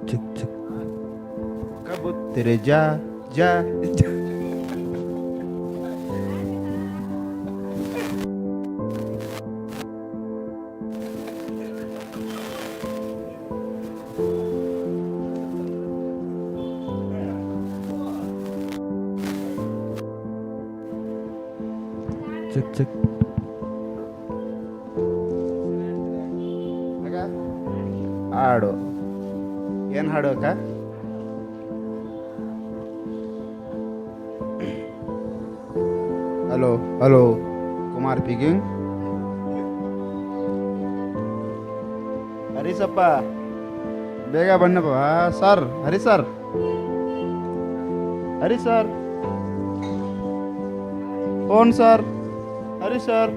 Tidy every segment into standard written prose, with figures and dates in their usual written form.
Cek cek. Kabut tereja ja. Cek cek. ಹಾಡು ಏನು ಹಾಡು ಅಕ್ಕ? Hello hello, Kumar speaking. ಹರೀಸಪ್ಪ ಬೇಗ ಬನ್ನಪ್ಪ sir. Hari sir, Hari sir, phone sir, Hari sir.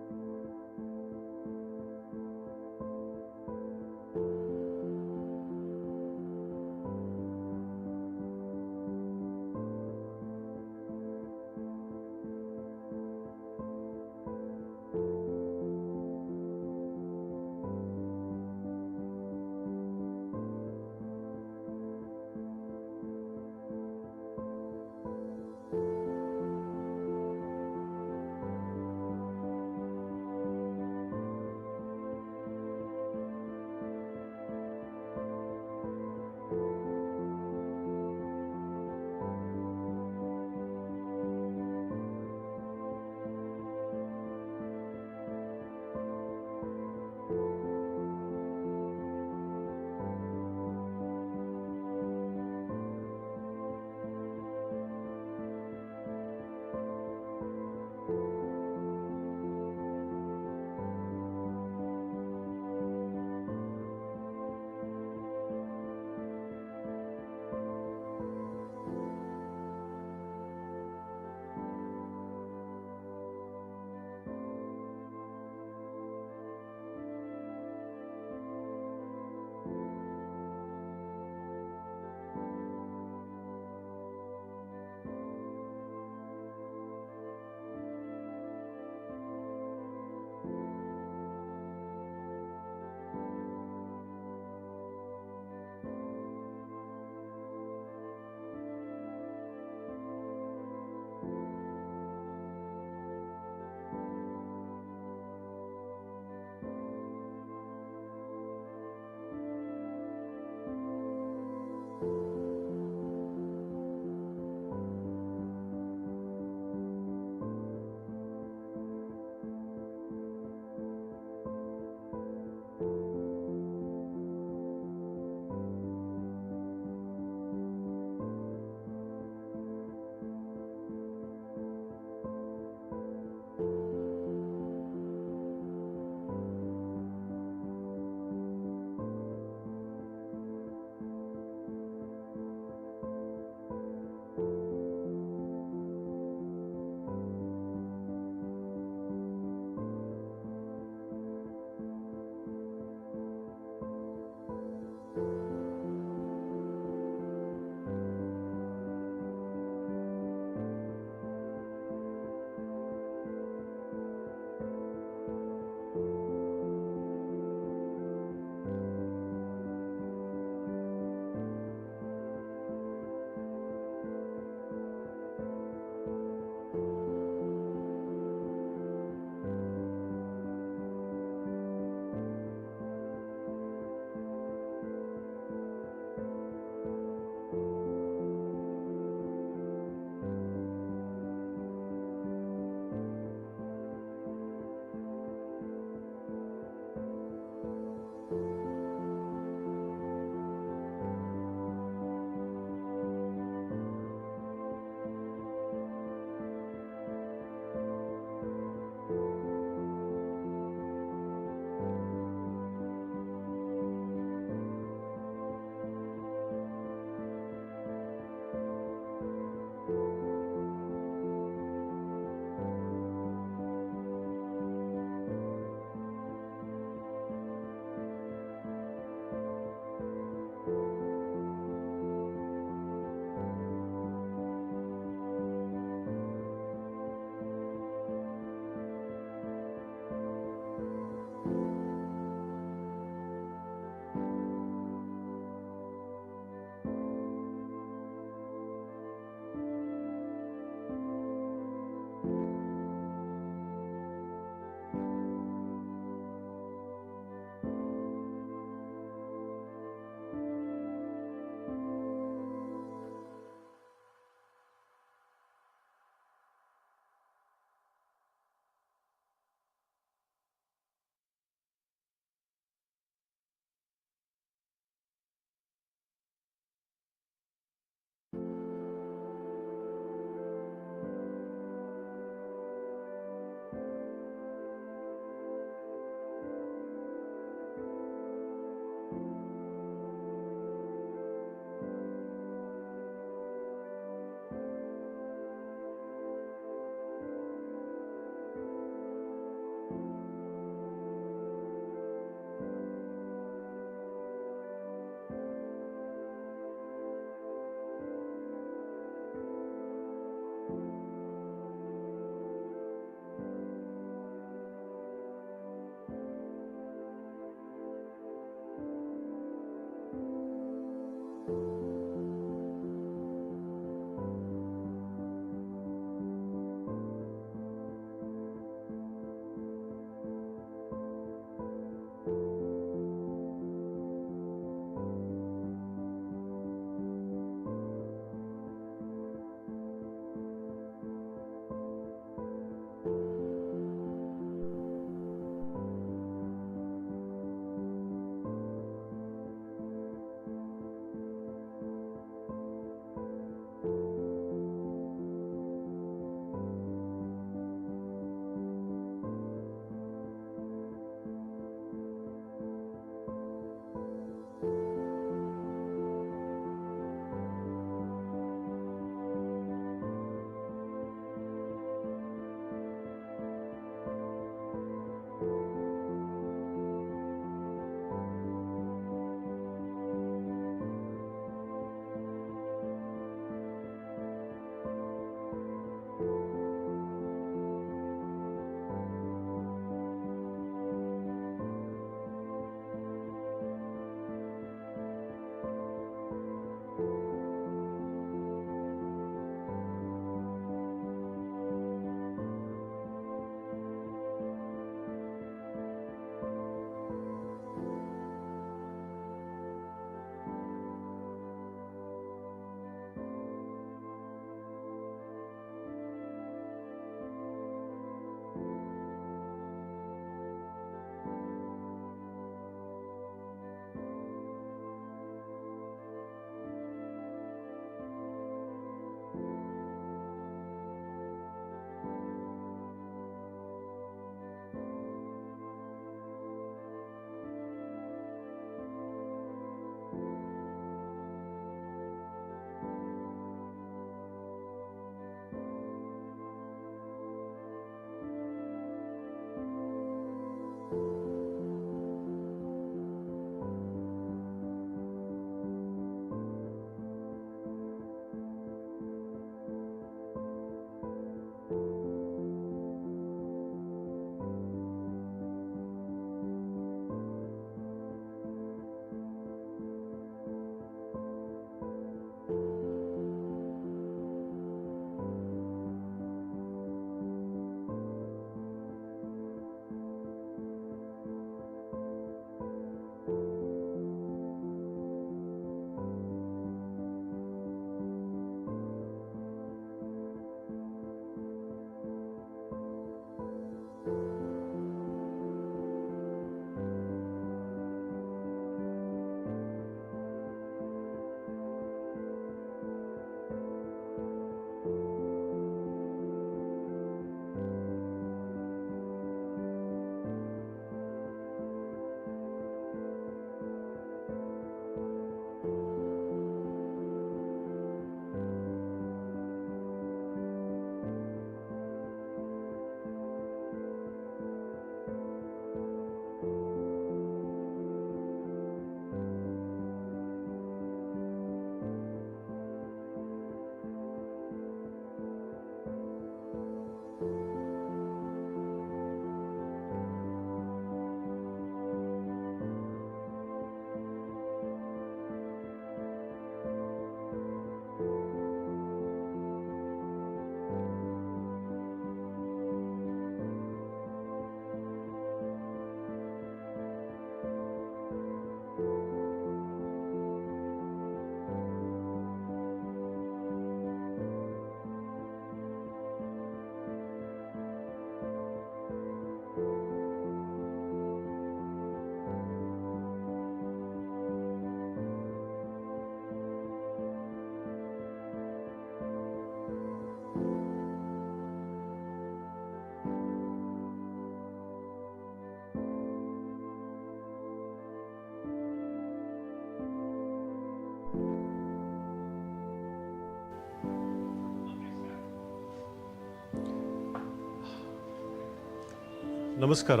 ನಮಸ್ಕಾರ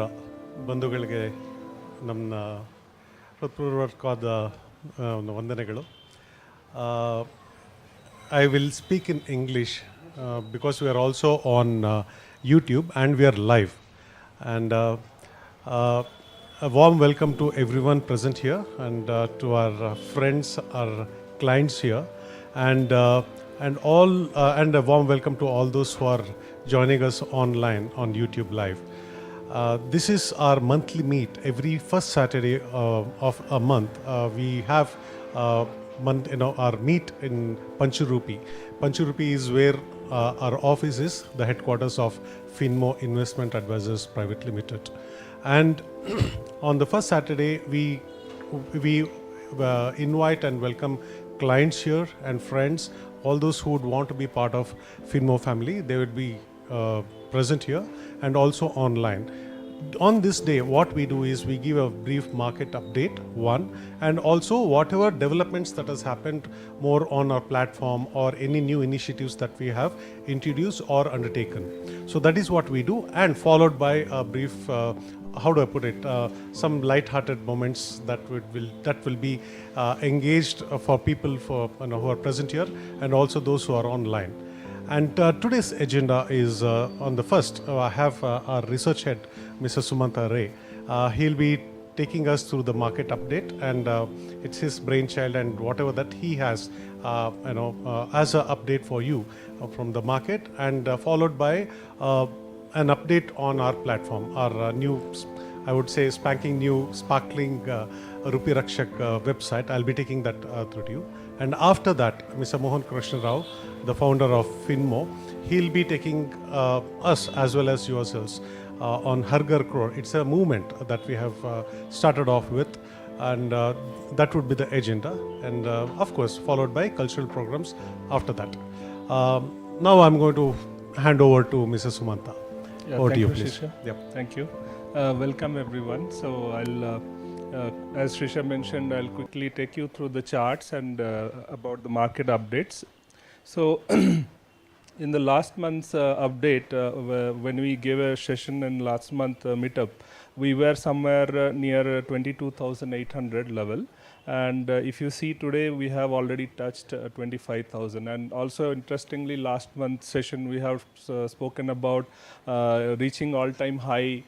ಬಂಧುಗಳಿಗೆ ನಮ್ಮ ಹೃತ್ಪೂರ್ವಕವಾದ ವಂದನೆಗಳು. I will speak in English because we are also on YouTube and we are live. And a warm welcome to everyone present here and to our friends, our clients here, and a warm welcome to all those who are joining us online on YouTube live. This is our monthly meet. Every first Saturday of a month, we have our meet in Rupee. Rupee is where our office is, the headquarters of Finmo Investment Advisors Private Limited. And on the first Saturday, we invite and welcome clients here and friends, all those who would want to be part of Finmo family. They would be present here and also online. On this day, what we do is we give a brief market update, one, and also whatever developments that has happened more on our platform or any new initiatives that we have introduced or undertaken. So that is what we do, and followed by a brief, how do I put it, some light-hearted moments that will be engaged for people who are present here and also those who are online. And today's agenda is on the first, I have our research head, Mr. Sumanta Ray. He'll be taking us through the market update, and it's his brainchild, and whatever that he has, as an update for you from the market, and followed by an update on our platform, our new, I would say, spanking new, sparkling Rupee Rakshak website. I'll be taking that through to you. And after that, Mr. Mohan Krishna Rao, the founder of Finmo, he'll be taking us as well as yourselves on Har Ghar Crore. It's a movement that we have started off with, and that would be the agenda. And of course, followed by cultural programs after that. Now I'm going to hand over to Mrs. Sumanta. Over to you, please. Yep. Thank you. Welcome everyone. So I'll, as Srisha mentioned, I'll quickly take you through the charts and about the market updates. So in the last month's update, when we gave a session in last month Meetup, we were somewhere near 22,800 level. And if you see today, we have already touched 25,000. And also interestingly, last month's session, we have spoken about reaching all-time high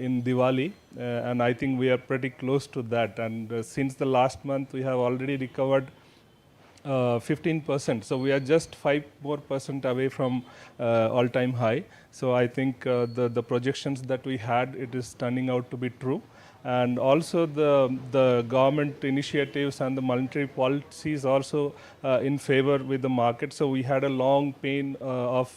in Diwali, and I think we are pretty close to that. And since the last month, we have already recovered 15%. So we are just 5% away from all-time high. So I think the projections that we had, it is turning out to be true. And also the government initiatives and the monetary policies also in favor with the market. So we had a long pain of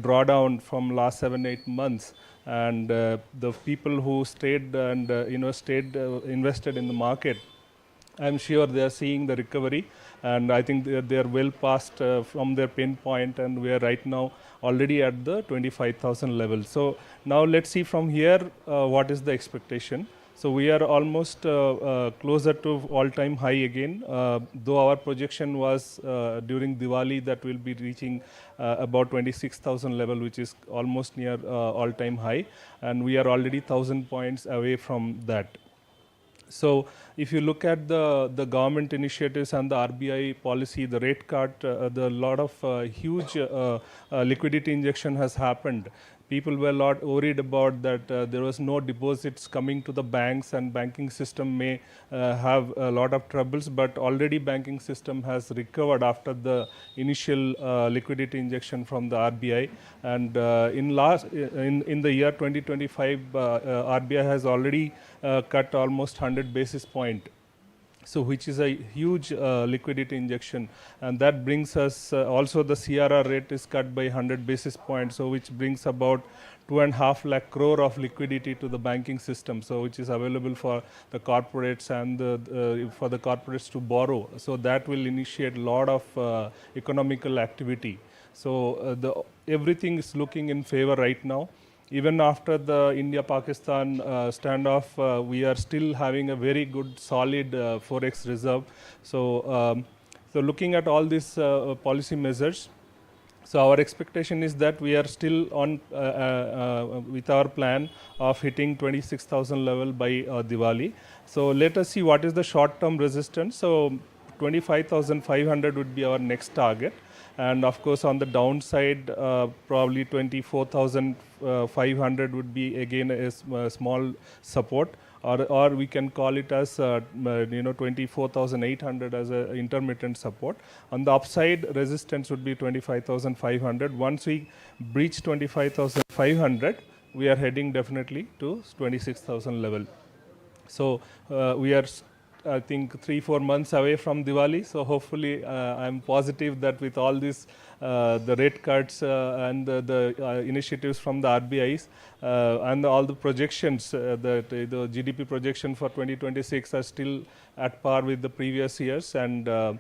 drawdown from last 7-8 months. And the people who stayed and invested in the market, I'm sure they are seeing the recovery, and I think they are well past from their pain point, and we are right now already at the 25,000 level. So now let's see from here what is the expectation. So we are almost closer to all-time high again, though our projection was during Diwali that we'll be reaching about 26,000 level, which is almost near all-time high, and we are already 1,000 points away from that. So if you look at the government initiatives and the RBI policy, the rate cut, the lot of huge liquidity injection has happened. People were a lot worried about that there was no deposits coming to the banks, and banking system may have a lot of troubles, but already banking system has recovered after the initial liquidity injection from the RBI. And in the year 2025, RBI has already cut almost 100 basis point. So which is a huge liquidity injection, and that brings us also the CRR rate is cut by 100 basis points, so which brings about 2.5 lakh crore of liquidity to the banking system, so which is available for the corporates and for the corporates to borrow. So that will initiate a lot of economical activity. So everything is looking in favor right now. Even after the India-Pakistan standoff, we are still having a very good, solid forex reserve. So looking at all these policy measures, So our expectation is that we are still on with our plan of hitting 26,000 level by Diwali. So let us see what is the short-term resistance. So 25,500 would be our next target. And of course, on the downside, probably 24,500 would be again a small support, or we can call it as 24,800 as an intermittent support. On the upside, resistance would be 25,500. Once we breach 25,500, we are heading definitely to 26,000 level. So we are, I think, 3-4 months away from Diwali. So hopefully, I'm positive that with all this, the rate cuts and the initiatives from the RBIs and all the projections, the GDP projection for 2026 are still at par with the previous years, and the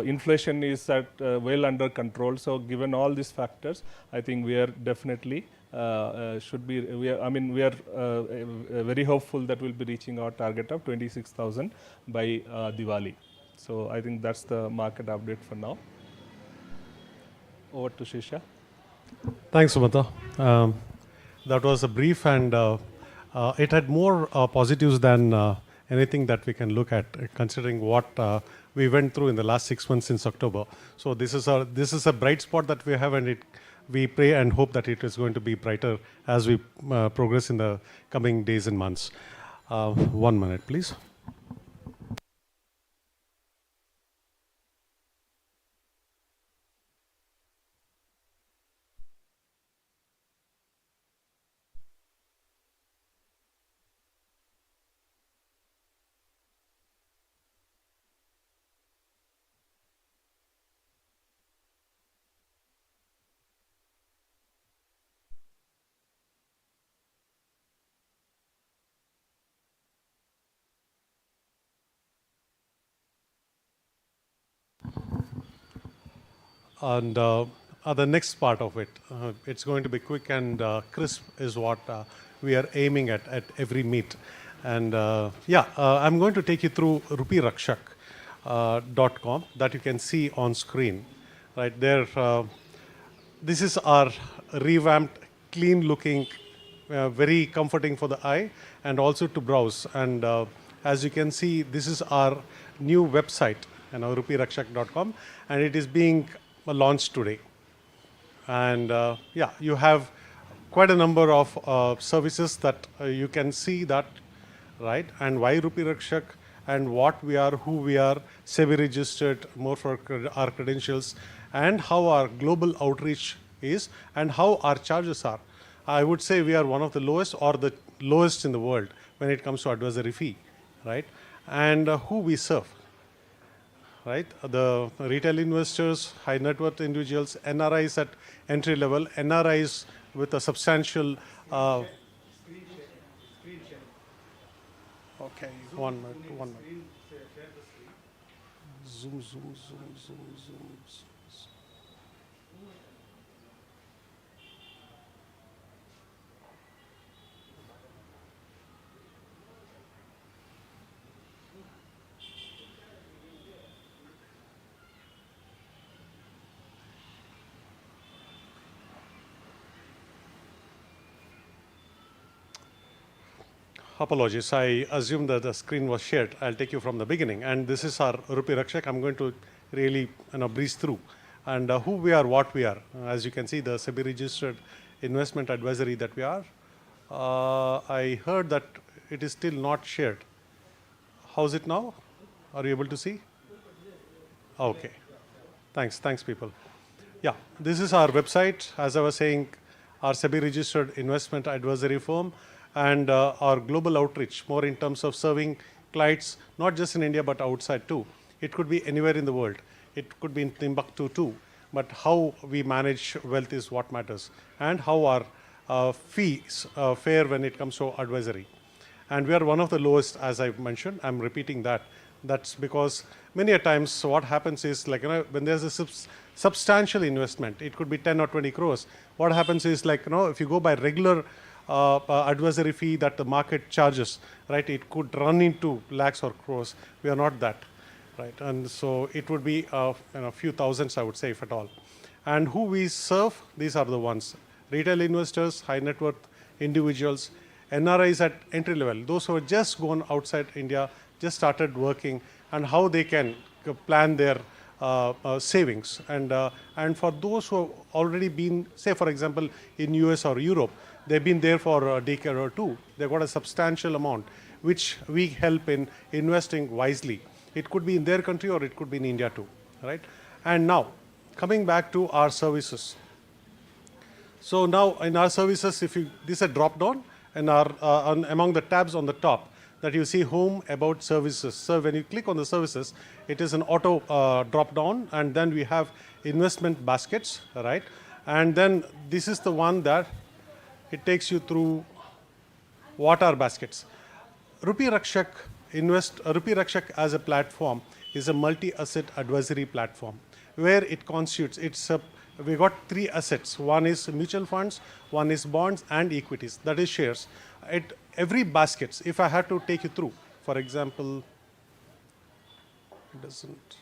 inflation is at well under control. So given all these factors, I think we are definitely should be. We are very hopeful that we'll be reaching our target of 26,000 by Diwali. So I think that's the market update for now. Over to Shisha. Thanks, Sumata. That was a brief, and it had more positives than anything that we can look at, considering what we went through in the last 6 months since October. So this is a bright spot that we have, and we pray and hope that it is going to be brighter as we progress in the coming days and months. 1 minute, please. And the next part of it, it's going to be quick and crisp is what we are aiming at every meet. And I'm going to take you through Rupee Rakshak .com that you can see on screen. Right there, this is our revamped, clean looking, very comforting for the eye and also to browse. And as you can see, this is our new website, rupeerakshak.com, and it is being launched today. And you have quite a number of services that you can see that, right? And why Rupee Rakshak and what we are, who we are, SEBI registered, more for our credentials, and how our global outreach is, and how our charges are. I would say we are one of the lowest or the lowest in the world when it comes to advisory fee, right? And who we serve. Right, the retail investors, high net worth individuals, NRIs at entry level, NRIs with a substantial. Okay, 1 minute. Zoom. Apologies, I assume that the screen was shared. I'll take you from the beginning. And this is our Rupee Rakshak. I'm going to really breeze through. And who we are, what we are. As you can see, the SEBI registered investment advisory that we are. I heard that it is still not shared. How's it now? Are you able to see? Okay. Thanks people. Yeah, this is our website. As I was saying, our SEBI registered investment advisory firm, and our global outreach, more in terms of serving clients, not just in India, but outside too. It could be anywhere in the world. It could be in Timbuktu too. But how we manage wealth is what matters, and how our fees fare when it comes to advisory. And we are one of the lowest, as I mentioned. I'm repeating that. That's because many a times what happens is, when there's a substantial investment, it could be 10 or 20 crores. What happens is, if you go by regular advisory fee that the market charges, right, it could run into lakhs or crores. We are not that. right? And so it would be few thousands, I would say, if at all. And who we serve, these are the ones: retail investors, high net worth individuals, NRIs at entry level, those who have just gone outside India, just started working, and how they can plan their savings. And for those who have already been, say for example, in US or Europe, they've been there for a decade or two, they've got a substantial amount, which we help in investing wisely. It could be in their country or it could be in India too, right? And now, coming back to our services. So now in our services, this is a drop down, and among the tabs on the top that you see home, about, services. So when you click on the services, it is an auto drop down, and then we have investment baskets, right? And then this is the one that it takes you through what are baskets. Rupee Rakshak as a platform is a multi-asset advisory platform where it constitutes, we got 3 assets. One is mutual funds, one is bonds and equities, that is shares. Every baskets, if I had to take you through, for example, it doesn't.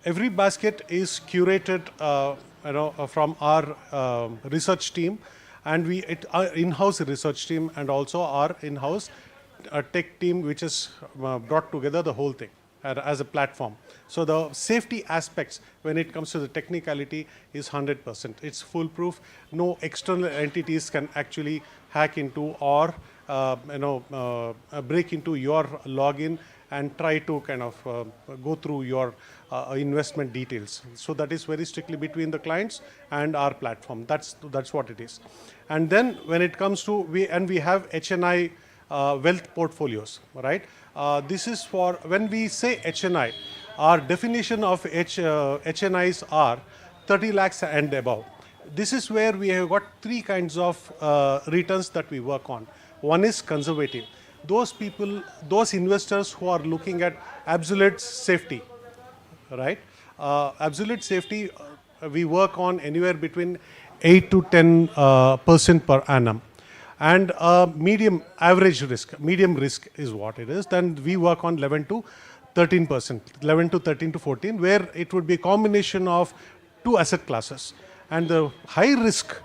Every basket is curated from our research team, and our in-house research team, and also our in-house tech team, which has brought together the whole thing as a platform. So the safety aspects when it comes to the technicality is 100%. It's foolproof. No external entities can actually hack into or break into your login and try to kind of go through your investment details. So that is very strictly between the clients and our platform. That's what it is. And then when it comes to, we have HNI wealth portfolios, right? This is for, when we say HNI, our definition of HNIs are 30 lakhs and above. This is where we have got 3 kinds of returns that we work on. One is conservative. Those investors who are looking at absolute safety, right? Absolute safety, we work on anywhere between 8 to 10% per annum. And medium risk is what it is. Then we work on 11 to 13% to 14, where it would be a combination of 2 asset classes. And the high risk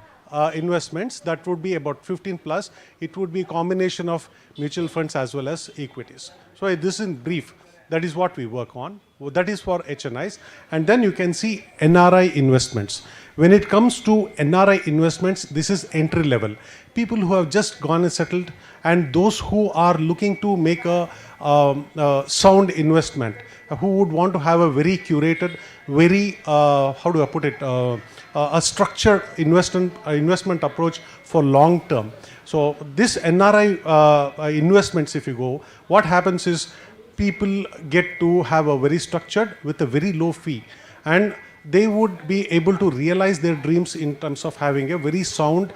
investments, that would be about 15 plus. It would be a combination of mutual funds as well as equities. So this in brief, that is what we work on. That is for HNIs. And then you can see NRI investments. When it comes to NRI investments, this is entry level. People who have just gone and settled, and those who are looking to make a sound investment, who would want to have a very curated, very, how do I put it, a structured investment approach for long term. So this NRI investments, if you go, what happens is people get to have a very structured with a very low fee, and they would be able to realize their dreams in terms of having a very sound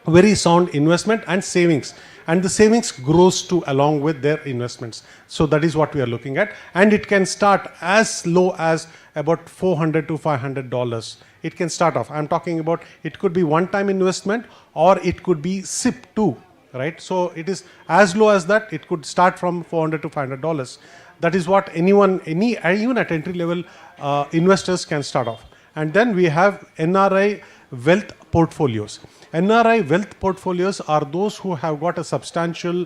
very sound investment and savings, and the savings grows to along with their investments. So that is what we are looking at, and it can start as low as about $400 to $500. It can start off. I'm talking about, it could be one-time investment or it could be SIP too, right? So it is as low as that. It could start from $400 to $500. That is what even at entry level investors can start off. And then we have NRI wealth portfolios. NRI wealth portfolios are those who have got a substantial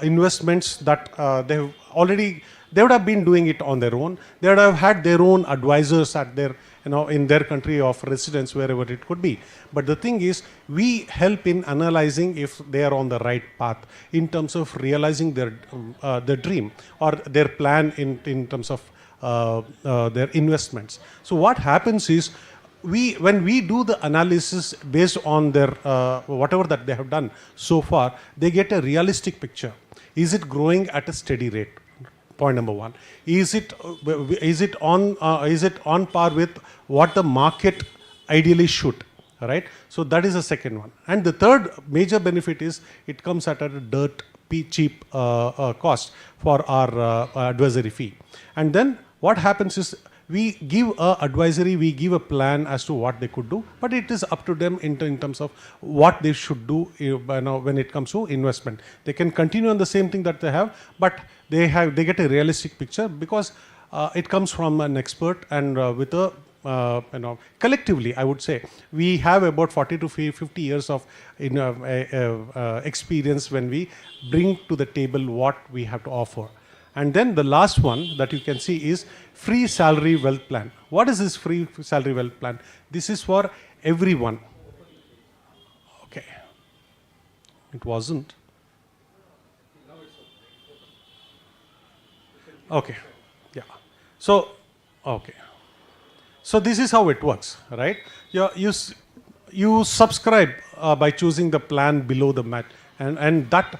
investments that they would have been doing it on their own. They would have had their own advisors at their, in their country of residence, wherever it could be. But the thing is, we help in analyzing if they are on the right path in terms of realizing their dream or their plan in terms of their investments. So what happens is, when we do the analysis based on their whatever that they have done so far, they get a realistic picture. Is it growing at a steady rate? Point number one. Is it on par with what the market ideally should? Right. So that is the second one. And the third major benefit is it comes at a dirt cheap cost for our advisory fee. And then what happens is, We give a advisory, we give a plan as to what they could do, but it is up to them in terms of what they should do when it comes to investment. They can continue on the same thing that they have, but they get a realistic picture because it comes from an expert and with a collectively, I would say, we have about 40 to 50 years of experience when we bring to the table what we have to offer. And then the last one that you can see is free salary wealth plan. What is this free salary wealth plan? This is for everyone. Okay. It wasn't. Okay. Yeah. So, okay. So this is how it works, right? You subscribe by choosing the plan below the mat, and that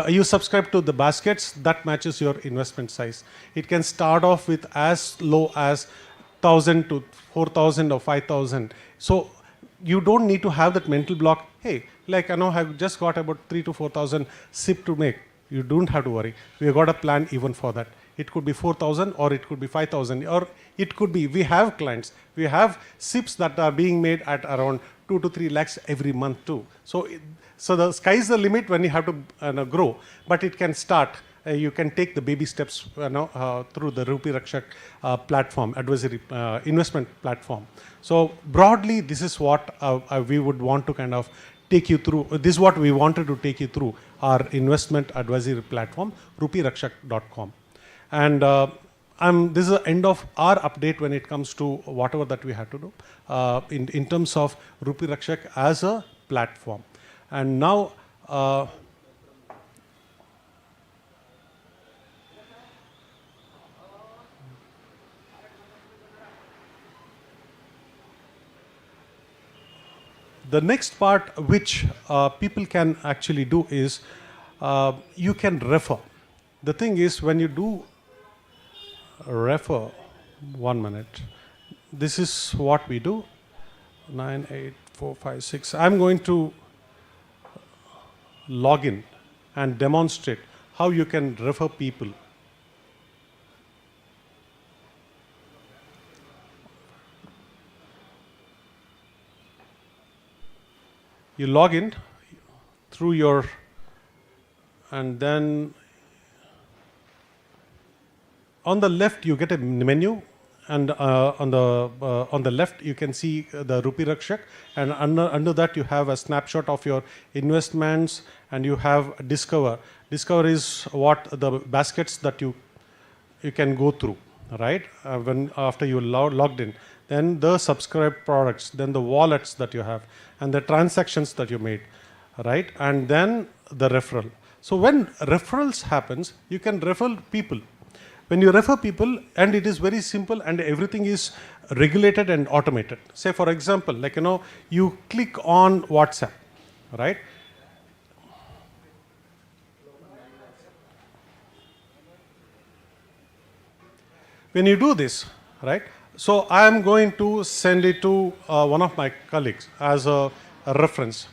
you subscribe to the baskets that matches your investment size. It can start off with as low as 1,000 to 4,000 or 5,000. So you don't need to have that mental block. Hey, like I know I've just got about 3 to 4,000 SIP to make. You don't have to worry. We have got a plan even for that. It could be 4,000 or it could be 5,000 or it could be, we have clients, we have SIPs that are being made at around 2 to 3 lakhs every month too. So the sky is the limit when you have to grow, but it can start. You can take the baby steps through the Rupee Rakshak platform, advisory investment platform. So broadly, this is what we would want to kind of take you through. This is what we wanted to take you through our investment advisory platform, rupeerakshak.com. And this is the end of our update when it comes to whatever that we had to do in terms of Rupee Rakshak as a platform. And now, the next part which people can actually do is you can refer. The thing is, when you do refer, 1 minute, this is what we do. 9, 8, 4, 5, 6. I'm going to log in and demonstrate how you can refer people. You log in through your, and then on the left you get a menu, and on the left you can see the Rupee Rakshak, and under that you have a snapshot of your investments, and you have Discover. Discover is what the baskets that you can go through, right? When after you logged in, then the subscribed products, then the wallets that you have, and the transactions that you made, right? And then the referral. So when referrals happens, you can refer people. When you refer people, and it is very simple and everything is regulated and automated. Say for example, like you click on WhatsApp, right? When you do this, right? So I am going to send it to one of my colleagues as a reference,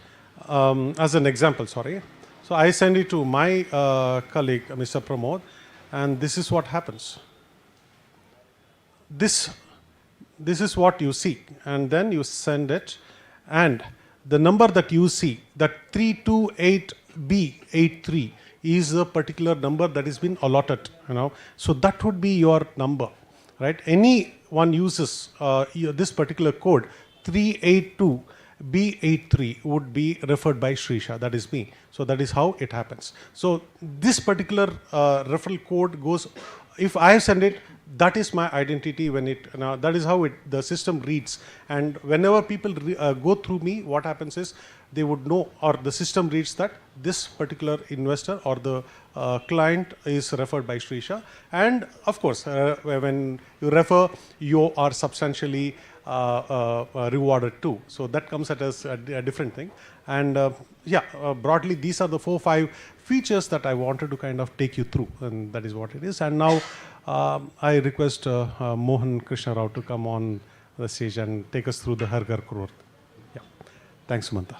as an example, sorry. So I send it to my colleague, Mr. Pramod, and this is what happens. This is what you see, and then you send it, and the number that you see, that 328B83, is a particular number that has been allotted. So that would be your number, right? Anyone uses this particular code, 382B83, would be referred by Shrisha. That is me. So that is how it happens. So this particular referral code goes. If I send it, that is my identity. That is how the system reads. And whenever people go through me, what happens is they would know, or the system reads that this particular investor or the client is referred by Shrisha. And of course, when you refer, you are substantially rewarded too. So that comes as a different thing. And broadly, these are the 4-5 features that I wanted to kind of take you through, and that is what it is. And now I request Mohan Krishna Rao to come on the stage and take us through the Har Ghar Crore. Yeah. Thanks, Sumanta.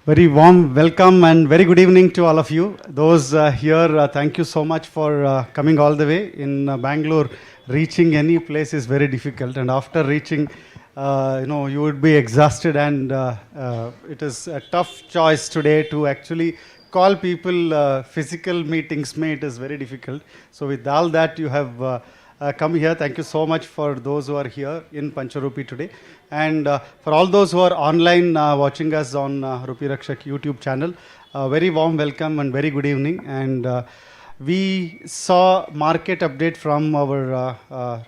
Very warm welcome and very good evening to all of you. Those here, thank you so much for coming all the way. In Bangalore, reaching any place is very difficult, and after reaching, you would be exhausted, and it is a tough choice today to actually call people physical meetings. It is very difficult. So with all that, you have come here. Thank you so much for those who are here in Pancharupee today. And for all those who are online watching us on Rupee Rakshak YouTube channel, very warm welcome and very good evening. And we saw market update from our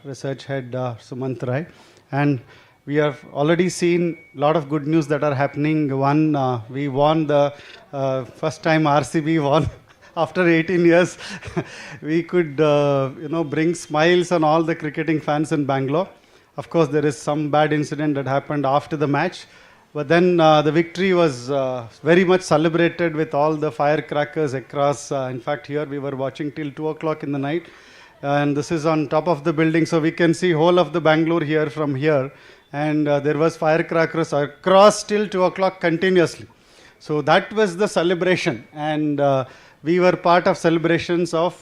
research head Sumant Rai, and we have already seen a lot of good news that are happening. One, we won the first time RCB won. After 18 years, we could, bring smiles on all the cricketing fans in Bangalore. Of course, there is some bad incident that happened after the match. But then the victory was very much celebrated with all the firecrackers across. In fact, here we were watching till 2 o'clock in the night. And this is on top of the building, so we can see whole of the Bangalore here from here. And there was firecrackers across till 2 o'clock continuously. So that was the celebration. And we were part of celebrations of,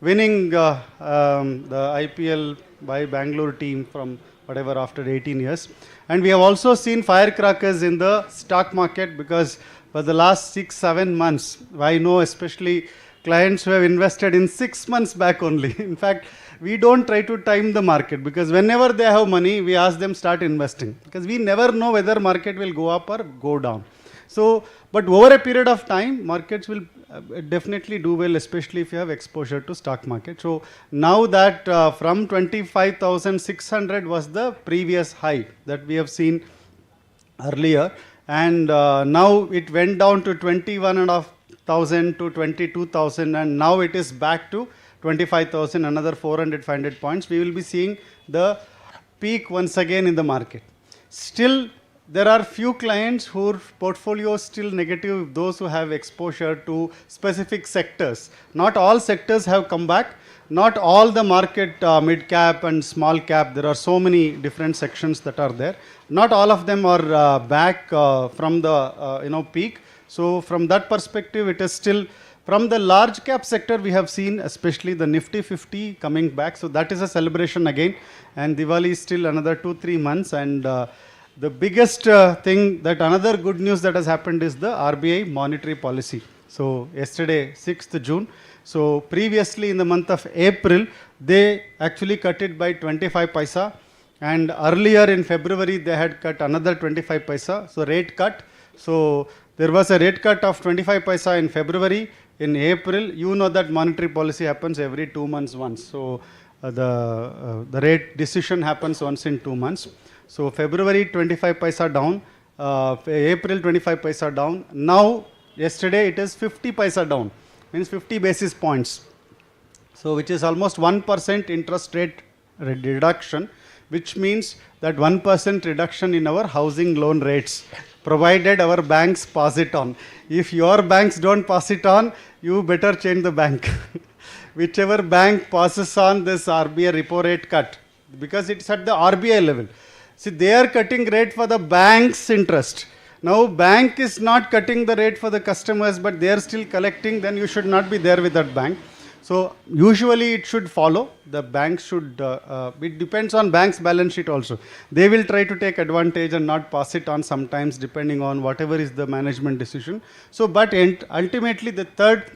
winning the IPL by Bangalore team from whatever after 18 years. And we have also seen firecrackers in the stock market, because for the last 6-7 months, I know especially clients who have invested in 6 months back only. In fact, we don't try to time the market, because whenever they have money, we ask them start investing, because we never know whether market will go up or go down. So, but over a period of time, markets will definitely do well, especially if you have exposure to stock market. So now that from 25,600 was the previous high that we have seen earlier, and now it went down to 21,500 to 22,000, and now it is back to 25,000, another 400-500 points. We will be seeing the peak once again in the market. Still, there are few clients whose portfolio is still negative, those who have exposure to specific sectors. Not all sectors have come back. Not all the market, mid cap and small cap, there are so many different sections that are there. Not all of them are back from the peak. So from that perspective, it is still, from the large cap sector, we have seen especially the Nifty 50 coming back. So that is a celebration again. And Diwali is still another 2-3 months. And the biggest thing, that another good news that has happened is the RBI monetary policy. So yesterday, 6th June. So previously in the month of April, they actually cut it by 25 paisa. And earlier in February, they had cut another 25 paisa. So rate cut. So there was a rate cut of 25 paisa in February. In April, you know that monetary policy happens every 2 months once. So the rate decision happens once in 2 months. So February 25 paisa down, April 25 paisa down. Now, yesterday it is 50 paisa down, means 50 basis points. So which is almost 1% interest rate reduction, which means that 1% reduction in our housing loan rates, provided our banks pass it on. If your banks don't pass it on, you better change the bank. Whichever bank passes on this RBI repo rate cut, because it's at the RBI level. See, they are cutting rate for the bank's interest. Now, bank is not cutting the rate for the customers, but they are still collecting, then you should not be there with that bank. So, usually it should follow. The bank should, it depends on bank's balance sheet also. They will try to take advantage and not pass it on sometimes, depending on whatever is the management decision. So, but ultimately the third,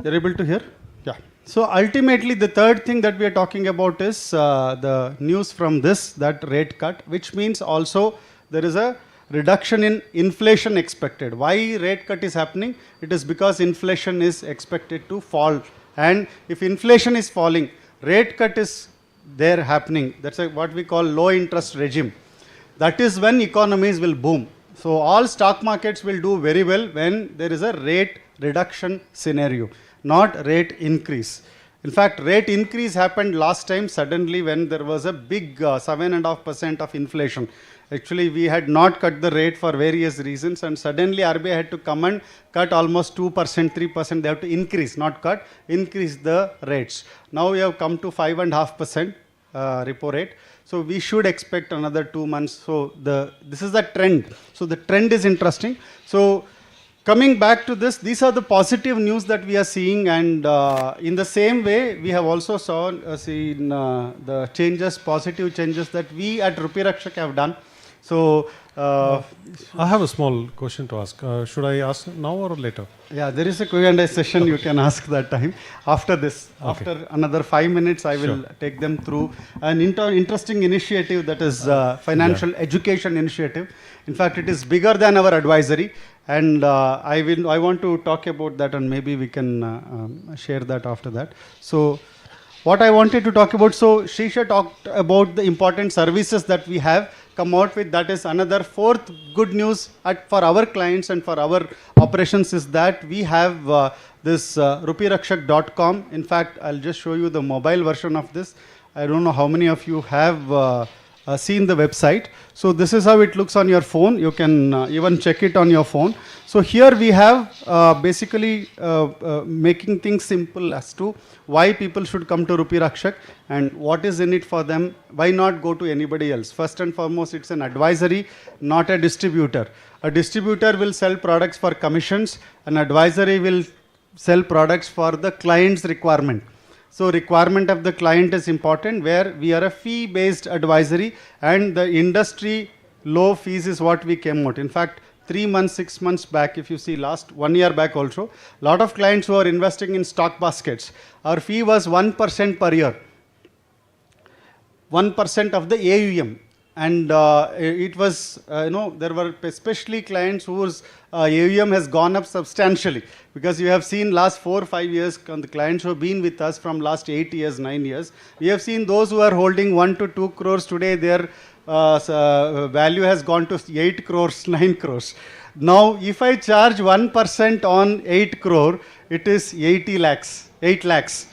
you're able to hear? Yeah. So ultimately, the third thing that we are talking about is the news from this, that rate cut, which means also there is a reduction in inflation expected. Why rate cut is happening? It is because inflation is expected to fall. And if inflation is falling, rate cut is there happening. That's what we call low interest regime. That is when economies will boom. So all stock markets will do very well when there is a rate reduction scenario, not rate increase. In fact, rate increase happened last time suddenly when there was a big 7.5% of inflation. Actually, we had not cut the rate for various reasons, and suddenly RBI had to come and cut almost 2%, 3%. They have to increase, not cut, increase the rates. Now we have come to 5.5% repo rate. So we should expect another 2 months. So this is the trend. So the trend is interesting. So coming back to this, these are the positive news that we are seeing, and in the same way, we have also seen the changes, positive changes that we at Rupee Rakshak have done. So I have a small question to ask. Should I ask now or later? yeah, there is a Q&A session you can ask that time. After this, after another 5 minutes, I will take them through an interesting initiative that is financial education initiative. In fact, it is bigger than our advisory, and I want to talk about that, and maybe we can share that after that. So what I wanted to talk about, so Shisha talked about the important services that we have come out with. That is another fourth good news for our clients and for our operations, is that we have this rupeerakshak.com. In fact, I'll just show you the mobile version of this. I don't know how many of you have seen the website. So this is how it looks on your phone. You can even check it on your phone. So here we have basically making things simple as to why people should come to Rupee Rakshak and what is in it for them. Why not go to anybody else? First and foremost, it's an advisory, not a distributor. A distributor will sell products for commissions. An advisory will sell products for the client's requirement. So requirement of the client is important, where we are a fee-based advisory, and the industry low fees is what we came out. In fact, 3 months, 6 months back, if you see last 1 year back also, a lot of clients who are investing in stock baskets, our fee was 1% per year, 1% of the AUM. And it was, there were especially clients whose AUM has gone up substantially, because you have seen last 4 or 5 years, the clients who have been with us from last 8 years, 9 years, we have seen those who are holding 1 to 2 crores today, their value has gone to 8 crores, 9 crores. Now, if I charge 1% on 8 crore, it is 80 lakhs, 8 lakhs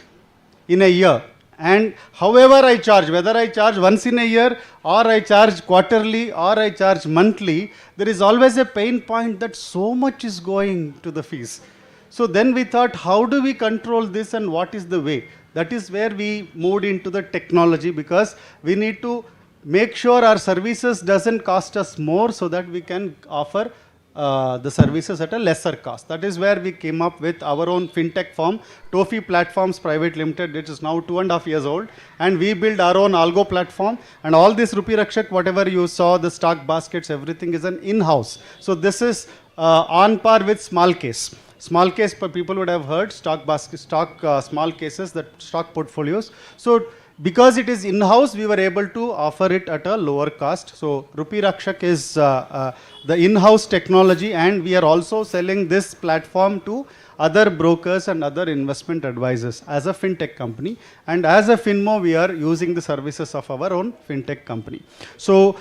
in a year. And however I charge, whether I charge once in a year, or I charge quarterly, or I charge monthly, there is always a pain point that so much is going to the fees. So then we thought, how do we control this, and what is the way? That is where we moved into the technology, because we need to make sure our services doesn't cost us more, so that we can offer the services at a lesser cost. That is where we came up with our own fintech firm, Tofi Platforms Private Limited. It is now 2.5 years old, and we build our own algo platform. And all this Rupee Rakshak, whatever you saw, the stock baskets, everything is an in-house. So this is on par with small case. Small case, people would have heard stock basket, small cases, that stock portfolios. So because it is in-house, we were able to offer it at a lower cost. So Rupee Rakshak is the in-house technology, and we are also selling this platform to other brokers and other investment advisors as a fintech company. And as a Finmo, we are using the services of our own fintech company. So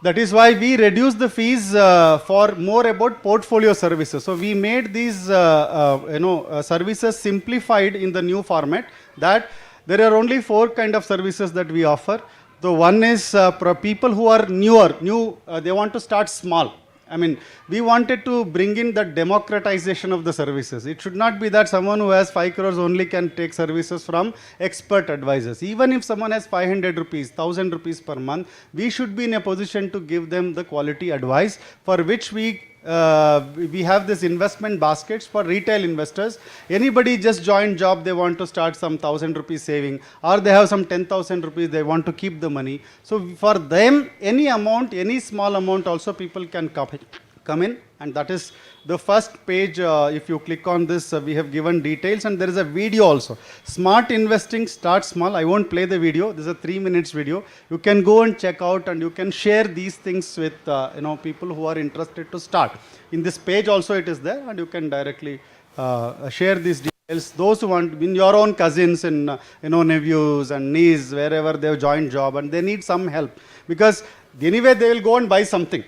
that is why we reduce the fees for more about portfolio services. So we made these services simplified in the new format, that there are only 4 kind of services that we offer. The one is for people who are new, they want to start small. I mean, we wanted to bring in the democratization of the services. It should not be that someone who has 5 crores only can take services from expert advisors. Even if someone has 500 rupees, 1000 rupees per month, we should be in a position to give them the quality advice, for which we have this investment baskets for retail investors. Anybody just joined job, they want to start some 1000 rupees saving, or they have some 10,000 rupees, they want to keep the money. So for them, any amount, any small amount also, people can come in, and that is the first page. If you click on this, we have given details, and there is a video also. Smart investing, start small. I won't play the video. This is a 3 minutes video. You can go and check out, and you can share these things with people who are interested to start. In this page also it is there, and you can directly share these details. Those who want, in your own cousins and nephews and nieces, wherever they have joined job and they need some help, because anyway they will go and buy something.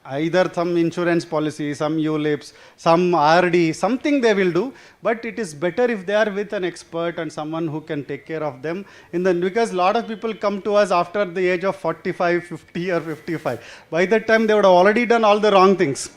Either some insurance policy, some ULIPs, some RD, something they will do, but it is better if they are with an expert and someone who can take care of them. Because a lot of people come to us after the age of 45, 50 or 55. By that time they would have already done all the wrong things.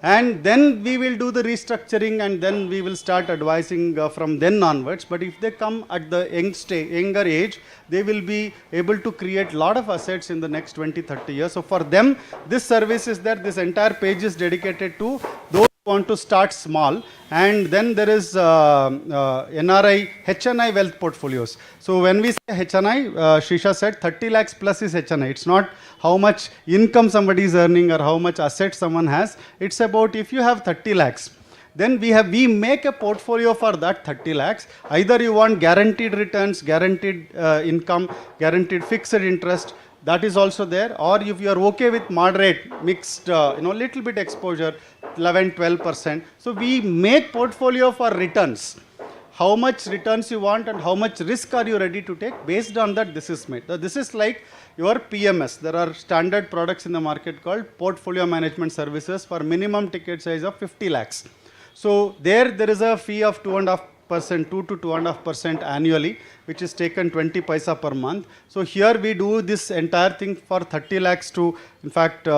And then we will do the restructuring, and then we will start advising from then onwards. But if they come at the younger age, they will be able to create a lot of assets in the next 20, 30 years. So for them, this service is there. This entire page is dedicated to those who want to start small. And then there is NRI, HNI wealth portfolios. So when we say HNI, Shisha said 30 lakhs plus is HNI. It's not how much income somebody is earning or how much assets someone has. It's about if you have 30 lakhs, then we make a portfolio for that 30 lakhs. Either you want guaranteed returns, guaranteed income, guaranteed fixed interest, that is also there. Or if you are okay with moderate, mixed, little bit exposure, 11, 12%. So we make portfolio for returns. How much returns you want and how much risk are you ready to take. Based on that, this is made. So this is like your PMS. There are standard products in the market called portfolio management services for minimum ticket size of 50 lakhs. So there is a fee of 2.5%, 2 to 2.5% annually, which is taken 20 paisa per month. So here we do this entire thing for 30 lakhs to, in fact,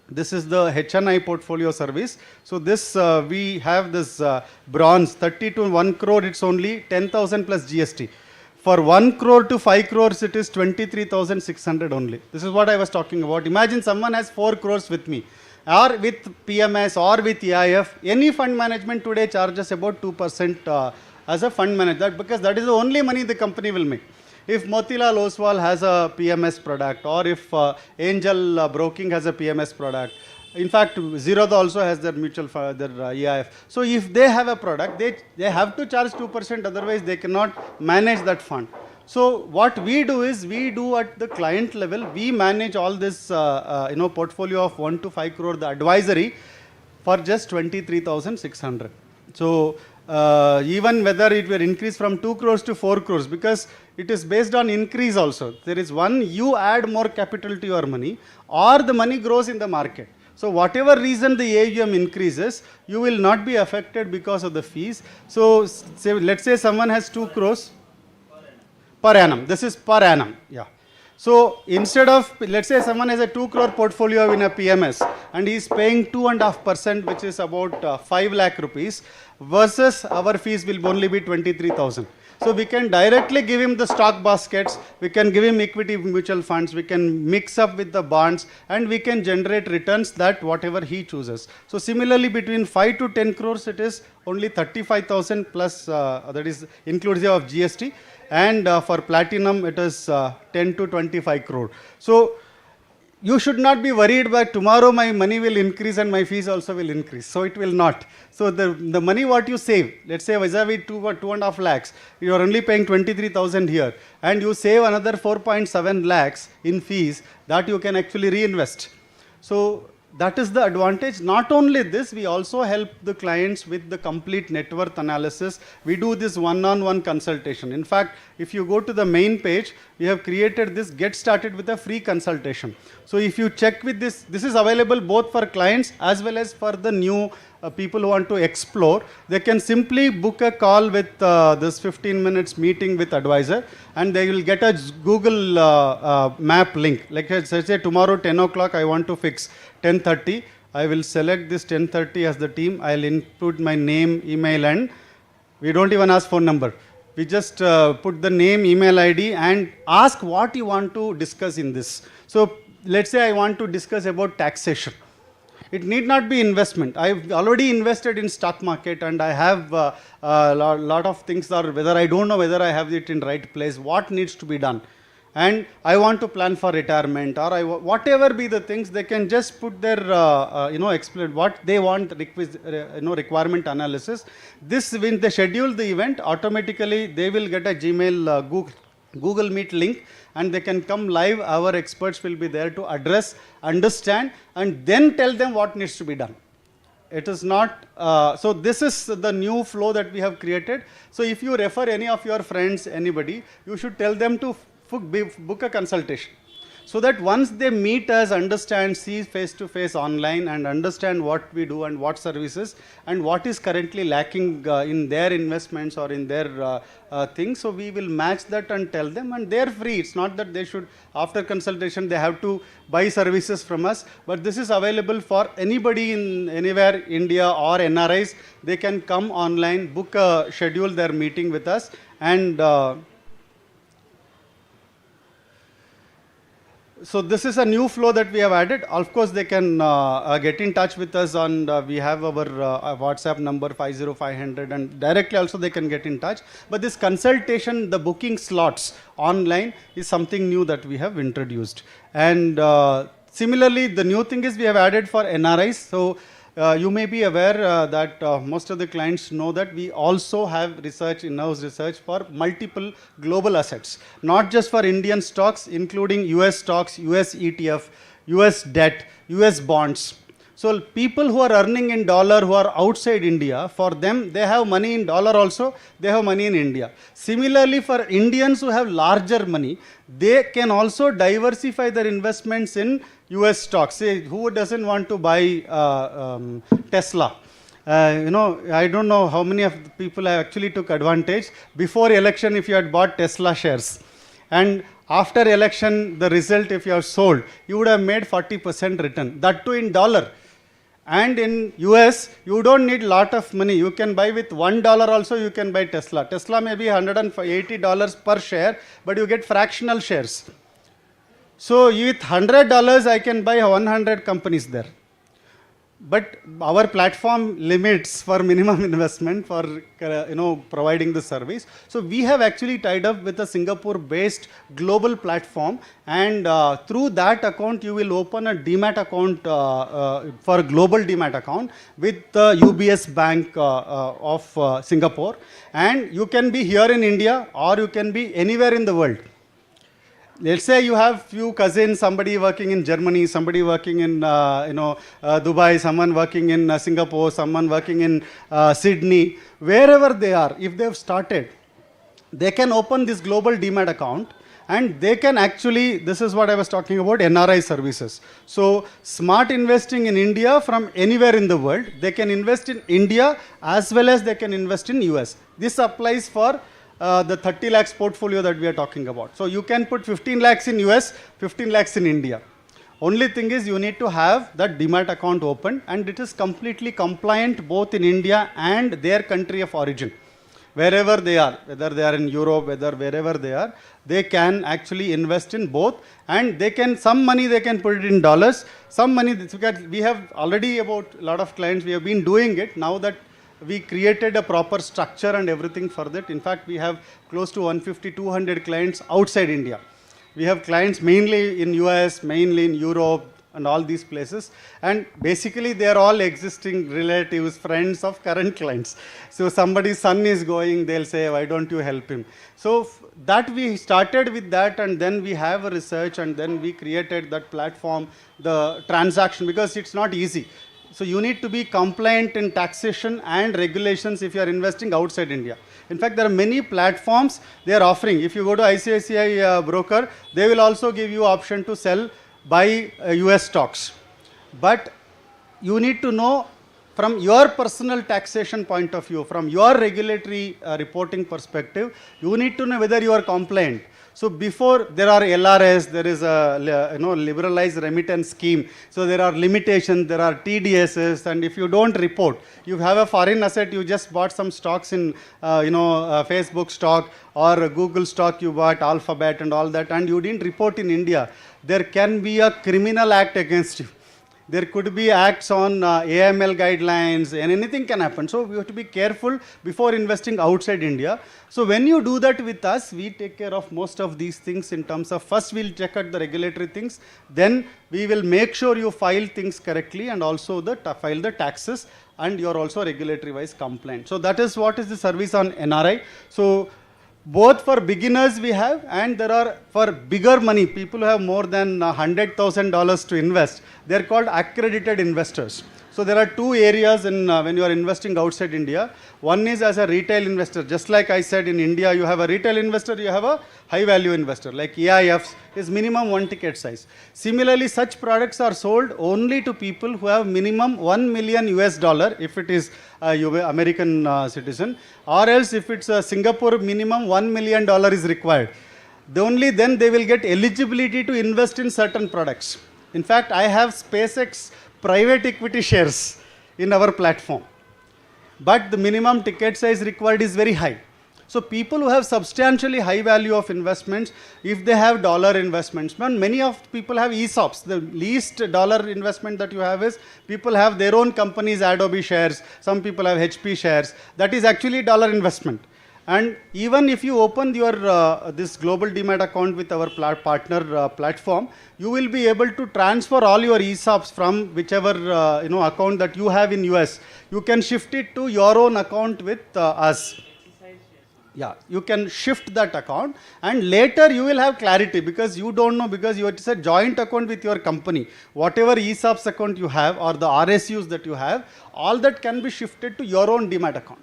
this is the HNI portfolio service. So this, we have this bronze, 30 to 1 crore, it's only 10,000 plus GST. For 1 crore to 5 crores, it is 23,600 only. This is what I was talking about. Imagine someone has 4 crores with me, or with PMS, or with EIF. Any fund management today charges about 2% as a fund manager, because that is the only money the company will make. If Motilal Oswal has a PMS product, or if Angel Broking has a PMS product, in fact, Zerodha also has their mutual fund, their EIF. So if they have a product, they have to charge 2%, otherwise they cannot manage that fund. So what we do is, we do at the client level, we manage all this portfolio of 1 to 5 crore, the advisory, for just 23,600. So even whether it will increase from 2 crores to 4 crores, because it is based on increase also. There is one, you add more capital to your money, or the money grows in the market. So whatever reason the AUM increases, you will not be affected because of the fees. So let's say someone has 2 crores per annum. This is per annum. Yeah. So instead of, let's say someone has a 2 crore portfolio in a PMS and he is paying 2.5%, which is about 5 lakh rupees, versus our fees will only be 23,000. So we can directly give him the stock baskets, we can give him equity mutual funds, we can mix up with the bonds, and we can generate returns that whatever he chooses. So similarly, between 5 to 10 crores, it is only 35,000 plus, that is inclusive of GST. And for platinum, it is 10 to 25 crore. So you should not be worried that tomorrow my money will increase and my fees also will increase. So it will not. So the money what you save, let's say vis-a-vis 2.5 lakhs, you are only paying 23,000 here, and you save another 4.7 lakhs in fees that you can actually reinvest. So that is the advantage. Not only this, we also help the clients with the complete net worth analysis. We do this one-on-one consultation. In fact, if you go to the main page, we have created this get started with a free consultation. So if you check with this, this is available both for clients as well as for the new people who want to explore. They can simply book a call with this 15 minutes meeting with advisor, and they will get a Google map link. Like I say tomorrow 10 o'clock I want to fix 10:30. I will select this 10:30 as the team. I'll input my name, email, and we don't even ask phone number. We just put the name, email ID, and ask what you want to discuss in this. So let's say I want to discuss about taxation. It need not be investment. I've already invested in stock market, and I have a lot of things, or whether I don't know whether I have it in right place, what needs to be done. And I want to plan for retirement, or whatever be the things, they can just put their, explain what they want, requirement analysis. This, when they schedule the event, automatically they will get a Gmail, Google Meet link, and they can come live. Our experts will be there to address, understand, and then tell them what needs to be done. It is not, so this is the new flow that we have created. So if you refer any of your friends, anybody, you should tell them to book a consultation. so that once they meet us, understand, see face to face online and understand what we do and what services and what is currently lacking in their investments or in their things. So we will match that and tell them, and they're free. It's not that they should, after consultation, they have to buy services from us, but this is available for anybody in anywhere, India or NRIs. They can come online, book a schedule their meeting with us, and so this is a new flow that we have added. Of course, they can get in touch with us on, we have our WhatsApp number 50500, and directly also they can get in touch. But this consultation, the booking slots online is something new that we have introduced. And similarly, the new thing is we have added for NRIs. So you may be aware that most of the clients know that we also have research, in-house research for multiple global assets, not just for Indian stocks, including US stocks, US ETF, US debt, US bonds. So people who are earning in dollar, who are outside India, for them, they have money in dollar also, they have money in India. Similarly, for Indians who have larger money, they can also diversify their investments in US stocks. Say, who doesn't want to buy Tesla? I don't know how many of the people actually took advantage. Before election, if you had bought Tesla shares, and after election, the result, if you have sold, you would have made 40% return. That too in dollar. And in US, you don't need lot of money. You can buy with $1 also, you can buy Tesla. Tesla may be $180 per share, but you get fractional shares. So with $100, I can buy 100 companies there. But our platform limits for minimum investment for providing the service. So we have actually tied up with a Singapore-based global platform, and through that account you will open a demat account for a global demat account with the UBS Bank of Singapore, and you can be here in India or you can be anywhere in the world. Let's say you have few cousins, somebody working in Germany, somebody working in Dubai, someone working in Singapore, someone working in Sydney, wherever they are, if they have started, they can open this global demat account, and they can actually, this is what I was talking about, NRI services. So smart investing in India from anywhere in the world, they can invest in India as well as they can invest in US. This applies for the 30 lakhs portfolio that we are talking about. So you can put 15 lakhs in US, 15 lakhs in India. Only thing is you need to have that demat account open, and it is completely compliant both in India and their country of origin. Wherever they are, whether they are in Europe, wherever they are, they can actually invest in both, and they can, some money they can put it in dollars, some money, we have already about a lot of clients, we have been doing it. Now that we created a proper structure and everything for that. In fact, we have close to 150, 200 clients outside India. We have clients mainly in US, mainly in Europe, and all these places. And basically, they are all existing relatives, friends of current clients. So somebody's son is going, they'll say, why don't you help him? So that we started with that, and then we have a research, and then we created that platform, the transaction, because it's not easy. So you need to be compliant in taxation and regulations if you are investing outside India. In fact, there are many platforms they are offering. If you go to ICICI broker, they will also give you option to sell, buy US stocks. But you need to know from your personal taxation point of view, from your regulatory reporting perspective, you need to know whether you are compliant. So before, there are LRS, there is a liberalized remittance scheme. So there are limitations, there are TDSs, and if you don't report, you have a foreign asset, you just bought some stocks in Facebook stock or Google stock, you bought Alphabet and all that, and you didn't report in India, there can be a criminal act against you. There could be acts on AML guidelines, and anything can happen. So we have to be careful before investing outside India. So when you do that with us, we take care of most of these things in terms of, first we'll check out the regulatory things, then we will make sure you file things correctly, and also file the taxes, and you're also regulatory wise compliant. So that is what is the service on NRI. So both for beginners we have, and there are for bigger money, people who have more than $100,000 to invest. They're called accredited investors. So there are two areas in when you are investing outside India. One is as a retail investor. Just like I said, in India, you have a retail investor, you have a high value investor. Like AIFs is minimum one ticket size. Similarly, such products are sold only to people who have minimum 1 million US dollar if it is a American citizen, or else if it's a Singapore, minimum $1 million is required. Only then they will get eligibility to invest in certain products. In fact, I have SpaceX private equity shares in our platform, but the minimum ticket size required is very high. So people who have substantially high value of investments, if they have dollar investments, many of people have ESOPs. The least dollar investment that you have is people have their own companies, Adobe shares, some people have HP shares. That is actually dollar investment. And even if you open your this global demat account with our partner platform, you will be able to transfer all your ESOPs from whichever account that you have in US. You can shift it to your own account with us. Yeah, you can shift that account, and later you will have clarity because you don't know, because it's a joint account with your company. Whatever ESOPs account you have or the RSUs that you have, all that can be shifted to your own demat account.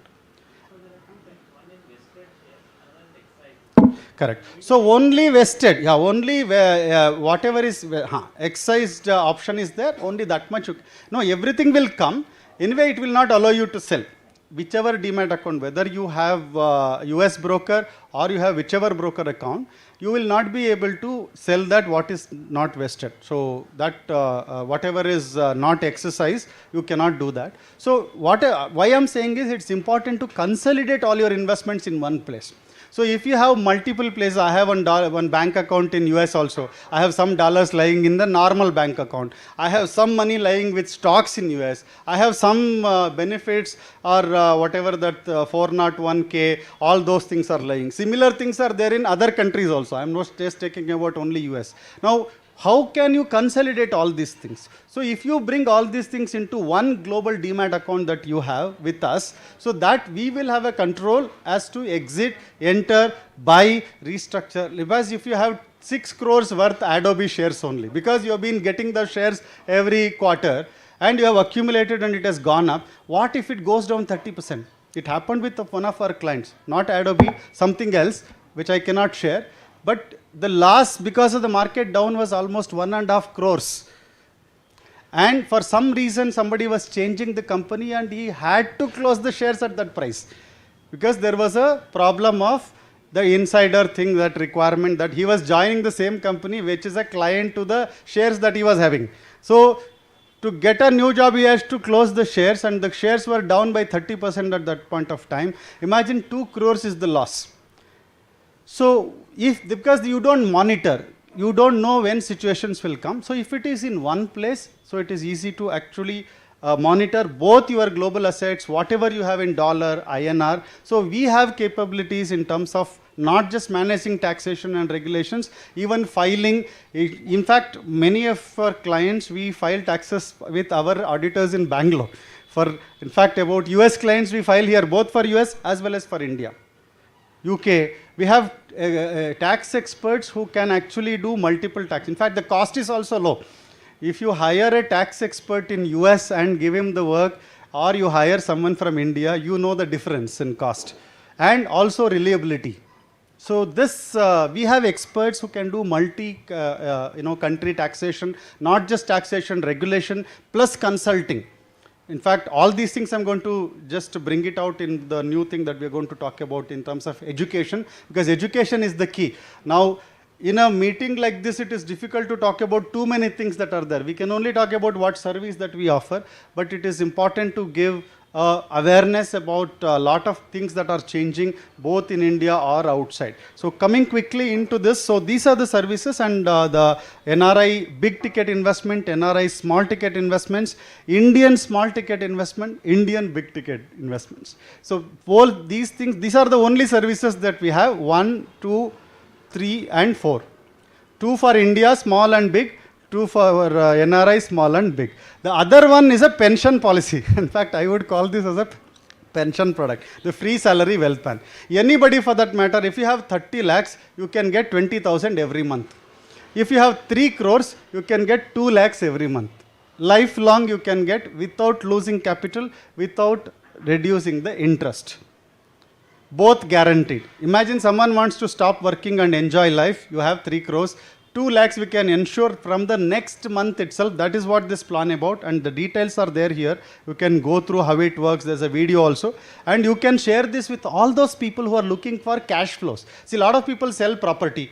Correct. So only vested, yeah, only whatever is excised option is there, only that much. No, everything will come. Anyway, it will not allow you to sell. Whichever demat account, whether you have US broker or you have whichever broker account, you will not be able to sell that what is not vested. So that whatever is not exercised, you cannot do that. So why I'm saying is it's important to consolidate all your investments in one place. So if you have multiple places, I have one bank account in US also. I have some dollars lying in the normal bank account. I have some money lying with stocks in US. I have some benefits or whatever that 401k, all those things are lying. Similar things are there in other countries also. I'm not just talking about only US. Now, how can you consolidate all these things? So if you bring all these things into one global demat account that you have with us, so that we will have a control as to exit, enter, buy, restructure. Because if you have 6 crores worth Adobe shares only, because you have been getting the shares every quarter and you have accumulated and it has gone up, what if it goes down 30%? It happened with one of our clients, not Adobe, something else, which I cannot share. But the loss because of the market down was almost 1.5 crores. And for some reason, somebody was changing the company and he had to close the shares at that price. Because there was a problem of the insider thing, that requirement that he was joining the same company, which is a client to the shares that he was having. So to get a new job, he has to close the shares, and the shares were down by 30% at that point of time. Imagine 2 crores is the loss. So because you don't monitor, you don't know when situations will come. So if it is in one place, so it is easy to actually monitor both your global assets, whatever you have in dollar, INR. So we have capabilities in terms of not just managing taxation and regulations, even filing. In fact, many of our clients, we file taxes with our auditors in Bangalore. In fact, about US clients, we file here both for US as well as for India. UK, we have tax experts who can actually do multiple tax. In fact, the cost is also low. If you hire a tax expert in US and give him the work, or you hire someone from India, you know the difference in cost and also reliability. So this, we have experts who can do country taxation, not just taxation, regulation, plus consulting. In fact, all these things I'm going to just bring it out in the new thing that we're going to talk about in terms of education, because education is the key. Now, in a meeting like this, it is difficult to talk about too many things that are there. We can only talk about what service that we offer, but it is important to give awareness about a lot of things that are changing both in India or outside. So coming quickly into this, so these are the services, and the NRI big ticket investment, NRI small ticket investments, Indian small ticket investment, Indian big ticket investments. So all these things, these are the only services that we have, 1, 2, 3 and 4. 2 for India, small and big. 2 for NRI, small and big. The other one is a pension policy. In fact, I would call this as a pension product, the free salary wealth plan. Anybody for that matter, if you have 30 lakhs, you can get 20,000 every month. If you have 3 crores, you can get 2 lakhs every month. lifelong you can get without losing capital, without reducing the interest. Both guaranteed. Imagine someone wants to stop working and enjoy life. You have 3 crores. 2 lakhs we can ensure from the next month itself. That is what this plan about, and the details are there here. You can go through how it works. There's a video also, and you can share this with all those people who are looking for cash flows. See, a lot of people sell property,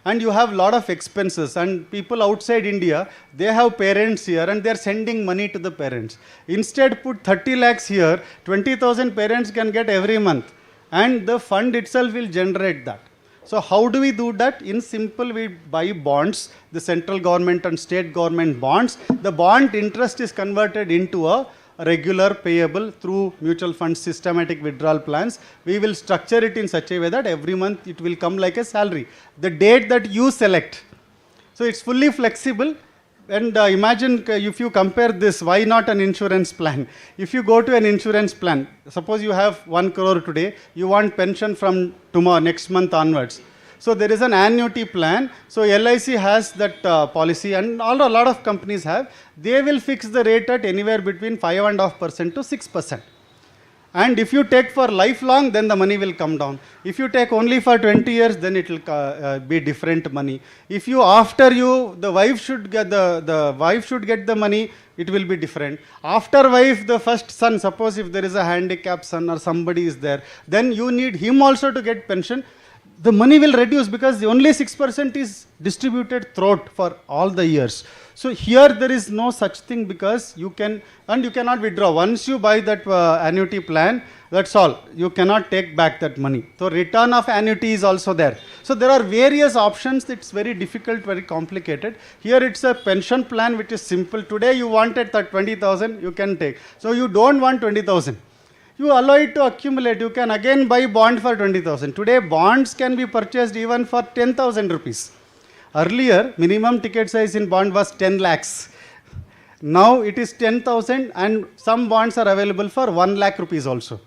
and you have a lot of expenses, and people outside India, they have parents here and they're sending money to the parents. Instead, put 30 lakhs here, 20,000 parents can get every month, and the fund itself will generate that. So how do we do that? In simple, we buy bonds, the central government and state government bonds. The bond interest is converted into a regular payable through mutual fund systematic withdrawal plans. We will structure it in such a way that every month it will come like a salary. The date that you select. So it's fully flexible. And imagine if you compare this, why not an insurance plan? If you go to an insurance plan, suppose you have 1 crore today, you want pension from tomorrow, next month onwards. So there is an annuity plan. So LIC has that policy, and a lot of companies have. They will fix the rate at anywhere between 5.5% to 6%. And if you take for lifelong, then the money will come down. If you take only for 20 years, then it will be different money. If you, after you, the wife should get the wife should get the money, it will be different. After wife, the first son, suppose if there is a handicapped son or somebody is there, then you need him also to get pension. The money will reduce because only 6% is distributed throughout for all the years. So here there is no such thing, because you can, and you cannot withdraw. Once you buy that annuity plan, that's all. You cannot take back that money. So return of annuity is also there. So there are various options. It's very difficult, very complicated. Here it's a pension plan which is simple. Today you wanted that 20,000, you can take. So you don't want 20,000. You allow it to accumulate. You can again buy bond for 20,000. Today bonds can be purchased even for 10,000 rupees. Earlier, minimum ticket size in bond was 10 lakhs. Now it is 10,000, and some bonds are available for 1 lakh rupees also.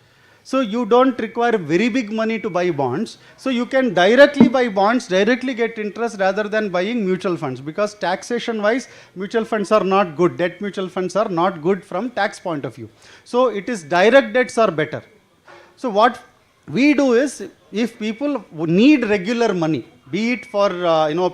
So you don't require very big money to buy bonds. So you can directly buy bonds, directly get interest rather than buying mutual funds, because taxation wise, mutual funds are not good. Debt mutual funds are not good from tax point of view. So it is direct debts are better. So what we do is, if people need regular money, be it for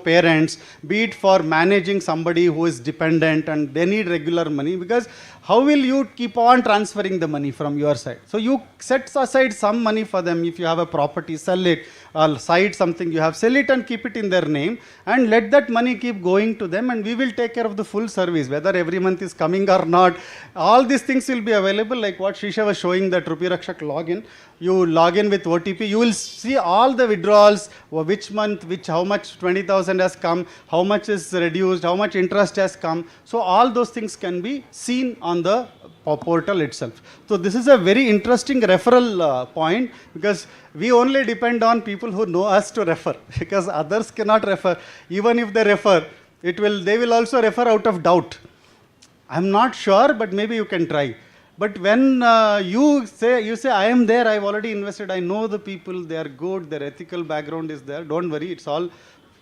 parents, be it for managing somebody who is dependent and they need regular money, because how will you keep on transferring the money from your side? So you set aside some money for them. If you have a property, sell it, side something you have, sell it and keep it in their name, and let that money keep going to them, and we will take care of the full service, whether every month is coming or not. All these things will be available, like what Shisha was showing, that Rupee Rakshak login. You log in with OTP, you will see all the withdrawals, which month, how much 20,000 has come, how much is reduced, how much interest has come. So all those things can be seen on the portal itself. So this is a very interesting referral point, because we only depend on people who know us to refer, because others cannot refer. Even if they refer, they will also refer out of doubt. I'm not sure, but maybe you can try. But when you say, I am there, I've already invested, I know the people, they are good, their ethical background is there, don't worry, it's all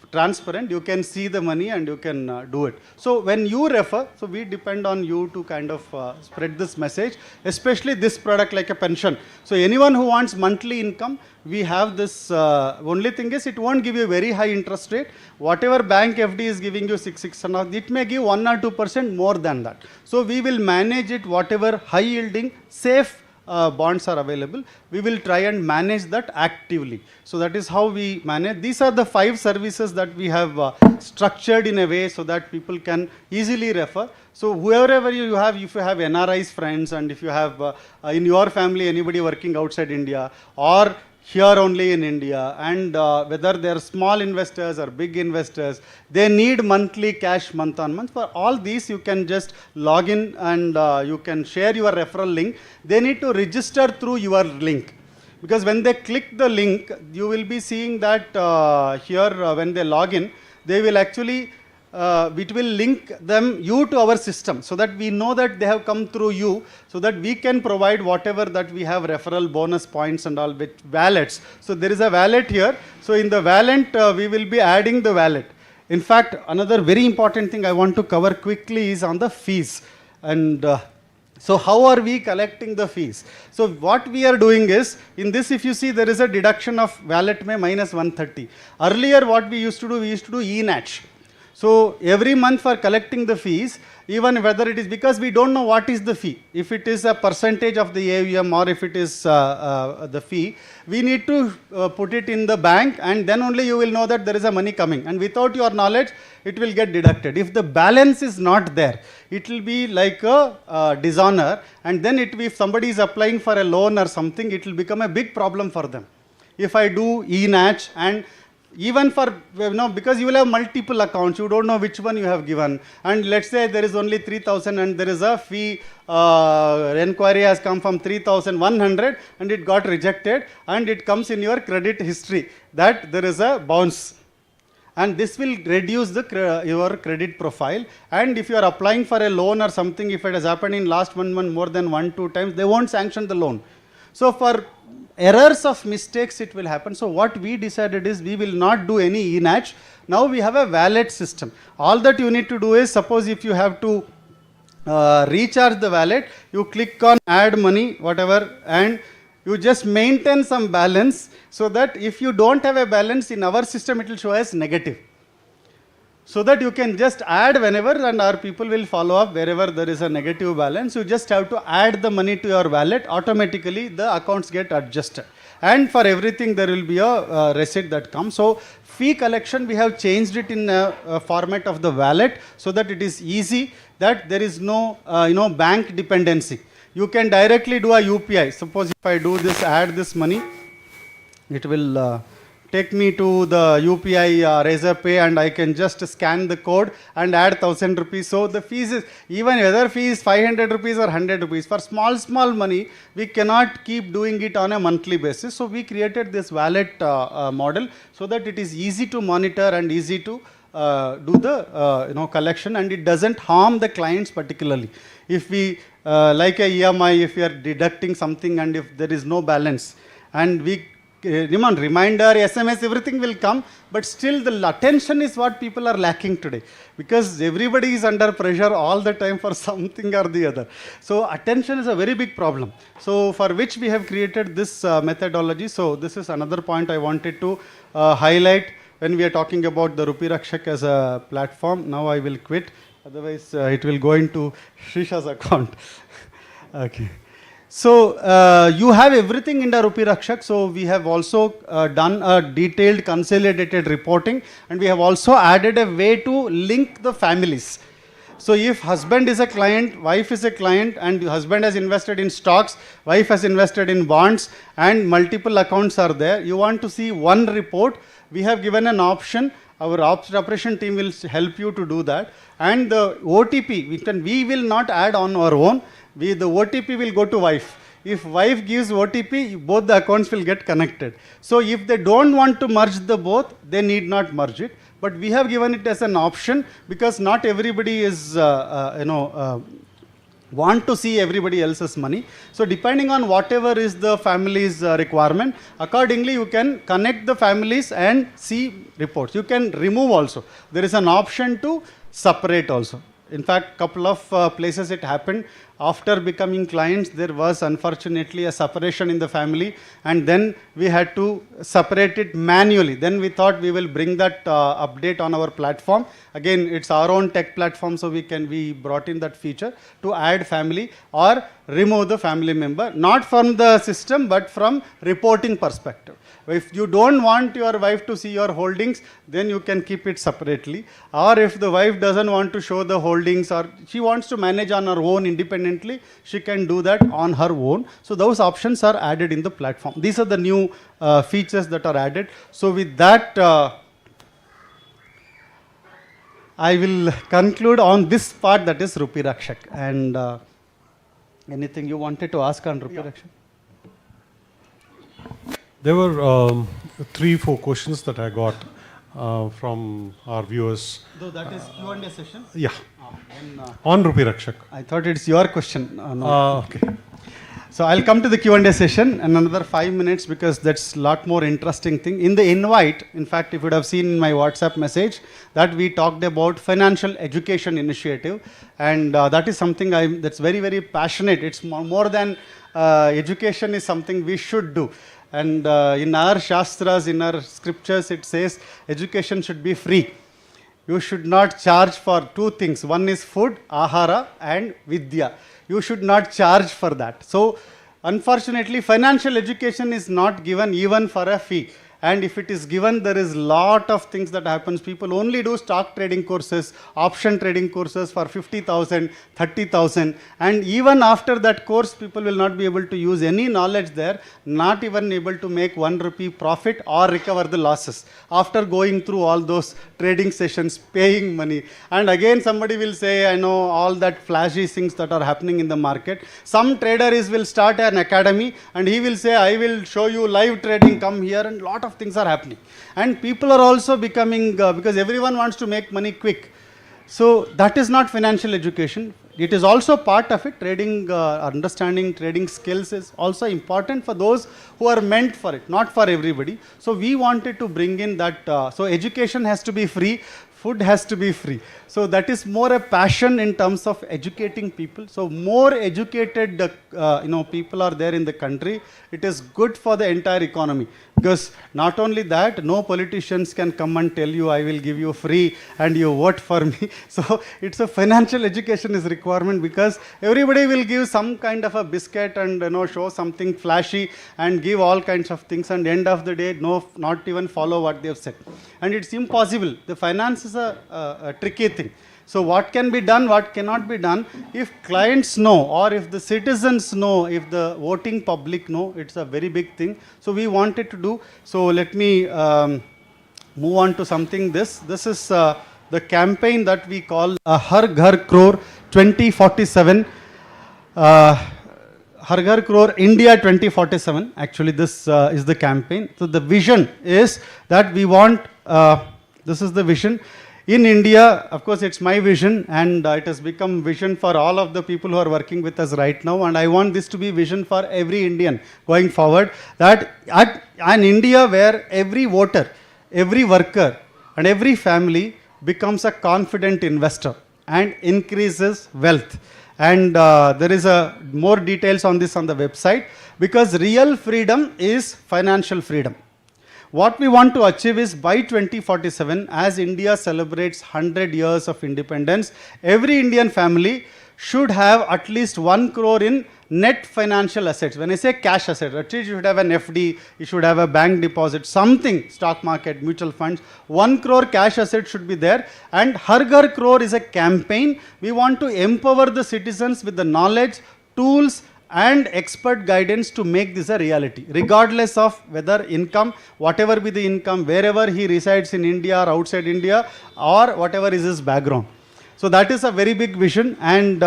transparent, you can see the money and you can do it. So when you refer, so we depend on you to kind of spread this message, especially this product like a pension. So anyone who wants monthly income, we have this, only thing is it won't give you a very high interest rate. Whatever bank FD is giving you 6.5, it may give 1 or 2% more than that. So we will manage it, whatever high yielding, safe bonds are available, we will try and manage that actively. So that is how we manage. These are the 5 services that we have structured in a way so that people can easily refer. So whoever you have, if you have NRIs friends, and if you have in your family anybody working outside India or here only in India, and whether they are small investors or big investors, they need monthly cash month on month. For all these, you can just log in and you can share your referral link. They need to register through your link, because when they click the link, you will be seeing that here when they log in, they will actually it will link you to our system, so that we know that they have come through you, so that we can provide whatever that we have referral bonus points and all with wallets. So there is a wallet here. So in the wallet, we will be adding the wallet. In fact, another very important thing I want to cover quickly is on the fees. And so how are we collecting the fees? So what we are doing is, in this if you see there is a deduction of wallet may minus 130. Earlier what we used to do e-natch. So every month for collecting the fees, even whether it is, because we don't know what is the fee, if it is a percentage of the AUM or if it is the fee, we need to put it in the bank, and then only you will know that there is a money coming, and without your knowledge it will get deducted. If the balance is not there, it will be like a dishonor, and then if somebody is applying for a loan or something, it will become a big problem for them. If I do e-natch, and even for, because you will have multiple accounts, you don't know which one you have given, and let's say there is only 3,000 and there is a fee, enquiry has come from 3,100 and it got rejected, and it comes in your credit history that there is a bounce. And this will reduce your credit profile. And if you are applying for a loan or something, if it has happened in last 1 month more than 1-2 times, they won't sanction the loan. So for errors of mistakes it will happen. So what we decided is we will not do any e-natch. Now we have a wallet system. All that you need to do is, suppose if you have to recharge the wallet, you click on add money, whatever, and you just maintain some balance, so that if you don't have a balance in our system, it will show as negative. So that you can just add whenever, and our people will follow up wherever there is a negative balance. You just have to add the money to your wallet, automatically the accounts get adjusted. And for everything there will be a receipt that comes. So fee collection, we have changed it in a format of the wallet, so that it is easy, that there is no bank dependency. You can directly do a UPI. Suppose if I do this, add this money, it will take me to the UPI Razorpay, and I can just scan the code and add 1,000 rupees. So the fees is, even whether fee is 500 rupees or 100 rupees, for small money, we cannot keep doing it on a monthly basis. So we created this wallet model, so that it is easy to monitor and easy to do the collection, and it doesn't harm the clients particularly. If we, like a EMI, if we are deducting something and if there is no balance, and we reminder, SMS, everything will come, but still the attention is what people are lacking today, because everybody is under pressure all the time for something or the other. So attention is a very big problem. So for which we have created this methodology. So this is another point I wanted to highlight when we are talking about the Rupee Rakshak as a platform. Now I will quit, otherwise it will go into Srisha's account. Okay. So you have everything in the Rupee Rakshak. So we have also done a detailed consolidated reporting, and we have also added a way to link the families. So if husband is a client, wife is a client, and husband has invested in stocks, wife has invested in bonds, and multiple accounts are there, you want to see one report, we have given an option. Our operation team will help you to do that. And the OTP, we will not add on our own. The OTP will go to wife. If wife gives OTP, both the accounts will get connected. So if they don't want to merge the both, they need not merge it. But we have given it as an option, because not everybody is, want to see everybody else's money. So depending on whatever is the family's requirement, accordingly you can connect the families and see reports. You can remove also. There is an option to separate also. In fact, couple of places it happened. After becoming clients, there was unfortunately a separation in the family, and then we had to separate it manually. Then we thought we will bring that update on our platform. Again, it's our own tech platform, so we brought in that feature to add family or remove the family member, not from the system, but from reporting perspective. If you don't want your wife to see your holdings, then you can keep it separately. Or if the wife doesn't want to show the holdings, or she wants to manage on her own independently, she can do that on her own. So those options are added in the platform. These are the new features that are added. So with that, I will conclude on this part, that is Rupee Rakshak. And anything you wanted to ask on Rupee Rakshak? There were 3-4 questions that I got from our viewers. Though that is Q&A session? Yeah. On Rupee Rakshak. I thought it's your question. No. Okay. So I'll come to the Q&A session in another 5 minutes because that's a lot more interesting thing. In the invite, in fact, if you would have seen in my WhatsApp message that we talked about financial education initiative, and that is something that's very, very passionate. It's more than education is something we should do. And in our Shastras, in our scriptures, it says education should be free. You should not charge for two things. One is food, ahara, and vidya. You should not charge for that. So, unfortunately, financial education is not given even for a fee. And if it is given, there is lot of things that happens. People only do stock trading courses, option trading courses for 50,000, 30,000. And even after that course, people will not be able to use any knowledge there, not even able to make 1 rupee profit or recover the losses after going through all those trading sessions, paying money. And again, somebody will say, I know all that flashy things that are happening in the market. Some trader will start an academy and he will say, I will show you live trading, come here, and lot of things are happening. And people are also becoming, because everyone wants to make money quick. So that is not financial education. It is also part of it. Trading, understanding trading skills is also important for those who are meant for it, not for everybody. So we wanted to bring in that, so education has to be free, food has to be free. So that is more a passion in terms of educating people. So more educated people are there in the country. It is good for the entire economy. Because not only that, no politicians can come and tell you, I will give you free and you vote for me. So it's a financial education is requirement because everybody will give some kind of a biscuit and show something flashy and give all kinds of things, and end of the day, not even follow what they have said. And it's impossible. The finance is a tricky thing. So what can be done, what cannot be done, if clients know or if the citizens know, if the voting public know, it's a very big thing. So we wanted to do. So let me move on to something. This is the campaign that we call Har Ghar Crore 2047. Har Ghar Crore India 2047. Actually, this is the campaign. So the vision is that we want, this is the vision. In India, of course, it's my vision, and it has become vision for all of the people who are working with us right now. And I want this to be vision for every Indian going forward, that an India where every voter, every worker, and every family becomes a confident investor and increases wealth. And there is more details on this on the website, because real freedom is financial freedom. What we want to achieve is by 2047, as India celebrates 100 years of independence, every Indian family should have at least 1 crore in net financial assets. When I say cash asset, at least you should have an FD, you should have a bank deposit, something, stock market, mutual funds. 1 crore cash asset should be there. And Har Ghar Crore is a campaign. We want to empower the citizens with the knowledge, tools, and expert guidance to make this a reality, regardless of whether income, whatever be the income, wherever he resides in India or outside India, or whatever is his background. So that is a very big vision, and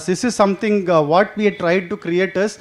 this is something what we tried to create is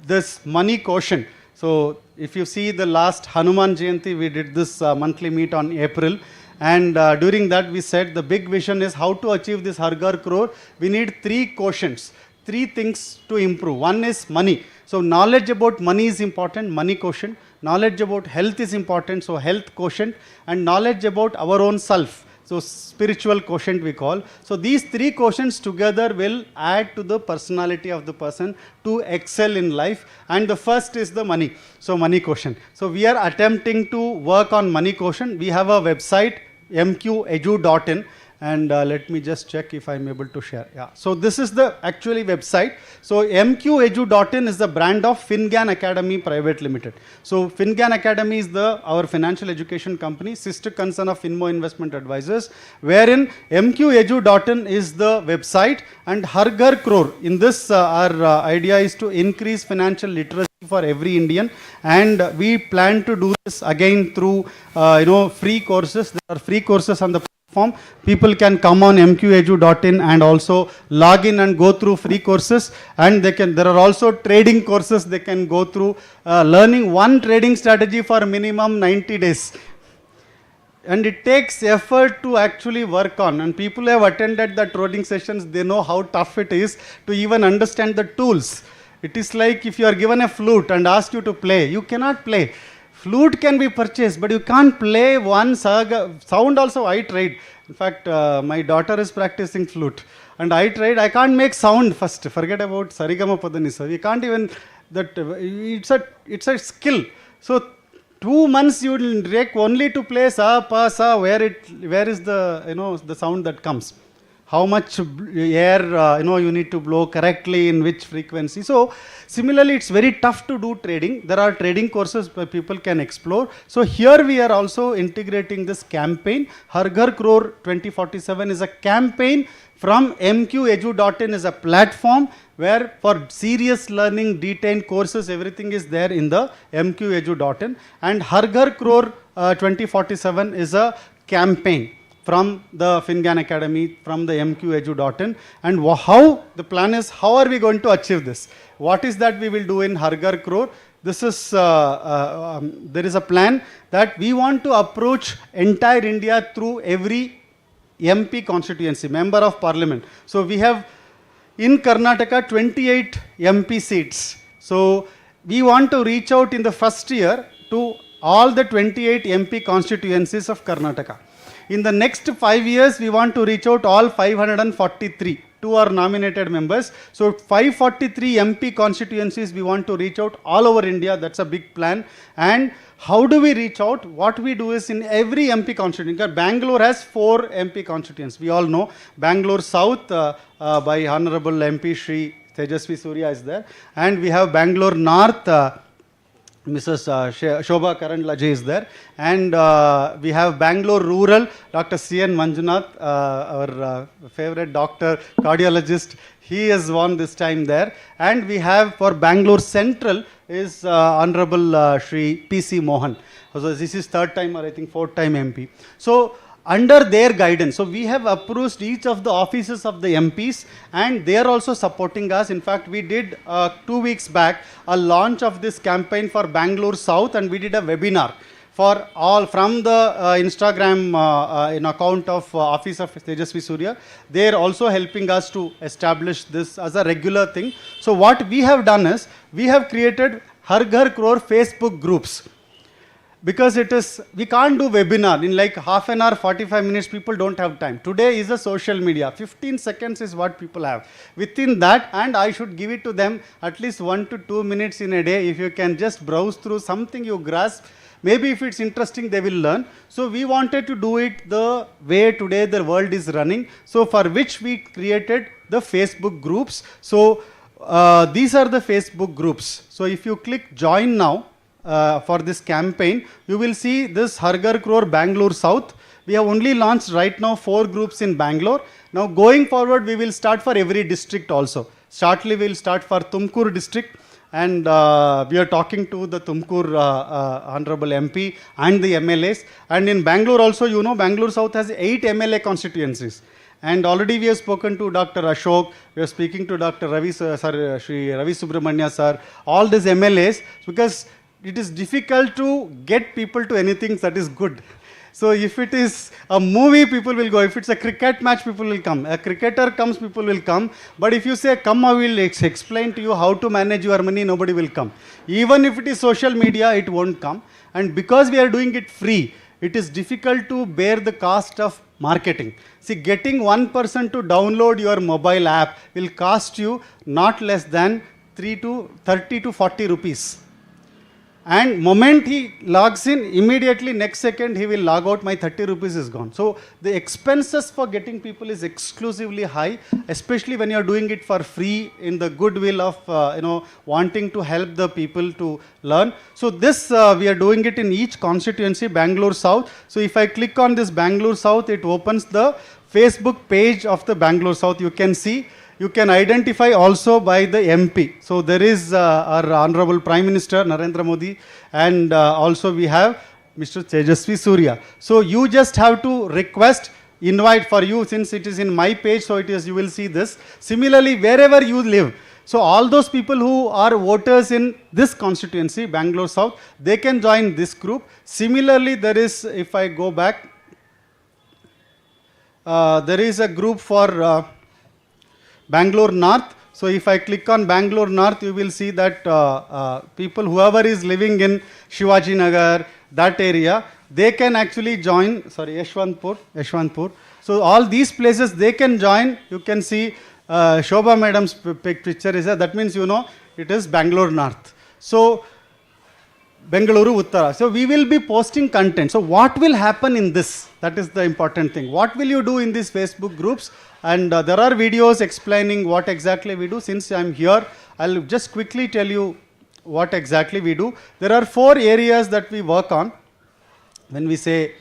this money quotient. So if you see the last Hanuman Jayanti, we did this monthly meet on April. And during that we said the big vision is how to achieve this Har Ghar Crore. We need 3 quotients. 3 things to improve. One is money. So knowledge about money is important, money quotient. Knowledge about health is important, so health quotient. And knowledge about our own self, so spiritual quotient we call. So these 3 quotients together will add to the personality of the person to excel in life. And the first is the money. So money quotient. So we are attempting to work on money quotient. We have a website, mqedu.in. And let me just check if I'm able to share. Yeah. So this is the actually website. So mqedu.in is the brand of FinGan Academy Private Limited. So FinGan Academy is our financial education company, sister concern of Finmo Investment Advisors, wherein mqedu.in is the website, and Har Ghar Crore. In this, our idea is to increase financial literacy for every Indian, and we plan to do this again through free courses. There are free courses on the platform. People can come on mqedu.in and also log in and go through free courses, and there are also trading courses they can go through, learning one trading strategy for minimum 90 days. And it takes effort to actually work on, and people have attended the trading sessions, they know how tough it is to even understand the tools. It is like if you are given a flute and ask you to play, you cannot play. Flute can be purchased, but you can't play one sound also. I tried. In fact, my daughter is practicing flute. And I tried. I can't make sound first. Forget about Sarigama Padanisa. We can't even, it's a skill. So 2 months you will take only to play sa, pa, sa, where is the, the sound that comes. How much air, you need to blow correctly in which frequency. So similarly, it's very tough to do trading. There are trading courses where people can explore. So here we are also integrating this campaign. Har Ghar Crore 2047 is a campaign from mqedu.in, is a platform where for serious learning, detailed courses, everything is there in the mqedu.in. And Har Ghar Crore 2047 is a campaign from the FinGan Academy, from the mqedu.in. And how the plan is, how are we going to achieve this? What is that we will do in Har Ghar Crore? This is, there is a plan that we want to approach entire India through every MP constituency, member of parliament. So we have in Karnataka 28 MP seats. So we want to reach out in the first year to all the 28 MP constituencies of Karnataka. In the next 5 years, we want to reach out all 543 to our nominated members. So 543 MP constituencies we want to reach out all over India. That's a big plan. And how do we reach out? What we do is in every MP constituency. Bangalore has 4 MP constituencies. We all know Bangalore South by Honorable MP Shri Tejasvi Surya is there. And we have Bangalore North, Mrs. Shobha Karandlaje is there, and we have Bangalore Rural, Dr. C.N. Manjunath, our favorite doctor, cardiologist, he has won this time there, and we have for Bangalore Central is Honorable Shri P.C. Mohan. So this is 3rd time or I think 4th time MP. So under their guidance, so we have approached each of the offices of the MPs and they are also supporting us. In fact, we did 2 weeks back a launch of this campaign for Bangalore South, and we did a webinar for all from the Instagram account of Office of Tejasvi Surya. They are also helping us to establish this as a regular thing. So what we have done is, we have created Har Ghar Crore Facebook groups. Because it is, we can't do webinar in like half an hour, 45 minutes, people don't have time. Today is a social media, 15 seconds is what people have. Within that, and I should give it to them at least 1 to 2 minutes in a day. If you can just browse through something you grasp, maybe if it's interesting, they will learn. So we wanted to do it the way today the world is running. So for which we created the Facebook groups. So these are the Facebook groups. So if you click join now, for this campaign, you will see this Har Ghar Crore Bangalore South. We have only launched right now 4 groups in Bangalore. Now going forward, we will start for every district also. Shortly we will start for Tumkur district, and we are talking to the Tumkur Honorable MP and the MLAs. And in Bangalore also, you know, Bangalore South has 8 MLA constituencies. And already we have spoken to Dr. Ashok, we are speaking to Dr. Ravi, Shri Ravi Subramanya sir, all these MLAs, because it is difficult to get people to anything that is good. So if it is a movie, people will go. If it's a cricket match, people will come. A cricketer comes, people will come. But if you say, come, I will explain to you how to manage your money, nobody will come. Even if it is social media, it won't come. And because we are doing it free, it is difficult to bear the cost of marketing. See, getting one person to download your mobile app will cost you not less than 30 to 40 rupees. And moment he logs in, immediately next second he will log out, my 30 rupees is gone. So the expenses for getting people is exclusively high, especially when you are doing it for free in the goodwill of wanting to help the people to learn. So this we are doing it in each constituency, Bangalore South. So if I click on this Bangalore South, it opens the Facebook page of the Bangalore South. You can see. You can identify also by the MP. So there is our Honorable Prime Minister Narendra Modi, and also we have Mr. Tejasvi Surya. So you just have to request, invite for you, since it is in my page, so it is, you will see this. Similarly, wherever you live, so all those people who are voters in this constituency, Bangalore South, they can join this group. Similarly, there is, if I go back, there is a group for Bangalore North. So if I click on Bangalore North, you will see that people, whoever is living in Shivaji Nagar, that area, they can actually join, sorry, Yeshwantpur. So all these places, they can join. You can see Shobha Madam's picture is there. That means, you know, it is Bangalore North. So Bengaluru Uttara. So we will be posting content. So what will happen in this? That is the important thing. What will you do in these Facebook groups? And there are videos explaining what exactly we do. Since I'm here, I'll just quickly tell you what exactly we do. There are 4 areas that we work on when we say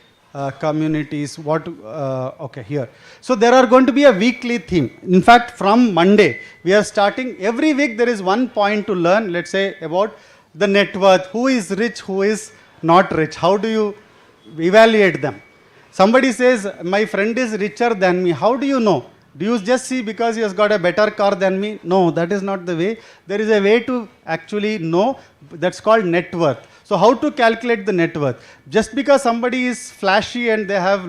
communities. Okay, here. So there are going to be a weekly theme. In fact, from Monday, we are starting. Every week there is one point to learn, let's say, about the net worth, who is rich, who is not rich, how do you evaluate them? Somebody says, my friend is richer than me, how do you know? Do you just see because he has got a better car than me? No, that is not the way. There is a way to actually know, that's called net worth. So how to calculate the net worth? Just because somebody is flashy and they have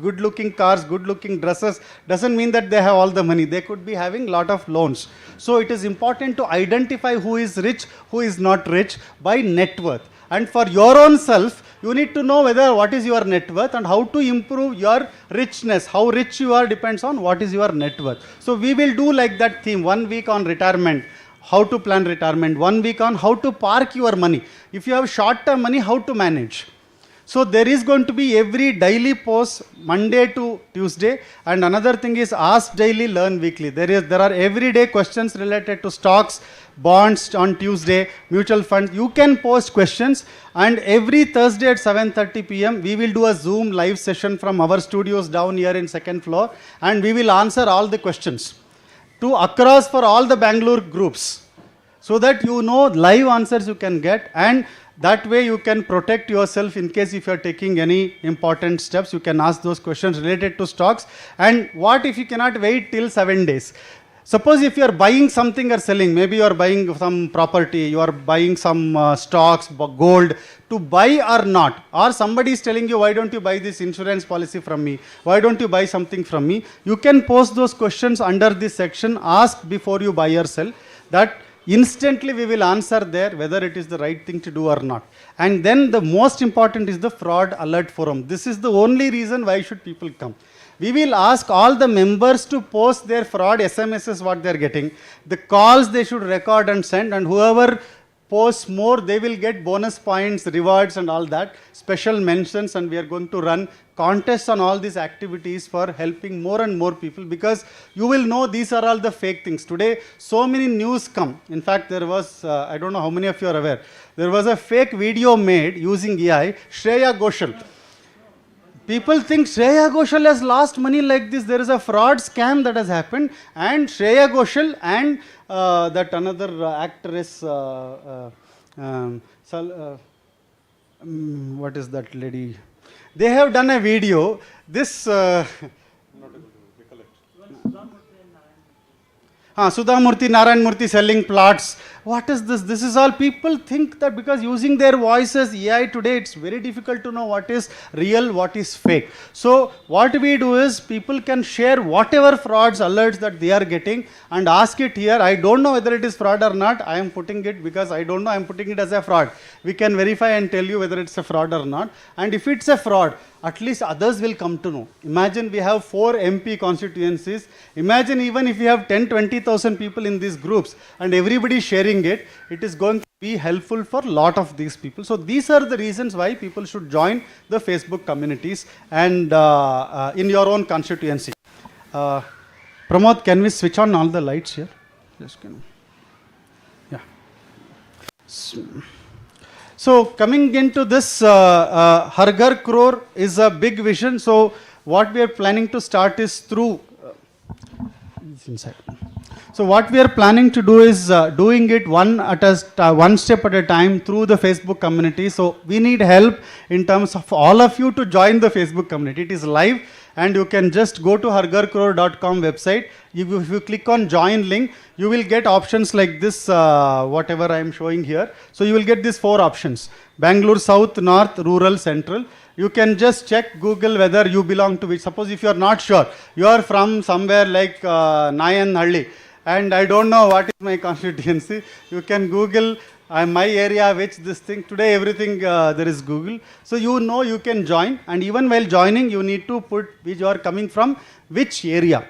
good looking cars, good looking dresses, doesn't mean that they have all the money. They could be having lot of loans. So it is important to identify who is rich, who is not rich by net worth. And for your own self, you need to know whether what is your net worth and how to improve your richness. How rich you are depends on what is your net worth. So we will do like that theme, 1 week on retirement, how to plan retirement, 1 week on how to park your money. If you have short-term money, how to manage. So there is going to be every daily post, Monday to Tuesday, and another thing is Ask Daily, Learn Weekly. There are everyday questions related to stocks, bonds on Tuesday, mutual funds. You can post questions, and every Thursday at 7:30 p.m. we will do a Zoom live session from our studios down here in 2nd floor, and we will answer all the questions across for all the Bangalore groups, so that you know live answers you can get, and that way you can protect yourself in case if you are taking any important steps. You can ask those questions related to stocks. And what if you cannot wait till 7 days? Suppose if you are buying something or selling, maybe you are buying some property, you are buying some stocks, gold, to buy or not, or somebody is telling you, why don't you buy this insurance policy from me? Why don't you buy something from me? You can post those questions under this section, ask before you buy or sell. That instantly we will answer there whether it is the right thing to do or not. And then the most important is the fraud alert forum. This is the only reason why should people come. We will ask all the members to post their fraud SMSs what they are getting, the calls they should record and send, and whoever posts more, they will get bonus points, rewards and all that, special mentions, and we are going to run contests on all these activities for helping more and more people, because you will know these are all the fake things. Today, so many news come. In fact, there was, I don't know how many of you are aware, there was a fake video made using AI, Shreya Ghoshal. People think Shreya Ghoshal has lost money like this. There is a fraud scam that has happened, and Shreya Ghoshal and that another actress, what is that lady? They have done a video. This Sudhamurthy, Narayan Murthy selling plots. What is this? This is all. People think that because using their voices, AI today, it's very difficult to know what is real, what is fake. So what we do is people can share whatever frauds alerts that they are getting and ask it here. I don't know whether it is fraud or not. I am putting it because I don't know. I am putting it as a fraud. We can verify and tell you whether it's a fraud or not. And if it's a fraud, at least others will come to know. Imagine we have 4 MP constituencies. Imagine even if we have 10-20,000 people in these groups and everybody sharing it, it is going to be helpful for a lot of these people. So these are the reasons why people should join the Facebook communities and in your own constituency. Pramod, can we switch on all the lights here? Just can. Yeah. So coming into this, Har Ghar Crore is a big vision. So what we are planning to start is through, inside. So what we are planning to do is doing it one step at a time through the Facebook community. So we need help in terms of all of you to join the Facebook community. It is live, and you can just go to hargarcrore.com website. If you click on join link, you will get options like this, whatever I am showing here. So you will get these 4 options: Bangalore South, North, Rural, Central. You can just check Google whether you belong to which. Suppose if you are not sure, you are from somewhere like Nayanhalli, and I don't know what is my constituency. You can Google my area, which this thing. Today everything there is Google. So you know you can join, and even while joining you need to put which you are coming from, which area.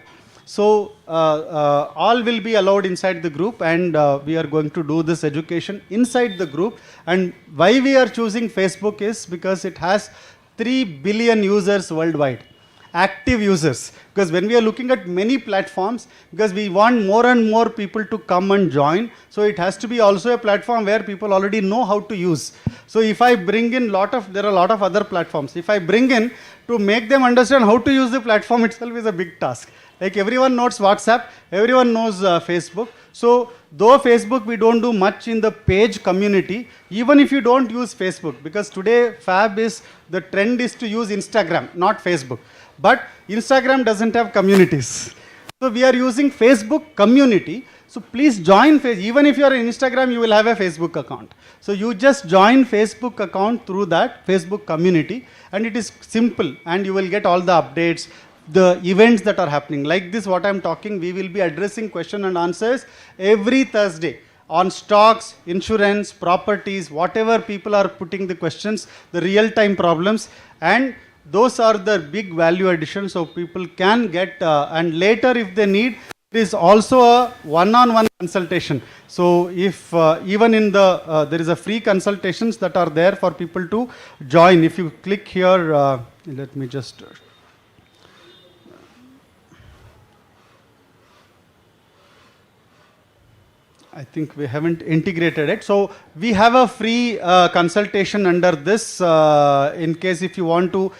So all will be allowed inside the group, and we are going to do this education inside the group. And why we are choosing Facebook is because it has 3 billion users worldwide, active users. Because when we are looking at many platforms, because we want more and more people to come and join, so it has to be also a platform where people already know how to use. So if I bring in there are a lot of other platforms. If I bring in to make them understand how to use the platform itself is a big task. Like everyone knows WhatsApp, everyone knows Facebook. So though Facebook we don't do much in the page community, even if you don't use Facebook, because today the trend is to use Instagram, not Facebook. But Instagram doesn't have communities. So we are using Facebook community. So please join, even if you are in Instagram, you will have a Facebook account. So you just join Facebook account through that Facebook community, and it is simple, and you will get all the updates, the events that are happening. Like this, what I'm talking, we will be addressing question and answers every Thursday on stocks, insurance, properties, whatever people are putting the questions, the real-time problems, and those are the big value addition, so people can get, and later if they need, it is also a one-on-one consultation. So if even in the, there is a free consultations that are there for people to join. If you click here, let me just, I think we haven't integrated it. So we have a free consultation under this in case if you want to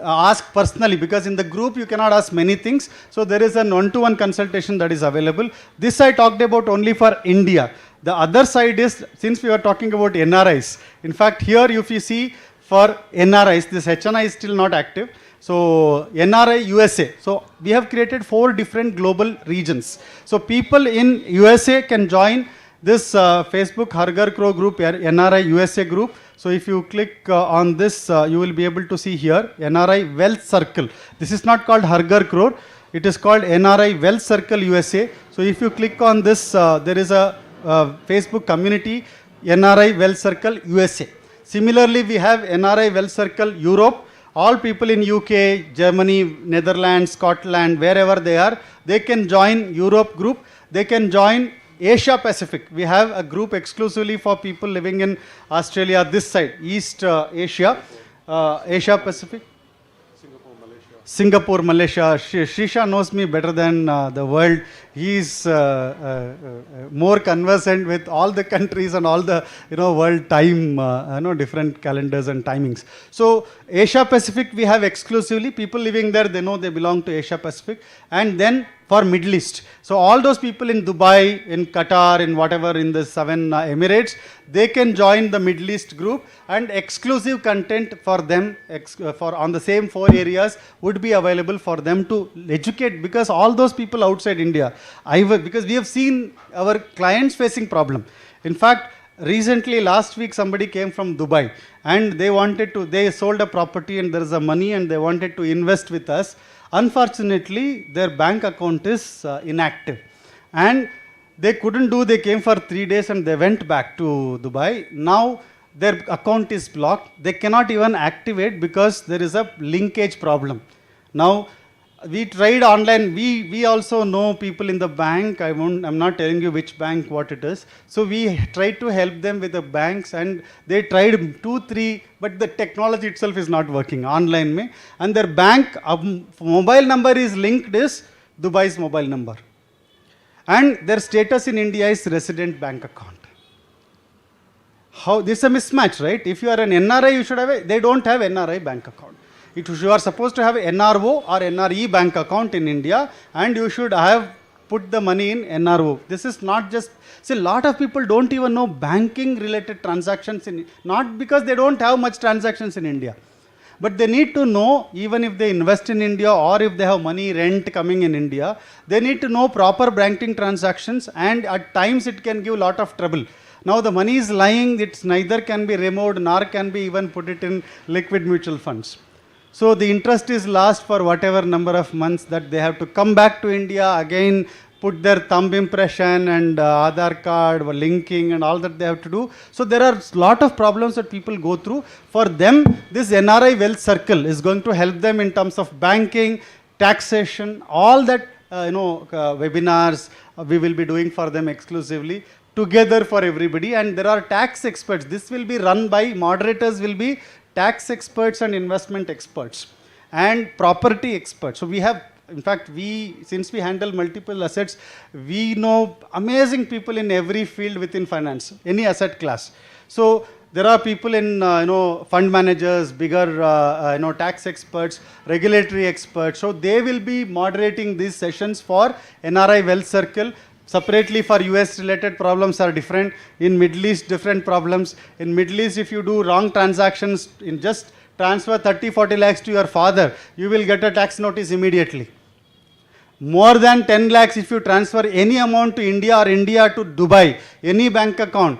ask personally, because in the group you cannot ask many things. So there is an one-to-one consultation that is available. This I talked about only for India. The other side is, since we are talking about NRIs, in fact here if you see for NRIs, this HNI is still not active. So NRI USA. So we have created 4 different global regions. So people in USA can join this Facebook Hargar Crow group, NRI USA group. So if you click on this, you will be able to see here NRI Wealth Circle. This is not called Hargar Crow. It is called NRI Wealth Circle USA. So if you click on this, there is a Facebook community NRI Wealth Circle USA. Similarly, we have NRI Wealth Circle Europe. All people in UK, Germany, Netherlands, Scotland, wherever they are, they can join Europe group. They can join Asia Pacific. We have a group exclusively for people living in Australia, this side, East Asia, Asia Pacific. Singapore, Malaysia. Shisha knows me better than the world. He is more conversant with all the countries and all the world time, different calendars and timings. So Asia Pacific we have exclusively. People living there, they know they belong to Asia Pacific. And then for Middle East. So all those people in Dubai, in Qatar, in whatever, in the 7 Emirates, they can join the Middle East group, and exclusive content for them for on the same 4 areas would be available for them to educate, because all those people outside India, because we have seen our clients facing problem. In fact, recently last week somebody came from Dubai and they sold a property and there is a money and they wanted to invest with us. Unfortunately, their bank account is inactive, and they couldn't they came for 3 days and they went back to Dubai. Now their account is blocked. They cannot even activate because there is a linkage problem. Now we tried online. We also know people in the bank. I'm not telling you which bank, what it is. So we tried to help them with the banks, and they tried 2, 3, but the technology itself is not working online mein. And their bank mobile number is linked is Dubai's mobile number, and their status in India is resident bank account. How this is a mismatch, right? If you are an NRI, you should have they don't have NRI bank account. You are supposed to have NRO or NRE bank account in India, and you should have put the money in NRO. This is not just, see, a lot of people don't even know banking related transactions, not because they don't have much transactions in India, but they need to know, even if they invest in India or if they have money rent coming in India, they need to know proper banking transactions, and at times it can give a lot of trouble. Now the money is lying, it's neither can be removed nor can be even put it in liquid mutual funds. So the interest is lost for whatever number of months that they have to come back to India, again put their thumb impression and Aadhaar card, linking and all that they have to do. So there are a lot of problems that people go through. For them, this NRI Wealth Circle is going to help them in terms of banking, taxation, all that webinars we will be doing for them exclusively together for everybody. And there are tax experts. This will be run by moderators, will be tax experts and investment experts and property experts. So we have, in fact, since we handle multiple assets, we know amazing people in every field within finance, any asset class. So there are people in fund managers, bigger tax experts, regulatory experts. So they will be moderating these sessions for NRI Wealth Circle. Separately for US related problems are different. In Middle East, different problems. In Middle East, if you do wrong transactions, in just transfer 30-40 lakhs to your father, you will get a tax notice immediately. More than 10 lakhs if you transfer any amount to India or India to Dubai, any bank account,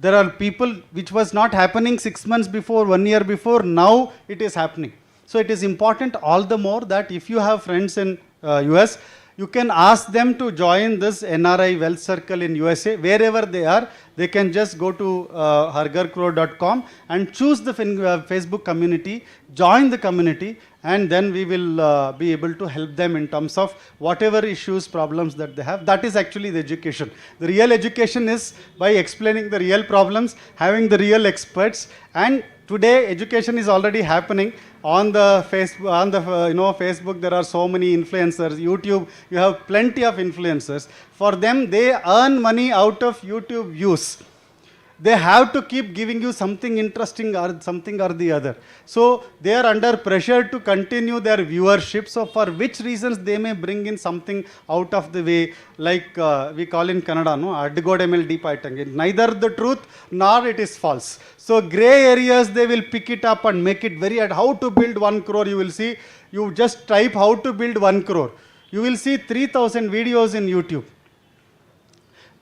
there are people which was not happening 6 months before, 1 year before, now it is happening. So it is important all the more that if you have friends in US, you can ask them to join this NRI Wealth Circle in USA. Wherever they are, they can just go to hargarcrow.com and choose the Facebook community, join the community, and then we will be able to help them in terms of whatever issues, problems that they have. That is actually the education. The real education is by explaining the real problems, having the real experts, and today education is already happening on the Facebook. There are so many influencers. YouTube, you have plenty of influencers. For them, they earn money out of YouTube views. They have to keep giving you something interesting or something or the other. So they are under pressure to continue their viewership. So for which reasons they may bring in something out of the way, like we call in Kannada, no, adgodemel deep item. Neither the truth nor it is false. So gray areas they will pick it up and make it very how to build 1 crore. You will see, you just type how to build 1 crore. You will see 3,000 videos in YouTube.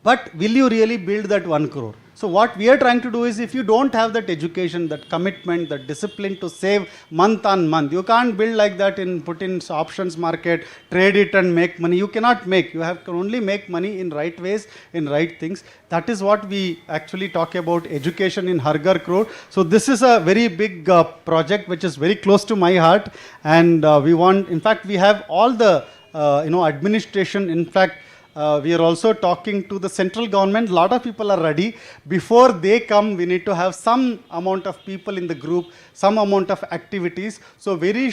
But will you really build that 1 crore? So what we are trying to do is, if you don't have that education, that commitment, that discipline to save month on month, you can't build like that put in options market, trade it and make money. You cannot make. You can only make money in right ways, in right things. That is what we actually talk about education in Hargar Crore. So this is a very big project which is very close to my heart, and we want, in fact, we have all the administration. In fact, we are also talking to the central government. A lot of people are ready. Before they come, we need to have some amount of people in the group, some amount of activities. So very,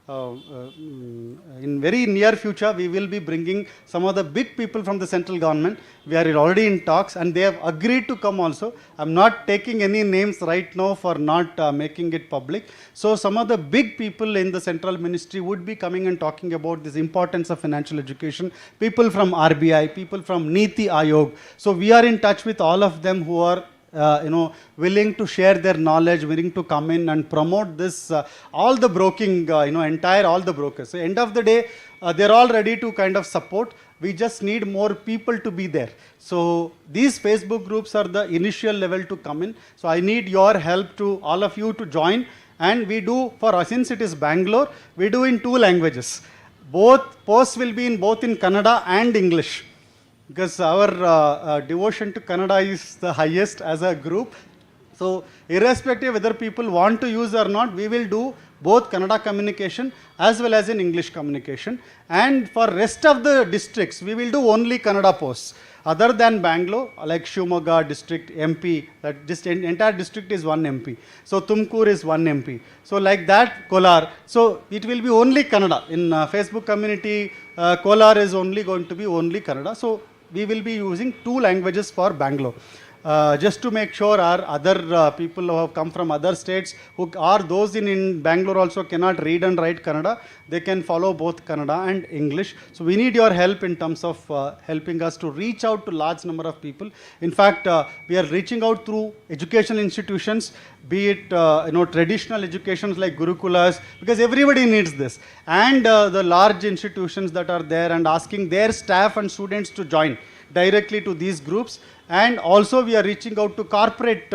in very near future, we will be bringing some of the big people from the central government. We are already in talks and they have agreed to come also. I'm not taking any names right now for not making it public. So some of the big people in the central ministry would be coming and talking about this importance of financial education. People from RBI, people from Niti Ayog. So we are in touch with all of them who are willing to share their knowledge, willing to come in and promote this, all the broking, all the brokers. So end of the day, they're all ready to kind of support. We just need more people to be there. So these Facebook groups are the initial level to come in. So I need your help to all of you to join. And we do, for us, since it is Bangalore, we do in 2 languages. Both posts will be in both in Kannada and English, because our devotion to Kannada is the highest as a group. So irrespective whether people want to use or not, we will do both Kannada communication as well as in English communication. And for rest of the districts, we will do only Kannada posts. Other than Bangalore, like Shivamogga district, MP, that this entire district is 1 MP. So Tumkur is 1 MP. So like that, Kolar. So it will be only Kannada. In Facebook community, Kolar is only going to be only Kannada. So we will be using 2 languages for Bangalore. Just to make sure our other people who have come from other states, who are those in Bangalore also cannot read and write Kannada, they can follow both Kannada and English. So we need your help in terms of helping us to reach out to large number of people. In fact, we are reaching out through educational institutions, be it traditional educations like Gurukulas, because everybody needs this, and the large institutions that are there, and asking their staff and students to join. directly to these groups. And also we are reaching out to corporate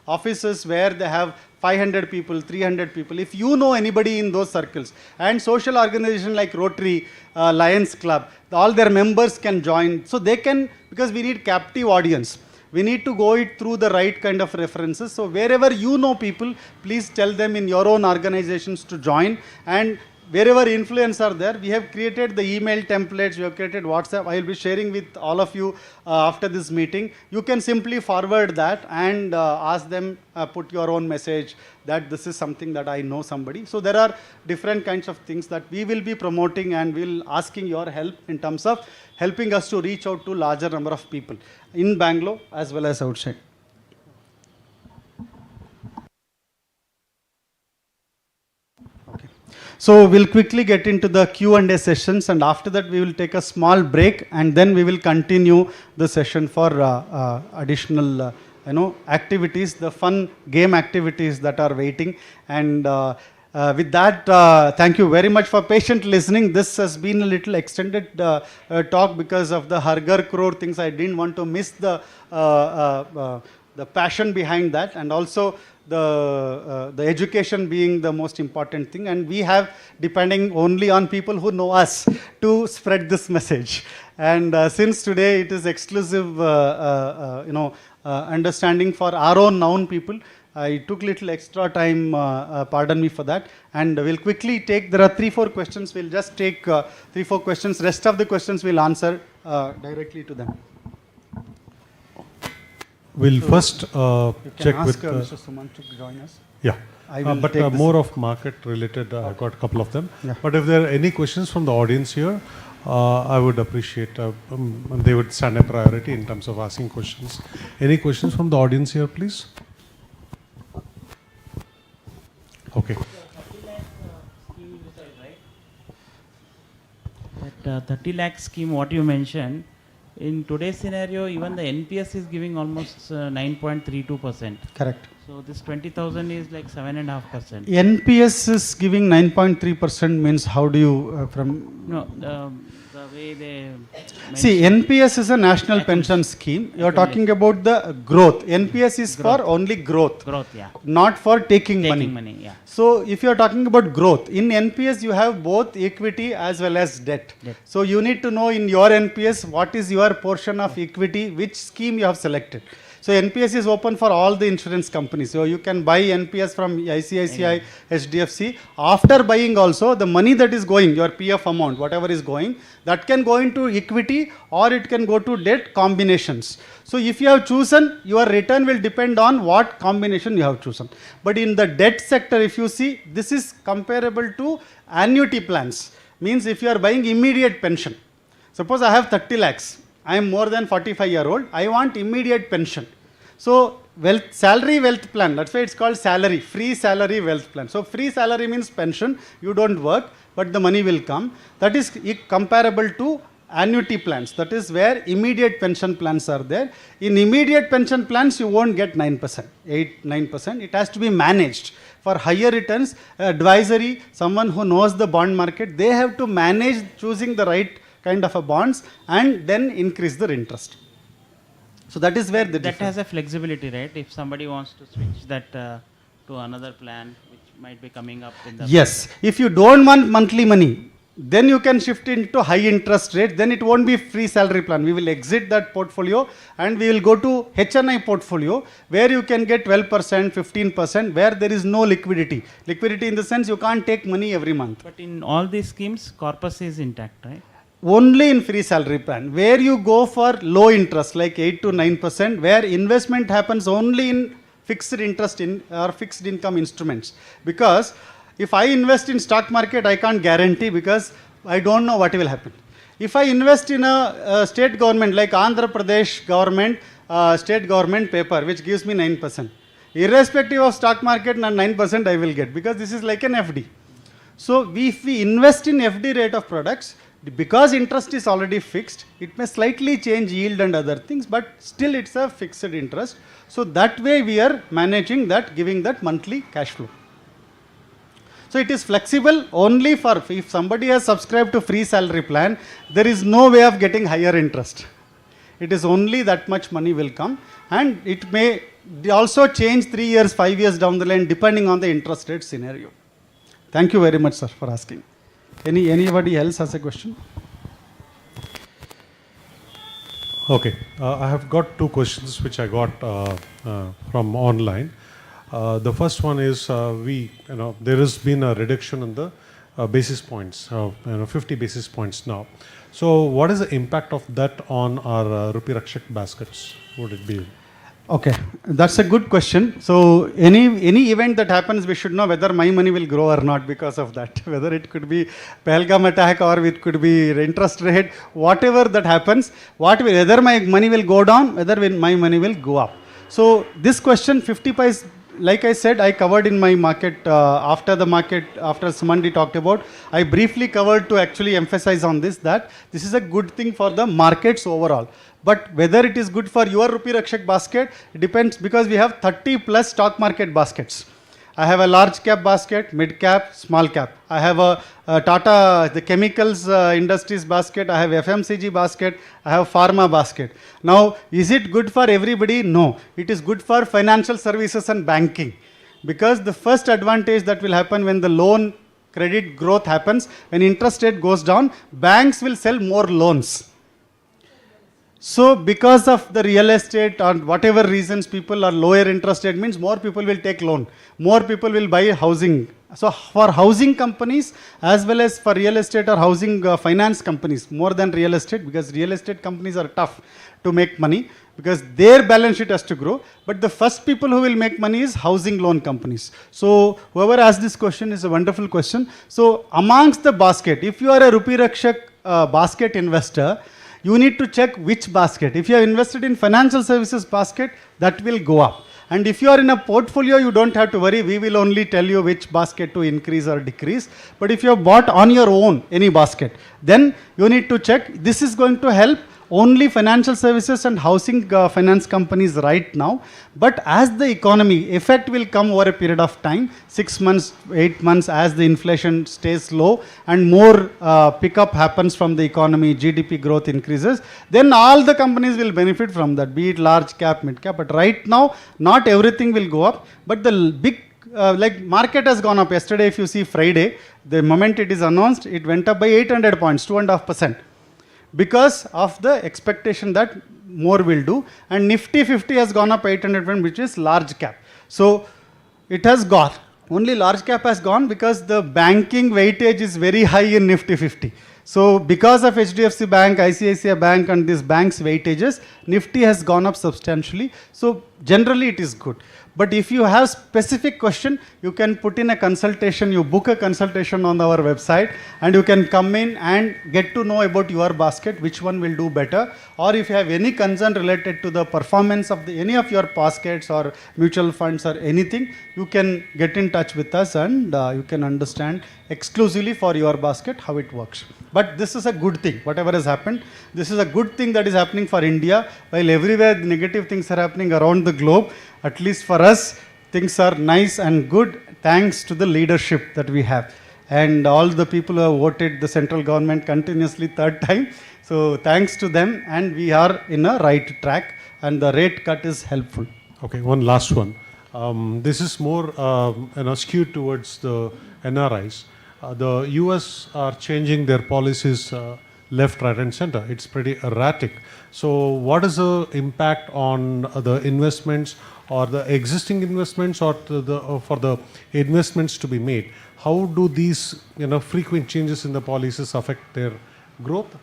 offices where they have 500 people, 300 people. If you know anybody in those circles, and social organization like Rotary, Lions Club, all their members can join. So they can, because we need captive audience. We need to go it through the right kind of references. So wherever you know people, please tell them in your own organizations to join. And wherever influence are there, we have created the email templates, we have created WhatsApp. I will be sharing with all of you after this meeting. You can simply forward that and ask them, put your own message that this is something that I know somebody. So there are different kinds of things that we will be promoting, and we'll asking your help in terms of helping us to reach out to larger number of people in Bangalore as well as outside. So we'll quickly get into the Q&A sessions, and after that we will take a small break, and then we will continue the session for additional activities, the fun game activities that are waiting. And with that, thank you very much for patient listening. This has been a little extended talk because of the Harghar Crore things. I didn't want to miss the passion behind that, and also the education being the most important thing. And we have depending only on people who know us to spread this message. And since today it is exclusive understanding for our own known people, I took little extra time, pardon me for that. And we'll quickly take, there are 3-4 questions, we'll just take 3-4 questions. Rest of the questions we'll answer directly to them. We'll first check ask with Mr. Suman to join us. Yeah, I will but take this. more of market related. I got a couple of them. Yeah. But if there are any questions from the audience here, I would appreciate they would stand a priority in terms of asking questions. Any questions from the audience here, please? Okay. That 30 lakh scheme, what you mentioned, in today's scenario, even the NPS is giving almost 9.32%. Correct. So this 20,000 is like 7.5%. NPS is giving 9.3% means how do you No, the way they see, NPS is a national pension scheme. You are talking about the growth. NPS is for only growth. growth, yeah. Not for taking money. Taking money, yeah. So if you are talking about growth, in NPS you have both equity as well as debt. So you need to know in your NPS what is your portion of equity, which scheme you have selected. So NPS is open for all the insurance companies. So you can buy NPS from ICICI, HDFC. After buying also, the money that is going, your PF amount, whatever is going, that can go into equity or it can go to debt combinations. So if you have chosen, your return will depend on what combination you have chosen. But in the debt sector, if you see, this is comparable to annuity plans. Means if you are buying immediate pension. Suppose I have 30 lakhs. I am more than 45-year-old. I want immediate pension. So salary wealth plan, that's why it's called salary, free salary wealth plan. So free salary means pension, you don't work, but the money will come. That is comparable to annuity plans. That is where immediate pension plans are there. In immediate pension plans, you won't get 9%, 8-9%. It has to be managed. For higher returns, advisory, someone who knows the bond market, they have to manage choosing the right kind of a bonds and then increase their interest. So that is where the that has a flexibility, right? If somebody wants to switch that to another plan which might be coming up in the yes, if you don't want monthly money, then you can shift into high interest rate, then it won't be free salary plan. We will exit that portfolio and we will go to HNI portfolio where you can get 12%, 15%, where there is no liquidity. Liquidity in the sense you can't take money every month. But in all these schemes, corpus is intact, right? Only in free salary plan, where you go for low interest like 8 to 9%, where investment happens only in fixed interest or fixed income instruments. Because if I invest in stock market, I can't guarantee because I don't know what will happen. If I invest in a state government like Andhra Pradesh government, state government paper which gives me 9%, irrespective of stock market, 9% I will get because this is like an FD. So if we invest in FD rate of products, because interest is already fixed, it may slightly change yield and other things, but still it's a fixed interest. So that way we are managing that, giving that monthly cash flow. So it is flexible only for, if somebody has subscribed to free salary plan, there is no way of getting higher interest. It is only that much money will come, and it may also change 3 years, 5 years down the line depending on the interest rate scenario. Thank you very much, sir, for asking. Anybody else has a question? Okay, I have got two questions which I got from online. The first one is there has been a reduction in the basis points, 50 basis points now. So what is the impact of that on our Rupee Rakshak baskets? Would it be? Okay, that's a good question. So any event that happens, we should know whether my money will grow or not because of that. Whether it could be Pahalgam attack or it could be interest rate, whatever that happens, whether my money will go down, whether my money will go up. So this question, 50 paise, like I said, I covered in my market, after Sumandi talked about, I briefly covered to actually emphasize on this, that this is a good thing for the markets overall. But whether it is good for your Rupee Rakshak basket, it depends, because we have 30 plus stock market baskets. I have a large cap basket, mid cap, small cap. I have a Tata, the chemicals industries basket. I have FMCG basket. I have pharma basket. Now, is it good for everybody? No. It is good for financial services and banking. Because the first advantage that will happen when the loan credit growth happens, when interest rate goes down, banks will sell more loans. So because of the real estate or whatever reasons, people are lower interest rate, means more people will take loan. More people will buy housing. So for housing companies as well as for real estate or housing finance companies, more than real estate, because real estate companies are tough to make money because their balance sheet has to grow. But the first people who will make money is housing loan companies. So whoever asked this question is a wonderful question. So amongst the basket, if you are a Rupee Rakshak basket investor, you need to check which basket. If you have invested in financial services basket, that will go up. And if you are in a portfolio, you don't have to worry. We will only tell you which basket to increase or decrease. But if you have bought on your own any basket, then you need to check. This is going to help only financial services and housing finance companies right now. But as the economy, effect will come over a period of time, 6 months, 8 months, as the inflation stays low and more pickup happens from the economy, GDP growth increases, then all the companies will benefit from that, be it large cap, mid cap. But right now, not everything will go up. But the big, like market has gone up. Yesterday, if you see Friday, the moment it is announced, it went up by 800 points, 2.5%. Because of the expectation that more will do, and Nifty 50 has gone up 800 points, which is large cap. So it has gone. Only large cap has gone because the banking weightage is very high in Nifty 50. So because of HDFC Bank, ICICI Bank and these banks' weightages, Nifty has gone up substantially. So generally it is good. But if you have specific question, you can put in a consultation, you book a consultation on our website, and you can come in and get to know about your basket, which one will do better. Or if you have any concern related to the performance of any of your baskets or mutual funds or anything, you can get in touch with us and you can understand exclusively for your basket how it works. But this is a good thing, whatever has happened. This is a good thing that is happening for India, while everywhere negative things are happening around the globe. At least for us, things are nice and good thanks to the leadership that we have. And all the people who have voted the central government continuously third time. So thanks to them, and we are in a right track, and the rate cut is helpful. Okay, one last one. This is more skewed towards the NRIs. The US are changing their policies left, right and center. It's pretty erratic. So what is the impact on the investments or the existing investments or for the investments to be made? How do these frequent changes in the policies affect their growth,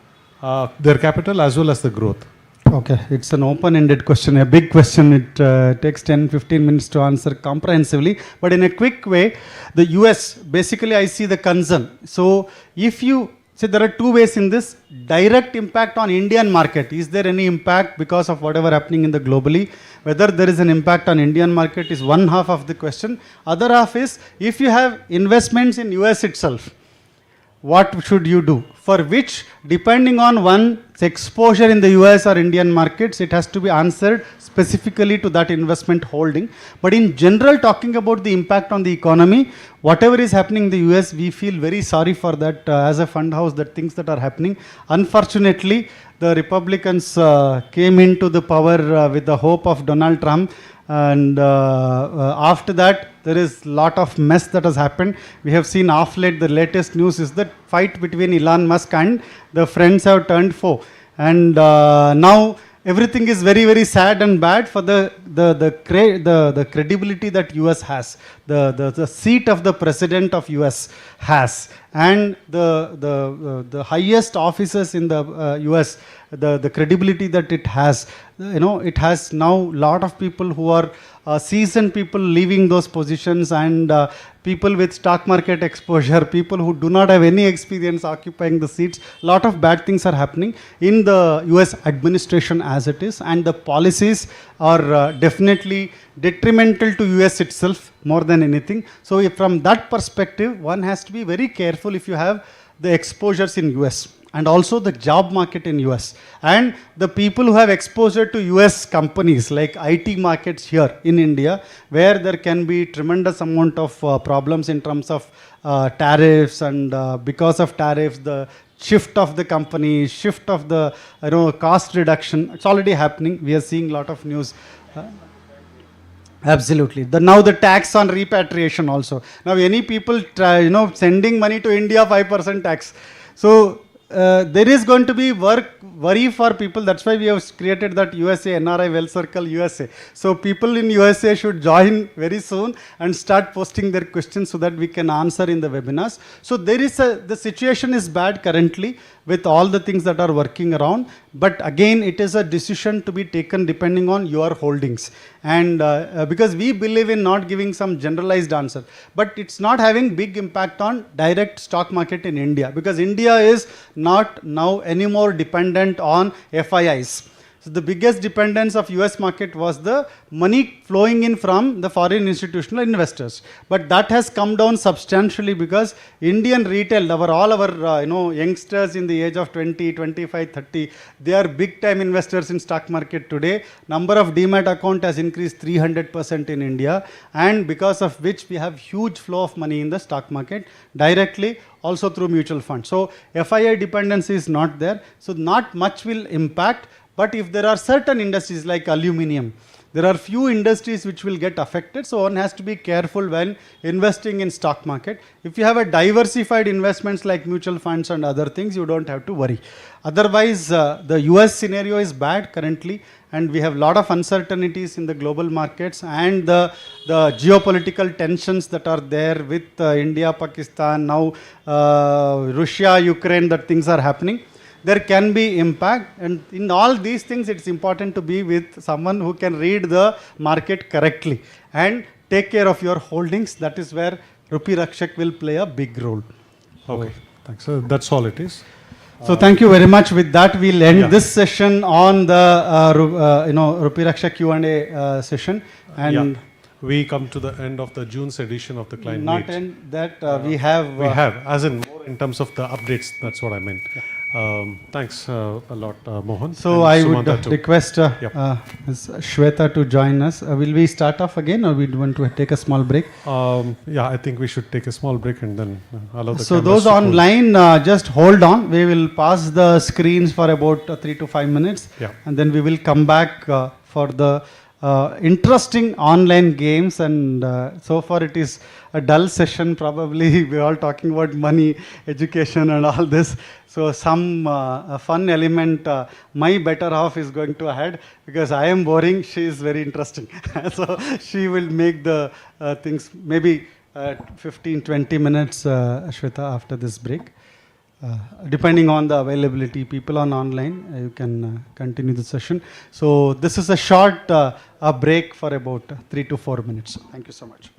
their capital as well as the growth? Okay, it's an open-ended question, a big question. It takes 10-15 minutes to answer comprehensively. But in a quick way, the US, basically I see the concern. So if you, see there are two ways in this. Direct impact on Indian market. Is there any impact because of whatever happening in the globally? Whether there is an impact on Indian market is one half of the question. Other half is, if you have investments in US itself, what should you do? for which, depending on one's exposure in the US or Indian markets, it has to be answered specifically to that investment holding. But in general, talking about the impact on the economy, whatever is happening in the US, we feel very sorry for that as a fund house, that things that are happening. Unfortunately, the Republicans came into the power with the hope of Donald Trump, and after that there is lot of mess that has happened. We have seen off late, the latest news is that fight between Elon Musk and the friends have turned foe, and now everything is very, very sad and bad for the credibility that US has, the seat of the president of US has, and the highest officers in the US, the credibility that it has. It has now lot of people who are seasoned people leaving those positions, and people with stock market exposure, people who do not have any experience occupying the seats. Lot of bad things are happening in the US administration as it is, and the policies are definitely detrimental to US itself more than anything. So if from that perspective, one has to be very careful if you have the exposures in US, and also the job market in US, and the people who have exposure to US companies like IT markets here in India, where there can be tremendous amount of problems in terms of tariffs, and because of tariffs, the shift of the company, shift of the cost reduction, it's already happening. We are seeing a lot of news. Absolutely. Now the tax on repatriation also. Now any people try, sending money to India, 5% tax. So there is going to be worry for people. That's why we have created that USA NRI Well Circle USA. So people in USA should join very soon and start posting their questions so that we can answer in the webinars. So the situation is bad currently with all the things that are working around. But again, it is a decision to be taken depending on your holdings. And because we believe in not giving some generalized answer, but it's not having big impact on direct stock market in India, because India is not now anymore dependent on FIIs. So the biggest dependence of US market was the money flowing in from the foreign institutional investors. But that has come down substantially because Indian retail, all our youngsters in the age of 20, 25, 30, they are big time investors in stock market today. Number of demat account has increased 300% in India, and because of which we have huge flow of money in the stock market directly, also through mutual funds. So FII dependency is not there. So not much will impact. But if there are certain industries like aluminum, there are few industries which will get affected. So one has to be careful when investing in stock market. If you have a diversified investments like mutual funds and other things, you don't have to worry. Otherwise, the US scenario is bad currently, and we have a lot of uncertainties in the global markets, and the geopolitical tensions that are there with India, Pakistan, now Russia, Ukraine, that things are happening. There can be impact, and in all these things it's important to be with someone who can read the market correctly and take care of your holdings. That is where Rupee Rakshak will play a big role. Okay, thanks. So that's all it is. So thank you very much. With that, we'll end this session on the Rupee Rakshak Q&A session. And we come to the end of the June's edition of the client not meet. end that we have As in more in terms of the updates. That's what I meant. Thanks a lot, Mohan. So I would request Ms. Shweta to join us. Will we start off again, or we want to take a small break? I think we should take a small break and then allow the So those online, just hold on. We will pass the screens for about 3 to 5 minutes, and then we will come back for the interesting online games. And so far it is a dull session. Probably we're all talking about money, education and all this. So some fun element, my better half is going to add, because I am boring, she is very interesting. So she will make the things maybe 15-20 minutes, Shweta, after this break. Depending on the availability, people on online, you can continue the session. So this is a short break for about 3 to 4 minutes. Thank you so much.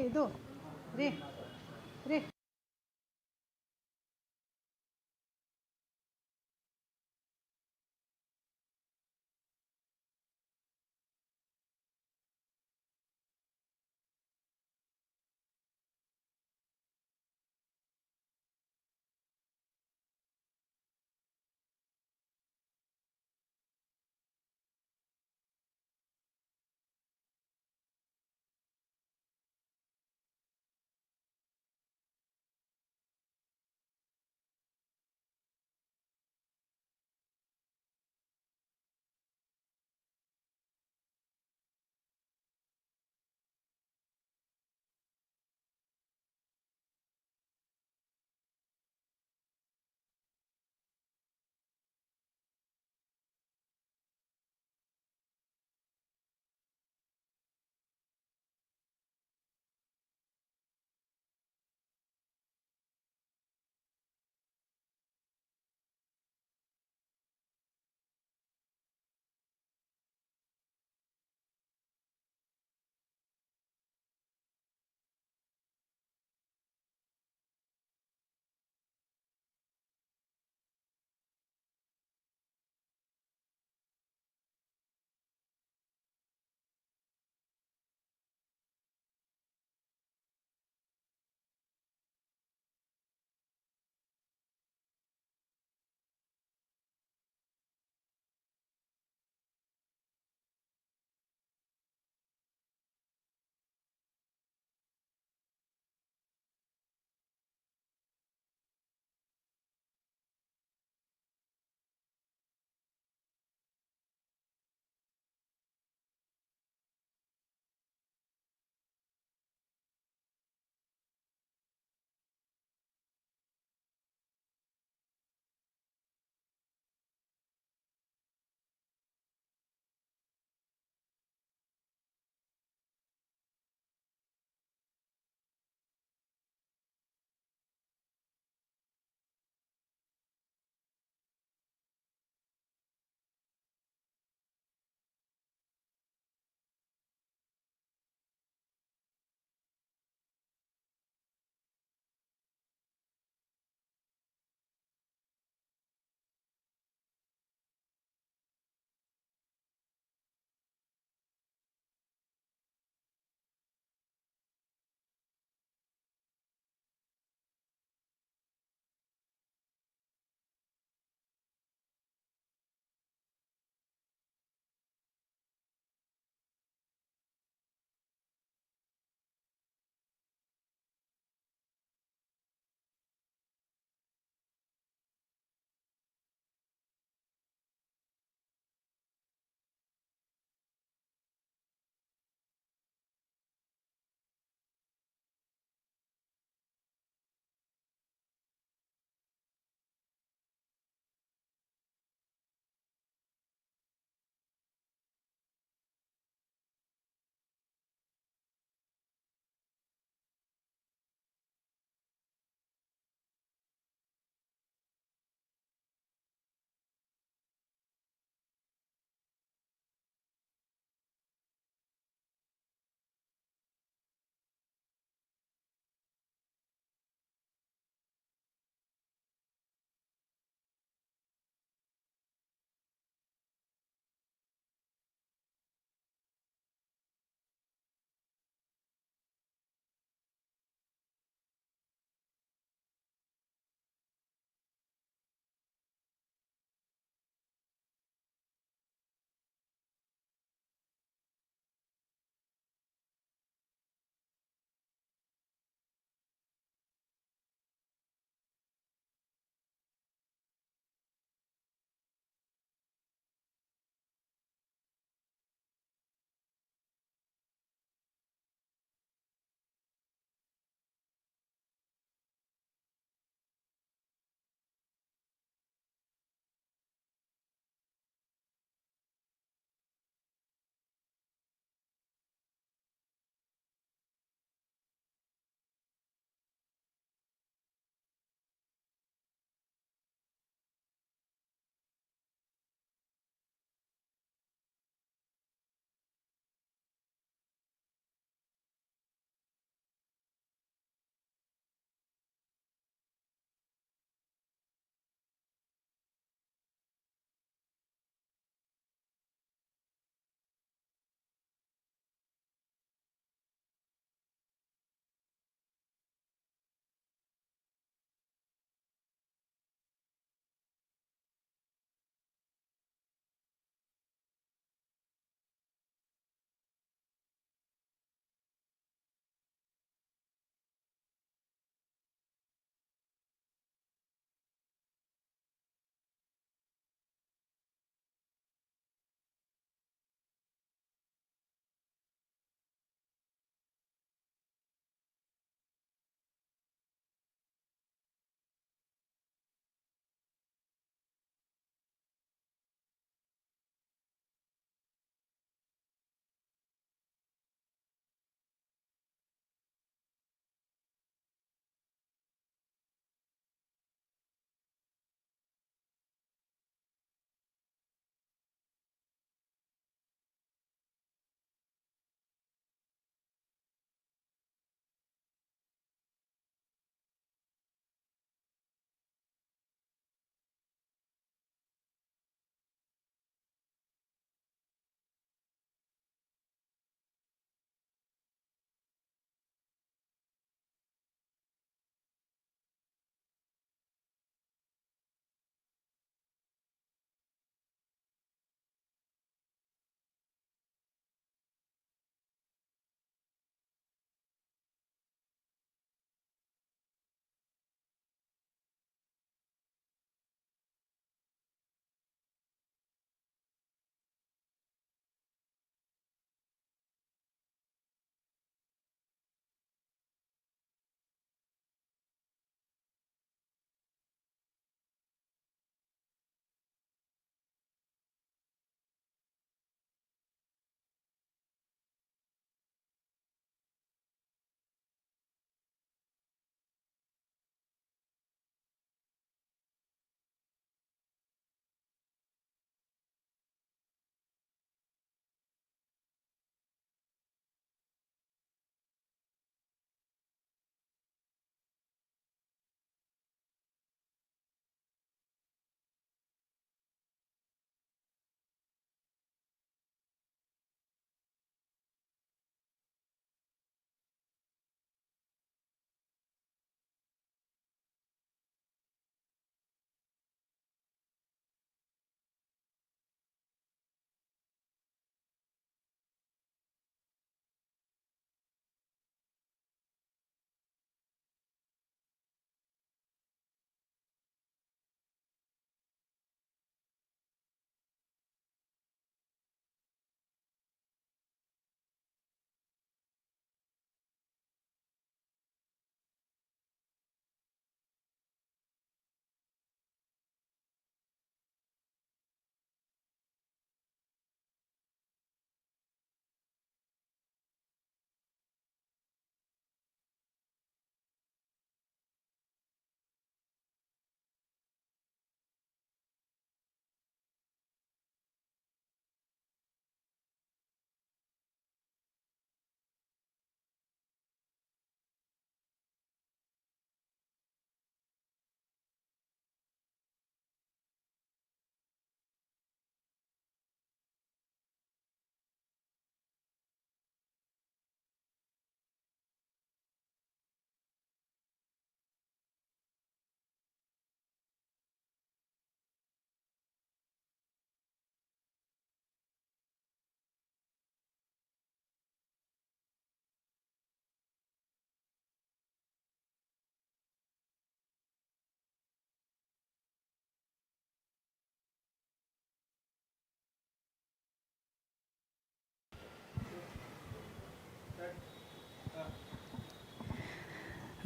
ಇದು ರೀ ರೀ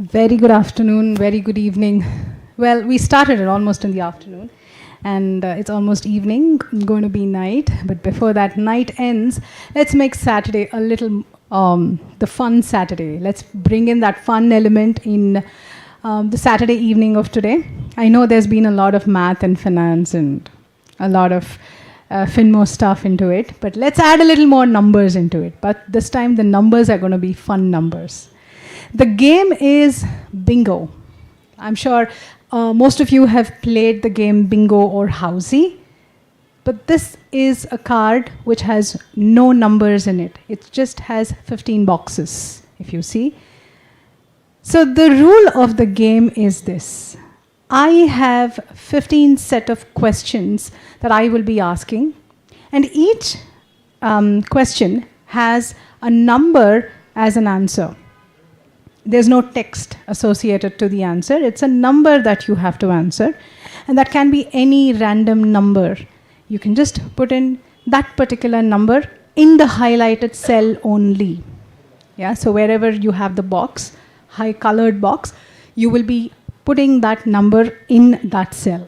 Very good afternoon, very good evening. Well, we started it almost in the afternoon, and it's almost evening, going to be night. But before that night ends, let's make Saturday a little the fun Saturday. Let's bring in that fun element in the Saturday evening of today. I know there's been a lot of math and finance and a lot of Finmo stuff into it, but let's add a little more numbers into it. But this time the numbers are going to be fun numbers. The game is bingo. I'm sure most of you have played the game bingo or housey, but this is a card which has no numbers in it. It just has 15 boxes, if you see. So the rule of the game is this. I have 15 set of questions that I will be asking, and each question has a number as an answer. There's no text associated to the answer. It's a number that you have to answer, and that can be any random number. You can just put in that particular number in the highlighted cell only. Yeah, so wherever you have the box, high colored box, you will be putting that number in that cell.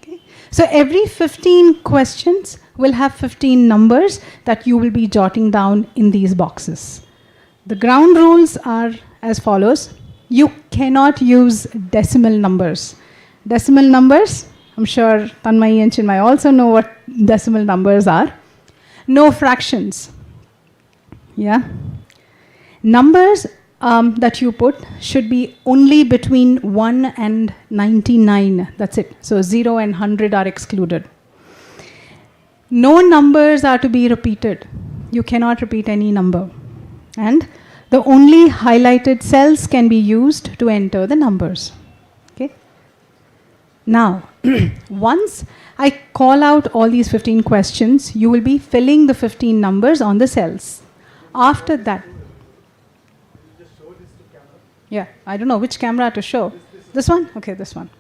Okay? So every 15 questions will have 15 numbers that you will be jotting down in these boxes. The ground rules are as follows. You cannot use decimal numbers. Decimal numbers, I'm sure Tanmay and Chinmay also know what decimal numbers are. No fractions. Yeah. Numbers that you put should be only between 1 and 99. That's it. So 0 and 100 are excluded. No numbers are to be repeated. You cannot repeat any number. And the only highlighted cells can be used to enter the numbers. Okay. Now, once I call out all these 15 questions, you will be filling the 15 numbers on the cells. After that, yeah, I don't know which camera to show. This one? Okay, this one.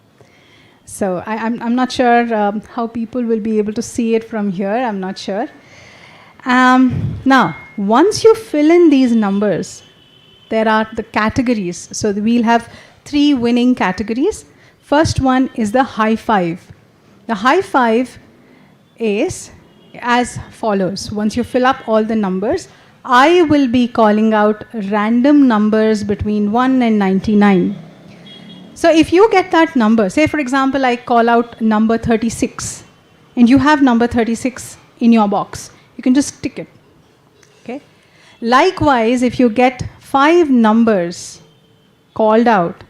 So I'm not sure how people will be able to see it from here. I'm not sure. Now, once you fill in these numbers, there are the categories. So we'll have 3 winning categories. First one is the high five. The high five is as follows. Once you fill up all the numbers, I will be calling out random numbers between 1 and 99. So if you get that number, say for example, I call out number 36, and you have number 36 in your box, you can just tick it. Okay. Likewise, if you get 5 numbers called out,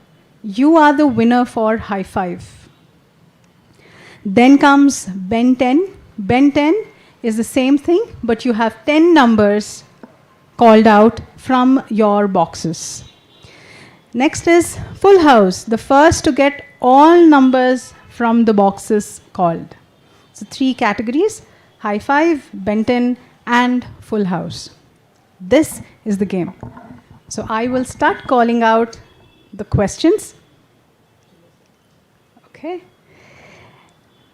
you are the winner for high five. Then comes Ben 10. Ben 10 is the same thing, but you have 10 numbers called out from your boxes. Next is full house, the first to get all numbers from the boxes called. So 3 categories, high five, Ben 10, and full house. This is the game. So I will start calling out the questions. Okay.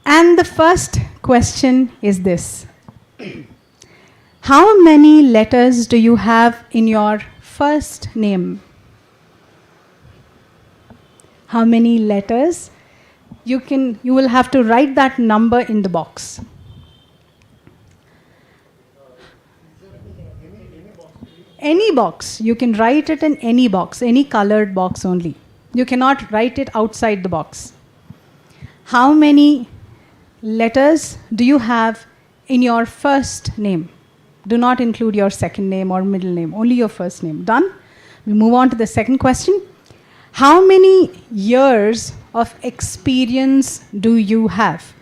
And the first question is this. How many letters do you have in your first name? How many letters? You will have to write that number in the box. Any box. You can write it in any box, any colored box only. You cannot write it outside the box. How many letters do you have in your first name? Do not include your second name or middle name, only your first name. Done? We move on to the second question. How many years of experience do you have?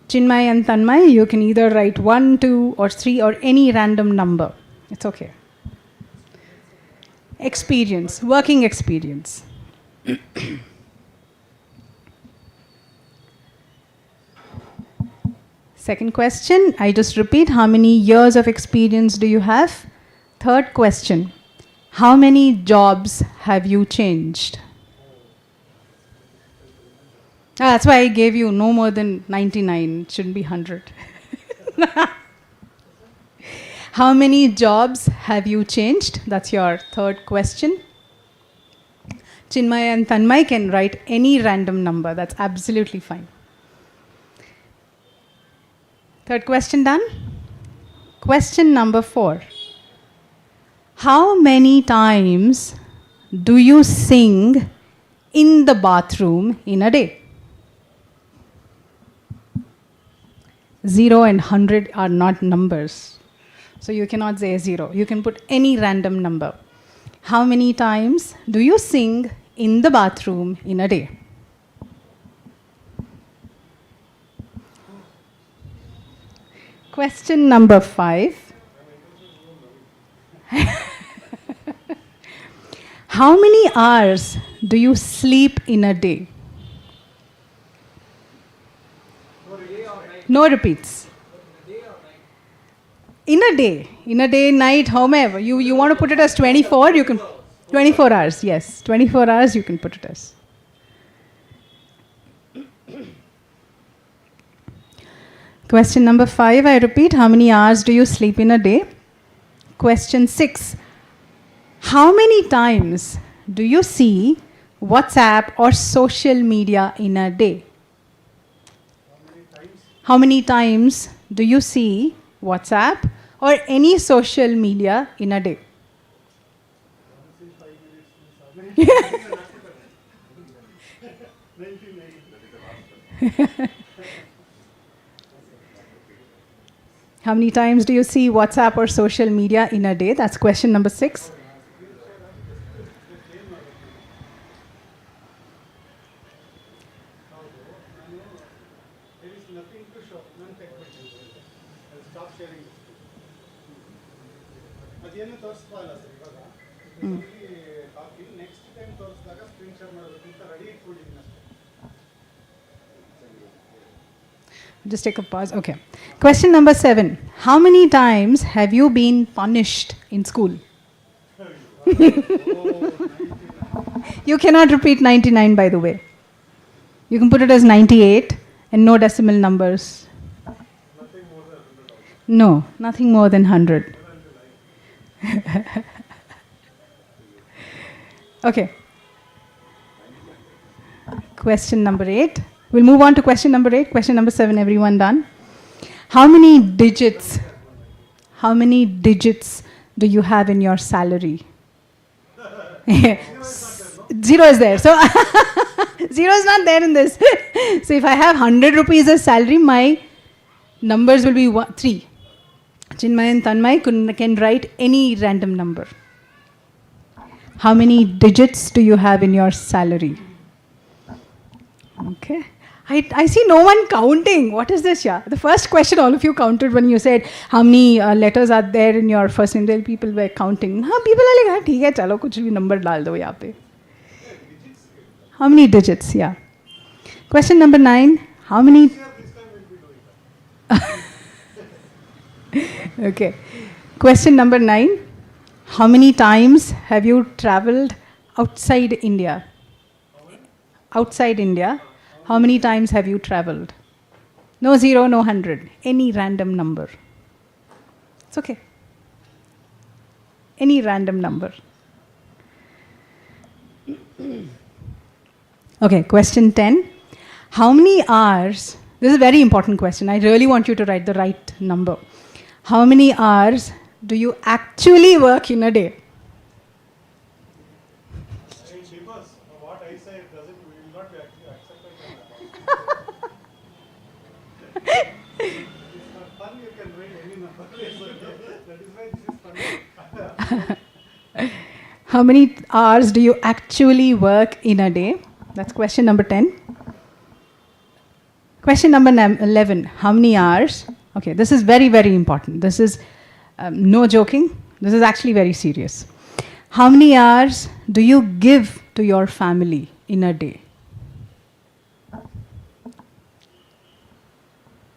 Chinmay and Tanmay, you can either write 1, 2, or 3, or any random number. It's okay. Experience, working experience. Second question, I just repeat, how many years of experience do you have? Third question, how many jobs have you changed? That's why I gave you no more than 99, it shouldn't be 100. How many jobs have you changed? That's your third question. Chinmay and Tanmay can write any random number. That's absolutely fine. Third question done. Question number 4. How many times do you sing in the bathroom in a day? 0 and 100 are not numbers. So you cannot say 0. You can put any random number. How many times do you sing in the bathroom in a day? Question number 5. How many hours do you sleep in a day? No repeats. In a day, night, however. You want to put it as 24, you can. 24 hours, yes. 24 hours, you can put it as. Question number 5, I repeat. How many hours do you sleep in a day? Question 6. How many times do you see WhatsApp or social media in a day? How many times do you see WhatsApp or any social media in a day? How many times do you see WhatsApp or social media in a day? That's question number 6. Just take a pause. Okay. Question number 7. How many times have you been punished in school? You cannot repeat 99, by the way. You can put it as 98 and no decimal numbers. No, nothing more than 100. Okay. Question number 8. We'll move on to question number 8. Question number 7, everyone done? How many digits do you have in your salary? 0 is there. So 0 is not there in this. So if I have 100 rupees as salary, my numbers will be 3. Chinmay and Tanmay can write any random number. How many digits do you have in your salary? Okay. I see no one counting. What is this, yeah? The first question all of you counted when you said how many letters are there in your first name. People were counting. People are like, ठीक है, चलो कुछ भी number डाल दो यहाँ पे. How many digits? Yeah. Question number 9. How many? Okay. Question number 9. How many times have you traveled outside India? Outside India. How many times have you traveled? No 0, no 100. Any random number. It's okay. Any random number. Okay, question 10. How many hours? This is a very important question. I really want you to write the right number. How many hours do you actually work in a day? What I say will not be accepted. It's for fun, you can write any number. That is why this is fun. How many hours do you actually work in a day? That's question number 10. Question number 11. How many hours? Okay, this is very, very important. This is no joking. This is actually very serious. How many hours do you give to your family in a day?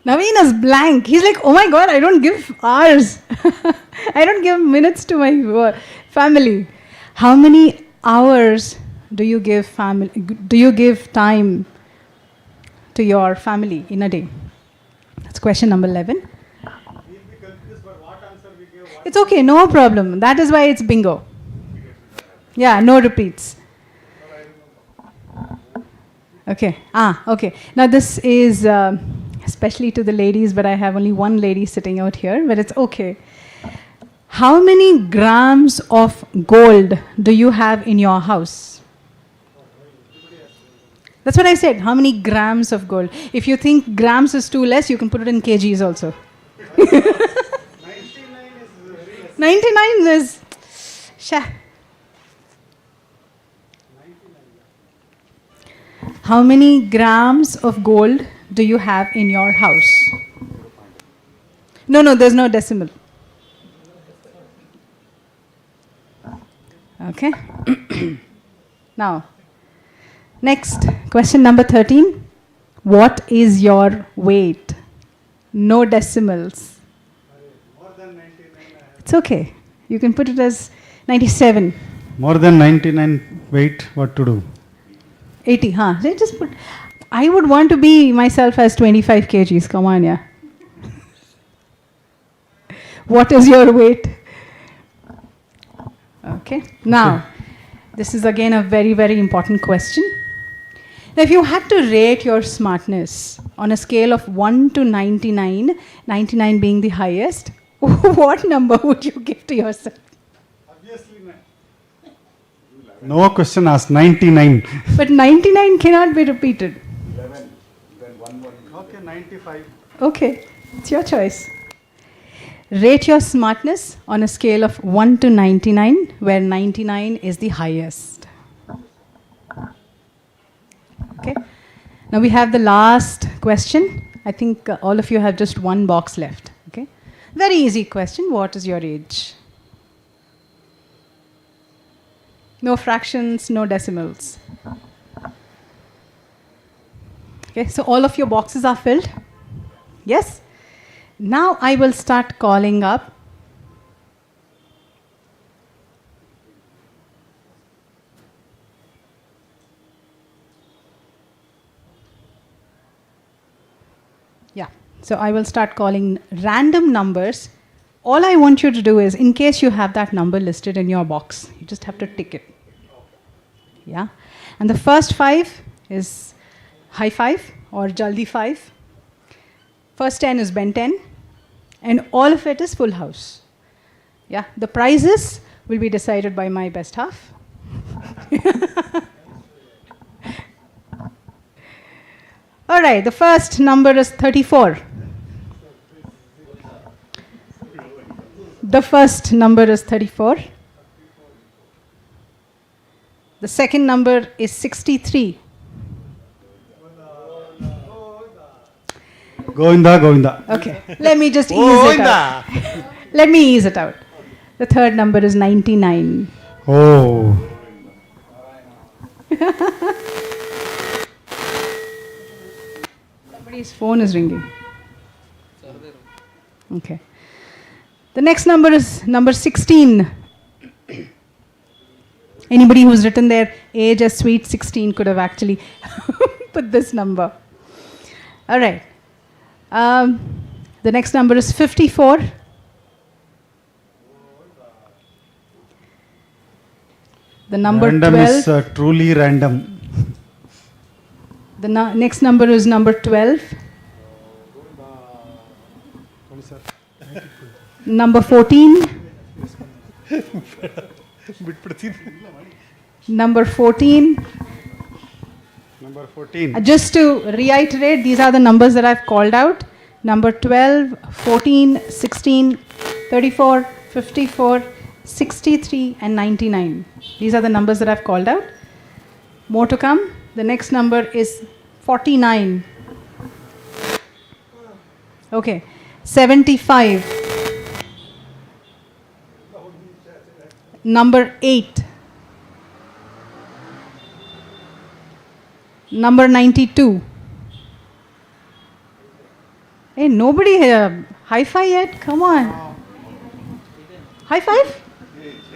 Naveen is blank. He's like, oh my God, I don't give hours. I don't give minutes to my family. How many hours do you give family? Do you give time to your family in a day? That's question number 11. We'll be confused by what answer we give. It's okay, no problem. That is why it's bingo. Yeah, no repeats. Okay. Okay. Now this is especially to the ladies, but I have only one lady sitting out here, but it's okay. How many grams of gold do you have in your house? That's what I said. How many grams of gold? If you think grams is too less, you can put it in kgs also. 99 is... How many grams of gold do you have in your house? No, there's no decimal. Okay. Now, next, question number 13. What is your weight? No decimals. More than 99. It's okay. You can put it as 97. More than 99 weight, what to do? 80, huh? So just put... I would want to be myself as 25 kgs. Come on, yeah. What is your weight? Okay. Now, this is again a very, very important question. Now, if you had to rate your smartness on a scale of 1 to 99, 99 being the highest, what number would you give to yourself? Obviously, no question asked, 99. But 99 cannot be repeated. 11, then 1 more. Okay, 95. Okay, it's your choice. Rate your smartness on a scale of 1 to 99, where 99 is the highest. Okay. Now we have the last question. I think all of you have just one box left. Okay. Very easy question. What is your age? No fractions, no decimals. Okay, so all of your boxes are filled. Yes? Now I will start calling up So I will start calling random numbers. All I want you to do is, in case you have that number listed in your box, you just have to tick it. Yeah? And the first 5 is high 5 or jaldi 5. First 10 is Ben 10. And all of it is full house. Yeah? The prizes will be decided by my best half. All right, the first number is 34. The first number is 34. The second number is 63. Govinda. Okay, let me just ease it out. Let me ease it out. The third number is 99. Oh. Somebody's phone is ringing. Okay. The next number is number 16. Anybody who's written their age as sweet 16 could have actually put this number. All right. The next number is 54. The number Random 12. is truly random. The next number is number 12. Number 14. Number 14. Number 14. Just to reiterate, these are the numbers that I've called out. Number 12, 14, 16, 34, 54, 63, and 99. These are the numbers that I've called out. More to come. The next number is 49. Okay. 75. Number 8. Number 92. Hey, nobody here. High five yet? Come on. High five?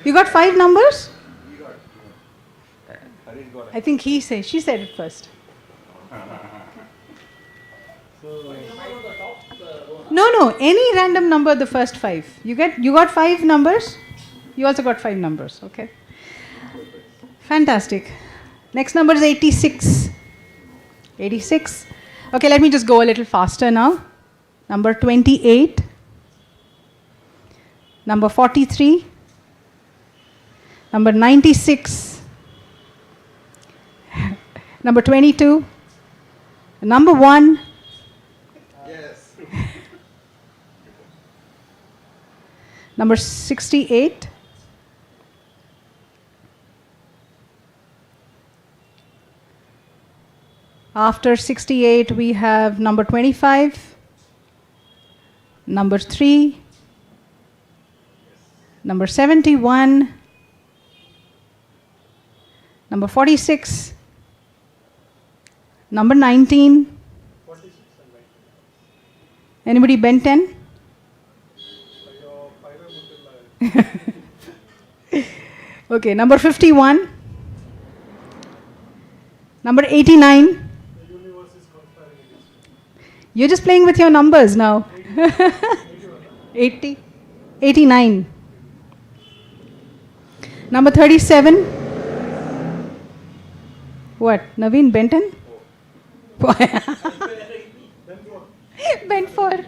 You got 5 numbers? I think she said it first. No, any random number, the first 5. You got 5 numbers? You also got 5 numbers, okay. Fantastic. Next number is 86. 86. Okay, let me just go a little faster now. Number 28. Number 43. Number 96. Number 22. Number 1. Yes. Number 68. After 68, we have number 25, number 3, number 71, number 46, number 19. Anybody Ben 10? Okay, number 51, number 89. You're just playing with your numbers now. 80, 89. Number 37. What? Naveen Benton? Ben 4.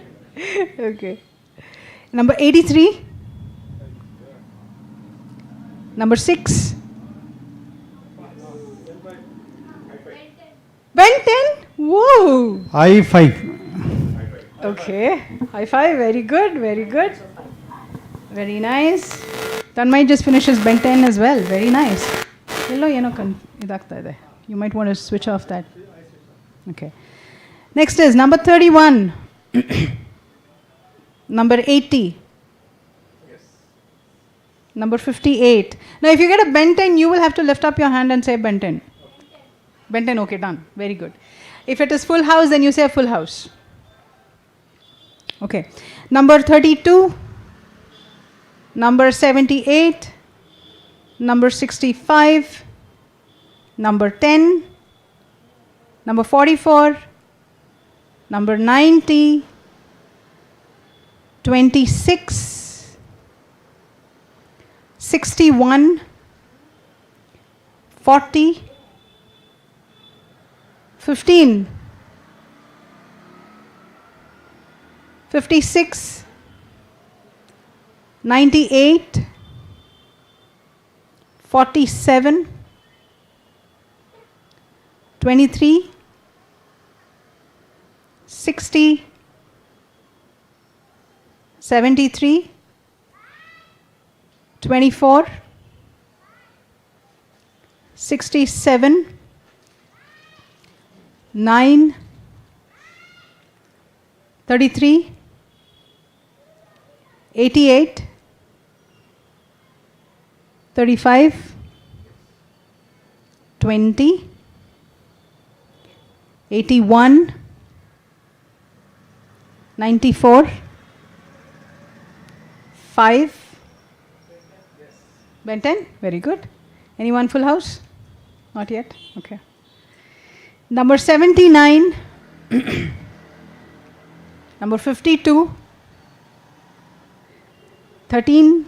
Okay. Number 83. Number 6. Ben 10? Whoa! I5. Okay. High five. Very good. Very good. Very nice. Tanmay just finishes Ben 10 as well. Very nice. Hello, you might want to switch off that. Okay. Next is number 31. Number 80. Number 58. Now, if you get a Ben 10, you will have to lift up your hand and say Ben 10. Ben 10, okay, done. Very good. If it is full house, then you say full house. Okay. Number 32. Number 78. Number 65. Number 10. Number 44. Number 90. 26. 61. 40. 15. 56. 98. 47. 23. 60. 73. 24. 67. 9. 33. 88. 35. 20. 81. 94. 5. Ben 10? Very good. Anyone full house? Not yet? Okay. Number 79. Number 52. 13.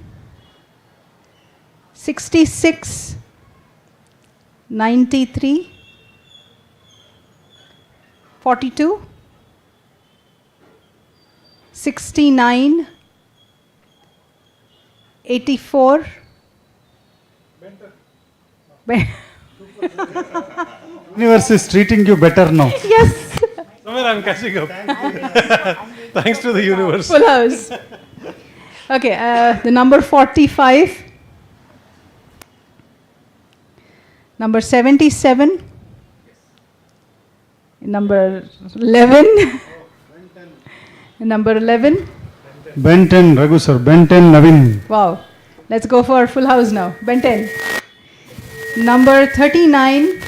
66. 93. 42. 69. 84. Universe is treating you better now. Yes. Somewhere I'm catching up. Thanks to the universe. Full house. Okay, the number 45. Number 77. Number 11. Number 11. Ben 10, Raghu sir. Ben 10, Naveen. Wow. Let's go for full house now. Ben 10. Number 39.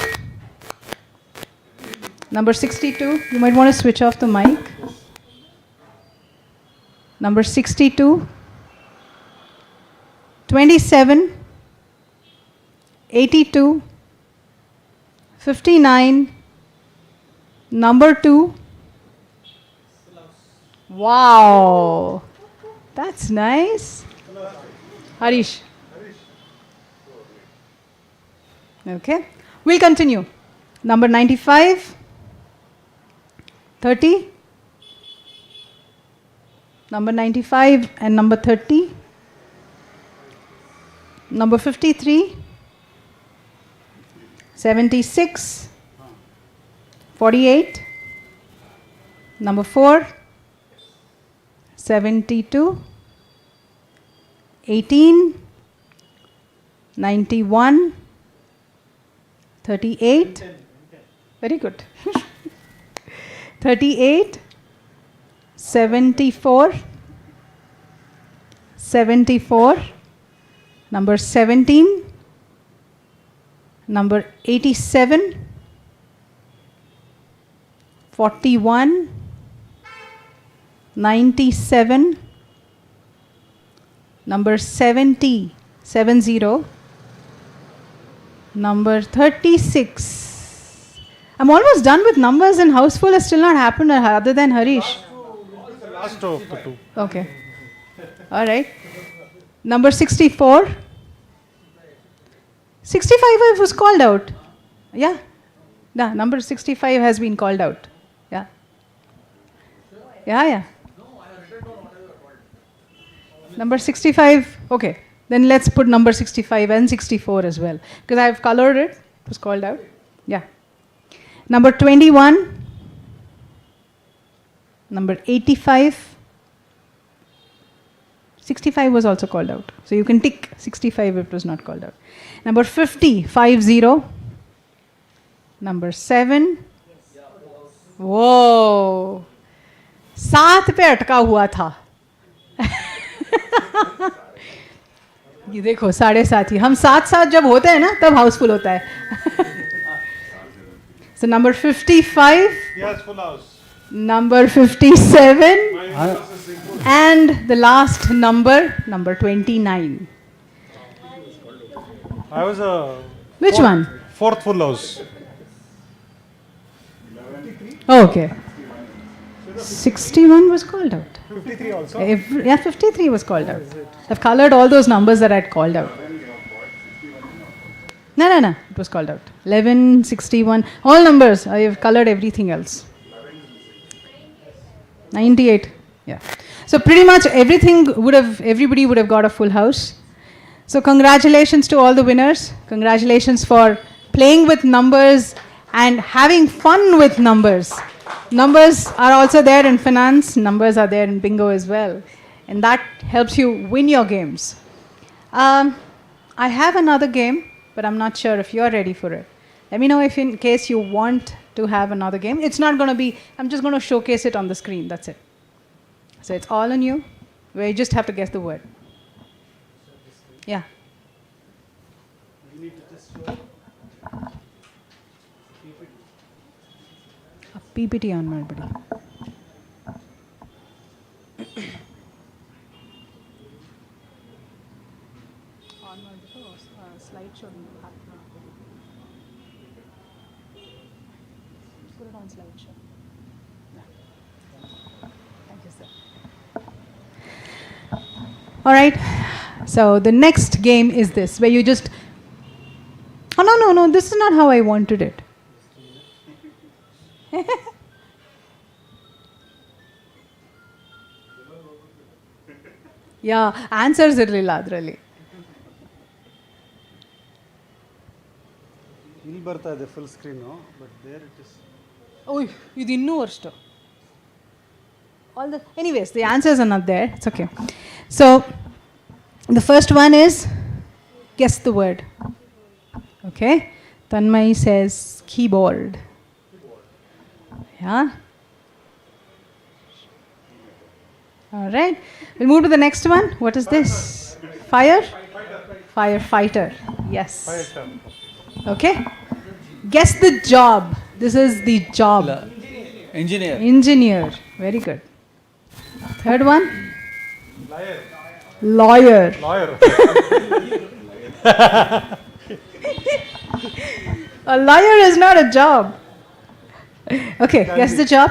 Number 62. You might want to switch off the mic. Number 62. 27. 82. 59. Number 2. Wow. That's nice. Harish. Okay. We'll continue. Number 95. 30, number 95 and number 30, number 53, 76, 48, number 4, 72, 18, 91, 38, very good, 38, 74, 74, number 17, number 87, 41, 97, number 70, 70, number 36. I'm almost done with numbers and houseful has still not happened other than Harish. Last of the two. Okay. All right. Number 64. 65 was called out. Yeah. Yeah, number 65 has been called out. Yeah. Yeah. Number 65. Okay. Then let's put number 65 and 64 as well. Because I've colored it. It was called out. Yeah. Number 21. Number 85. 65 was also called out. So you can tick 65 if it was not called out. Number 50, 50. Number 7. Whoa. 7 पे अटका हुआ था. ये देखो 7.5 ही. हम 7 जब होते हैं ना तब हाउसफुल होता है. So number 55. Yes, full house. Number 57. And the last number, number 29. I was a. Which one? Fourth full house. Oh, okay. 61 was called out. 53 also. 53 was called out. I've colored all those numbers that I'd called out. No. It was called out. 11, 61, all numbers. I have colored everything else. 98. Yeah. So pretty much everybody would have got a full house. So congratulations to all the winners. Congratulations for playing with numbers and having fun with numbers. Numbers are also there in finance. Numbers are there in bingo as well. And that helps you win your games. I have another game, but I'm not sure if you're ready for it. Let me know if in case you want to have another game. It's not going to be, I'm just going to showcase it on the screen. That's it. So it's all on you, where you just have to guess the word. Yeah. You need to just show a PPT on my slideshow. Put it on slideshow. Thank you, sir. All right. So the next game is this, where you just. Oh no! This is not how I wanted it. Yeah, answers ಇರಲಿಲ್ಲ ಅದರಲ್ಲಿ. ಇಲ್ಲಿ ಬರ್ತಾ ಇದೆ full screen, but there it is. ಓಯ್, ಇದು ಇನ್ನೂ worst. Anyways, the answers are not there. It's okay. So, the first one is guess the word. Okay. Tanmay says keyboard. Yeah. All right. We'll move to the next one. What is this? Fire? Firefighter. Yes. Okay. Guess the job. This is the job. Engineer. Very good. Third one? Lawyer. A lawyer is not a job. Okay, guess the job.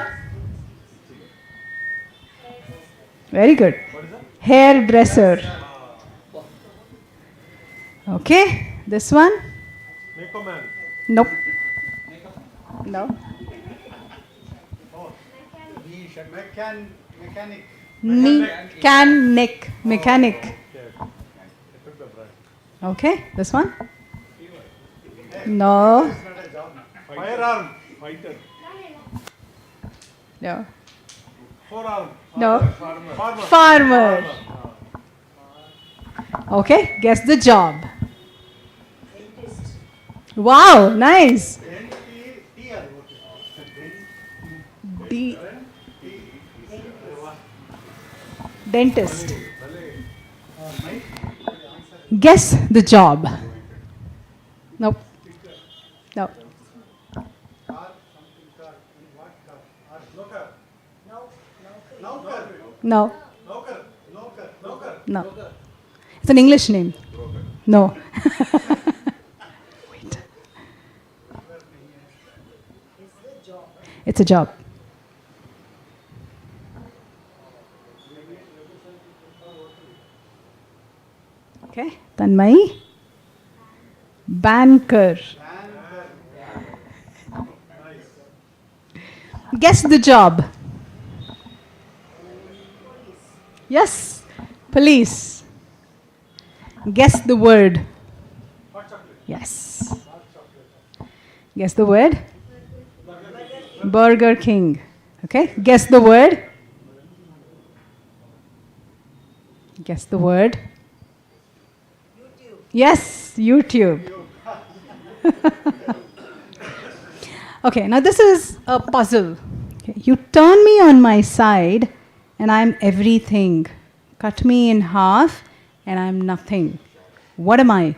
Very good. Hairdresser. Okay, this one? Makeup man. Nope. No. Mechanic. Mechanic. Mechanic. Okay, this one? No. Firearm. Fighter. No. Forearm. No. Farmer. Farmer. Okay, guess the job. Wow, nice. D. Dentist. Guess the job. Nope. No. No. No. It's an English name. No. Wait. It's a job. Okay. Tanmay. Banker. Guess the job. Yes. Police. Guess the word. Yes. Guess the word. Burger King. Okay. Guess the word. Guess the word. Yes, YouTube. Okay, now this is a puzzle. Okay, you turn me on my side and I'm everything. Cut me in half and I'm nothing. What am I?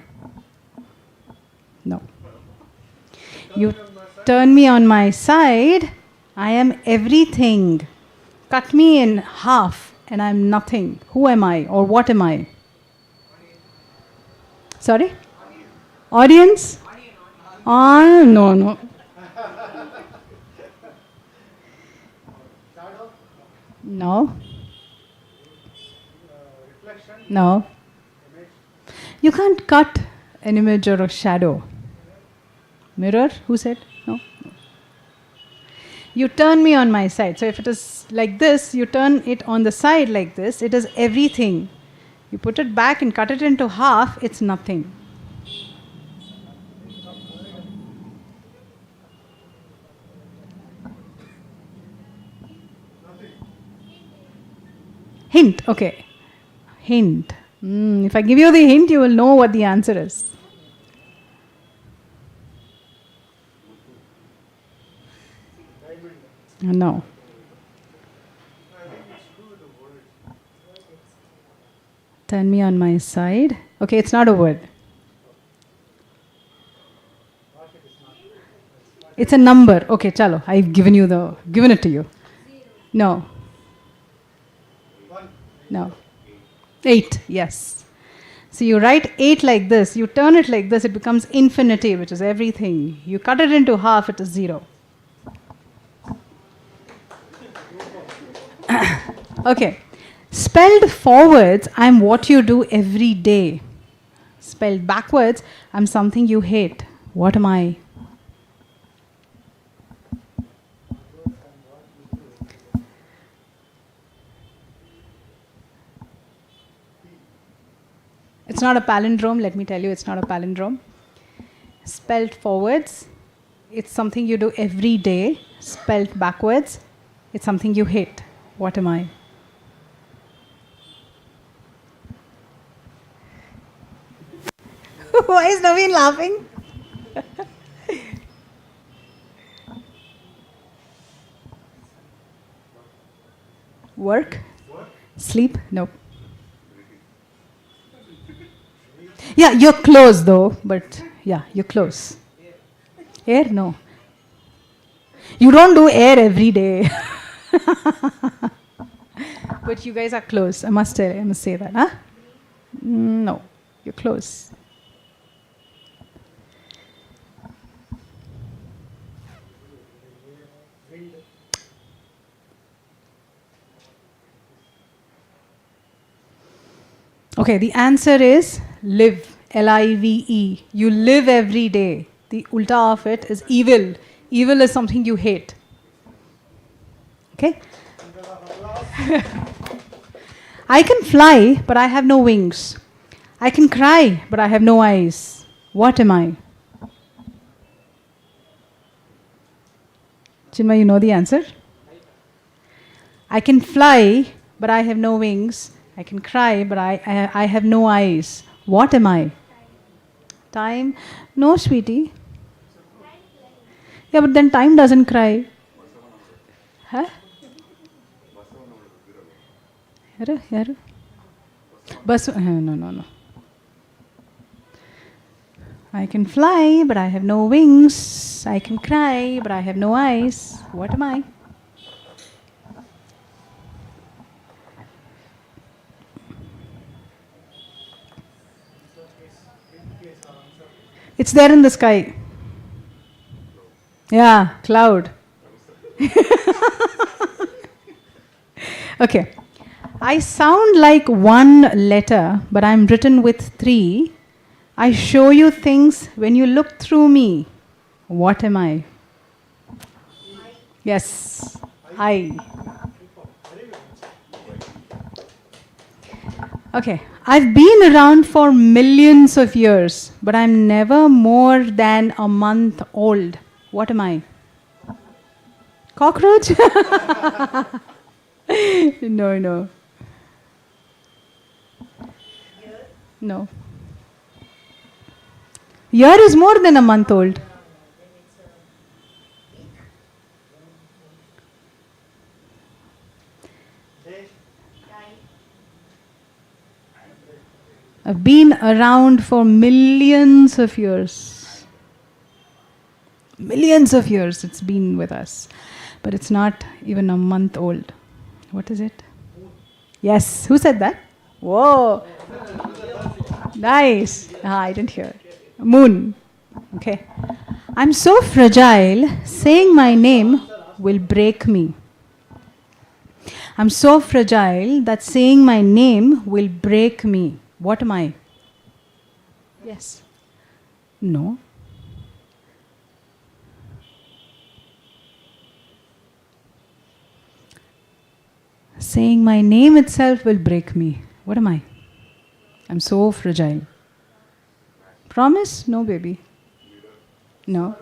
No. You turn me on my side, I am everything. Cut me in half and I'm nothing. Who am I or what am I? Sorry? Audience? No, no. No. No. You can't cut an image or a shadow. Mirror? Who said? No. You turn me on my side. So if it is like this, you turn it on the side like this, it is everything. You put it back and cut it into half, it's nothing. Hint, okay. Hint. If I give you the hint, you will know what the answer is. No. Turn me on my side. Okay, it's not a word. It's a number. Okay, chalo. I've given it to you. No. No. 8, yes. So you write 8 like this, you turn it like this, it becomes infinity, which is everything. You cut it into half, it is 0. Okay. Spelled forwards, I'm what you do every day. Spelled backwards, I'm something you hate. What am I? It's not a palindrome, let me tell you, it's not a palindrome. Spelled forwards, it's something you do every day. Spelled backwards, it's something you hate. What am I? Why is Naveen laughing? Work? Sleep? No. Yeah, you're close though, but yeah, you're close. Air? No. You don't do air every day. But you guys are close. I must say that, huh? No, you're close. Okay, the answer is live, L-I-V-E. You live every day. The ulta of it is evil. Evil is something you hate. Okay? I can fly, but I have no wings. I can cry, but I have no eyes. What am I? Chinmay, you know the answer? I can fly, but I have no wings. I can cry, but I have no eyes. What am I? Time? No, sweetie. Yeah, but then time doesn't cry. Huh? Yaru? No. I can fly, but I have no wings. I can cry, but I have no eyes. What am I? It's there in the sky. Yeah, cloud. Okay. I sound like one letter, but I'm written with three. I show you things when you look through me. What am I? Yes, I. Okay. I've been around for millions of years, but I'm never more than a month old. What am I? Cockroach? No. No. Year is more than a month old. I've been around for millions of years. Millions of years it's been with us. But it's not even a month old. What is it? Yes. Who said that? Whoa. Nice. I didn't hear. Moon. Okay. I'm so fragile, saying my name will break me. I'm so fragile that saying my name will break me. What am I? Yes. No. Saying my name itself will break me. What am I? I'm so fragile. Promise? No, baby. No.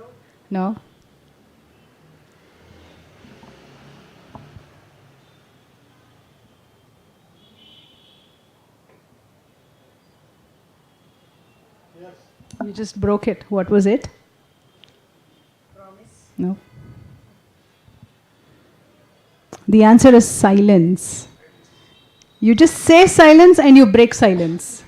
You just broke it. What was it? Promise. No. The answer is silence. You just say silence and you break silence.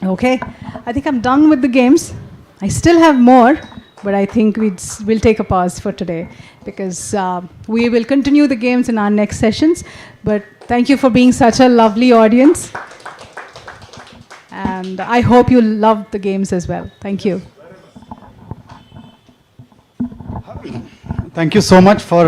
Okay. I think I'm done with the games. I still have more, but I think we'll take a pause for today because we will continue the games in our next sessions. But thank you for being such a lovely audience. And I hope you loved the games as well. Thank you. Thank you so much for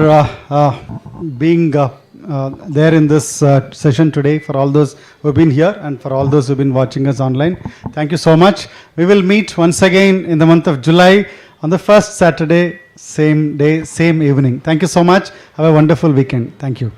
being there in this session today, for all those who have been here and for all those who have been watching us online. Thank you so much. We will meet once again in the month of July on the first Saturday, same day, same evening. Thank you so much. Have a wonderful weekend. Thank you.